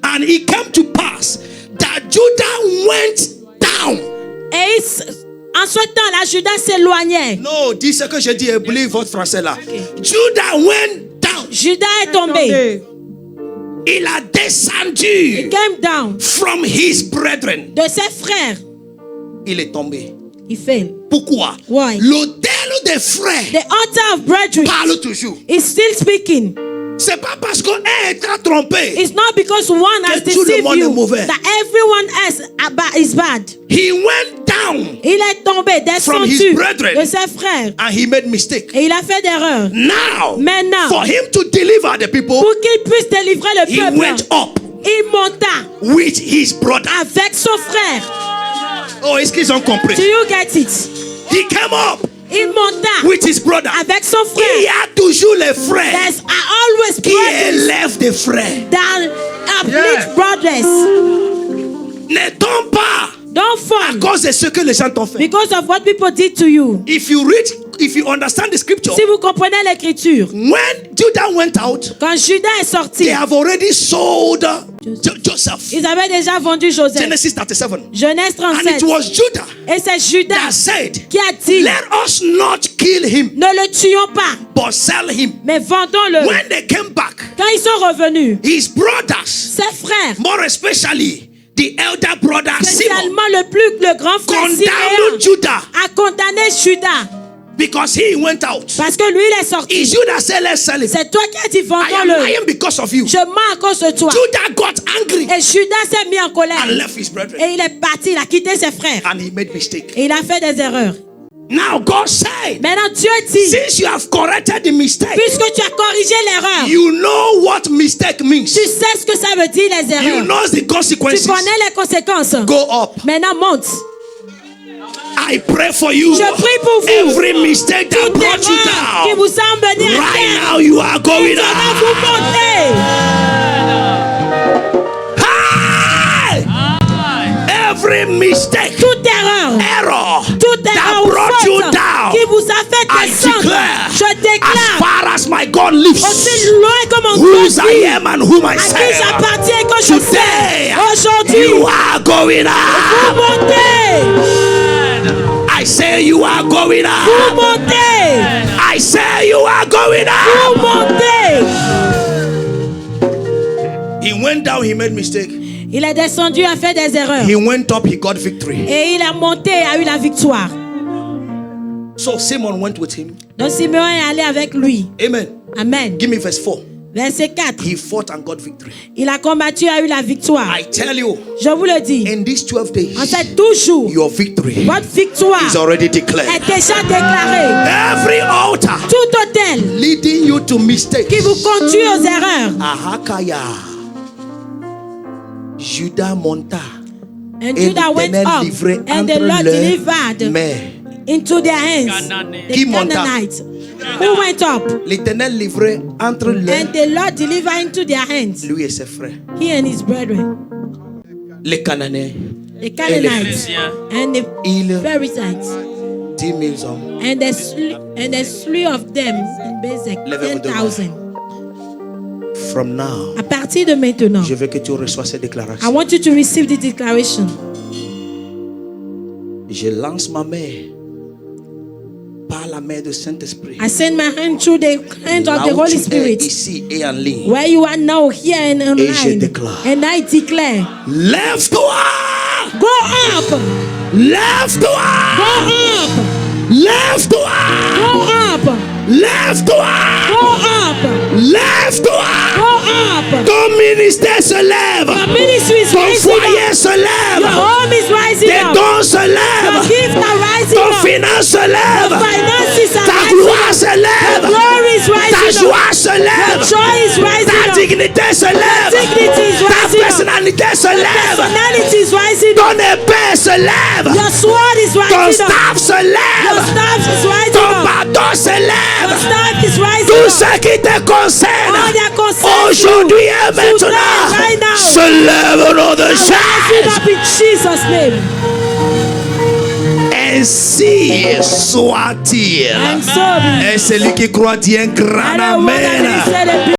And it came to pass that Judah went down. et en ce temps-là, Judas s'éloignait. No, dis ce que je dis, oubliez votre français là. Judah went down. Judas est tombé. Il a descendu Came down from his brethren. de ses frères. Il est tombé. Il fell. Pourquoi? Why? L'autel des frères The altar of brethren parle toujours. is still speaking. C'est pas parce qu'un t'a trompé. It's not because one has Que tout le deceived monde est you mauvais. that everyone else is bad. He went down Il est tombé, From his descendu brethren. de ses frères. and he made mistake. Et il a fait d'erreur. Now, Maintenant, for him to deliver the people, pour qu'il puisse délivrer le he peuple, went up. Il monta with his brother. avec son frère. Oh, est-ce qu'ils ont compris? Do you get it? He came up Il monta with his brother. avec son Il y frère. a toujours les frères There's always qui brothers élèvent des frères. that uplift brothers. Ne tombe pas Don't à fall cause de ce que les gens t'ont fait. because of what people did to you. If you understand the scripture, Si vous comprenez l'écriture, when Judah went out, quand Judas est sorti, they have already sold Joseph. ils avaient déjà vendu Joseph. Genesis 37. Genèse And it 37. was Judah Et c'est that Judas said, qui a dit, let us not kill him, ne le tuons pas, but sell him. mais vendons-le. When they came back, Quand ils sont revenus, his brothers, ses frères, more especially the elder brother Simon, spécialement le grand frère condemned Siméon, Judah a condamné Judas because he went out. parce que lui il est sorti. Is Judah said, let's sell him. C'est toi qui as dit I am vendons-le. lying because of you. Je mens à cause de toi. Judah got angry Et Judas s'est mis en colère. and left his brethren. Et il est parti, il a quitté ses frères. And he made mistake. Et il a fait des erreurs. Now God said, Maintenant Dieu dit, since you have corrected the mistake, puisque tu as corrigé l'erreur, you know what mistake means. tu sais ce que ça veut dire les You erreurs. know the Tu consequences. connais les conséquences. Go up. Maintenant monte. I pray for you. Je prie pour vous. Every mistake that Toute brought you erreur qui down, vous a emmené à right terre, now you are going maintenant vous up. montez. Hey! Every mistake, Toute erreur error that ou brought you faute down, qui vous a fait I descendre, declare, je as déclare, far as my God lives, aussi loin que mon whose Dieu I vit, am and whom I à qui serve, j'appartiens et que je today sais, aujourd'hui, you are going vous up. montez, I say you are going vous up. montez, I say you are going vous up. montez. He went down, he made mistake. Il est descendu, a fait des erreurs. He went up, he got victory. Et il a monté, a eu la victoire. So Simon went with him. Donc Simeon est allé avec lui. Amen. Amen. Give me verse 4. Verset 4. He fought and got victory. Il a combattu, a eu la victoire. I tell you, Je vous le dis. in these 12 days, En ces 12 jours, your victory votre victoire is already declared. est déjà déclarée. Every altar Tout hôtel leading you to mistakes. qui vous conduit aux erreurs. Ahakaya. Judas monta. And Et Judah went l'Éternel up, livrait and the entre Lord leurs delivered mains. into their hands Qui the monta? Canaanites. Who went up? L'Éternel livrait entre leurs And the Lord delivered into their hands, lui et ses frères. he and his brethren, Les Cananéens, the Canaanites and the ils, Perizzites. 10 000 hommes. And the slew of them in Bezek, Levez-vous 10,000. From now, À partir de maintenant, je veux que tu reçois ces I déclarations. want you to receive the declaration. Je lance ma main par la main du Saint-Esprit. I send my hand through the hand of Là the où Holy tu es Spirit. ici et en ligne. Where you are now, here and Et je online. déclare. And I declare, Lève-toi! go up, Lève-toi! go up, Lève-toi! go up, Lève-toi! go up, Lève-toi! go up. Ton ministère se lève. Your ministry is Ton rising foyer up. se Your lève. home is rising Tes up. dons se Your lèvent. gifts are rising Ton up. finance se Your lève. finances are Ta rising gloire up. se Your lève. glory is Ta rising up. joie se Your lève. joy is rising Ta up. dignité se lève. Dignity is Ta rising up. personnalité se lève. Personality is rising up. Ton épée se lève. Your sword is Ton rising up. staff se Your lève. staff is rising Ton up. bâton se Your lève. staff is rising Tout up. ce qui te concerne All that concerns aujourd'hui you, et today, maintenant right now, se lève au nom de are rising Jésus. up in Jesus' name. Ainsi soit-il. And so be. Et celui qui croit dit un grand And I want amen. to say the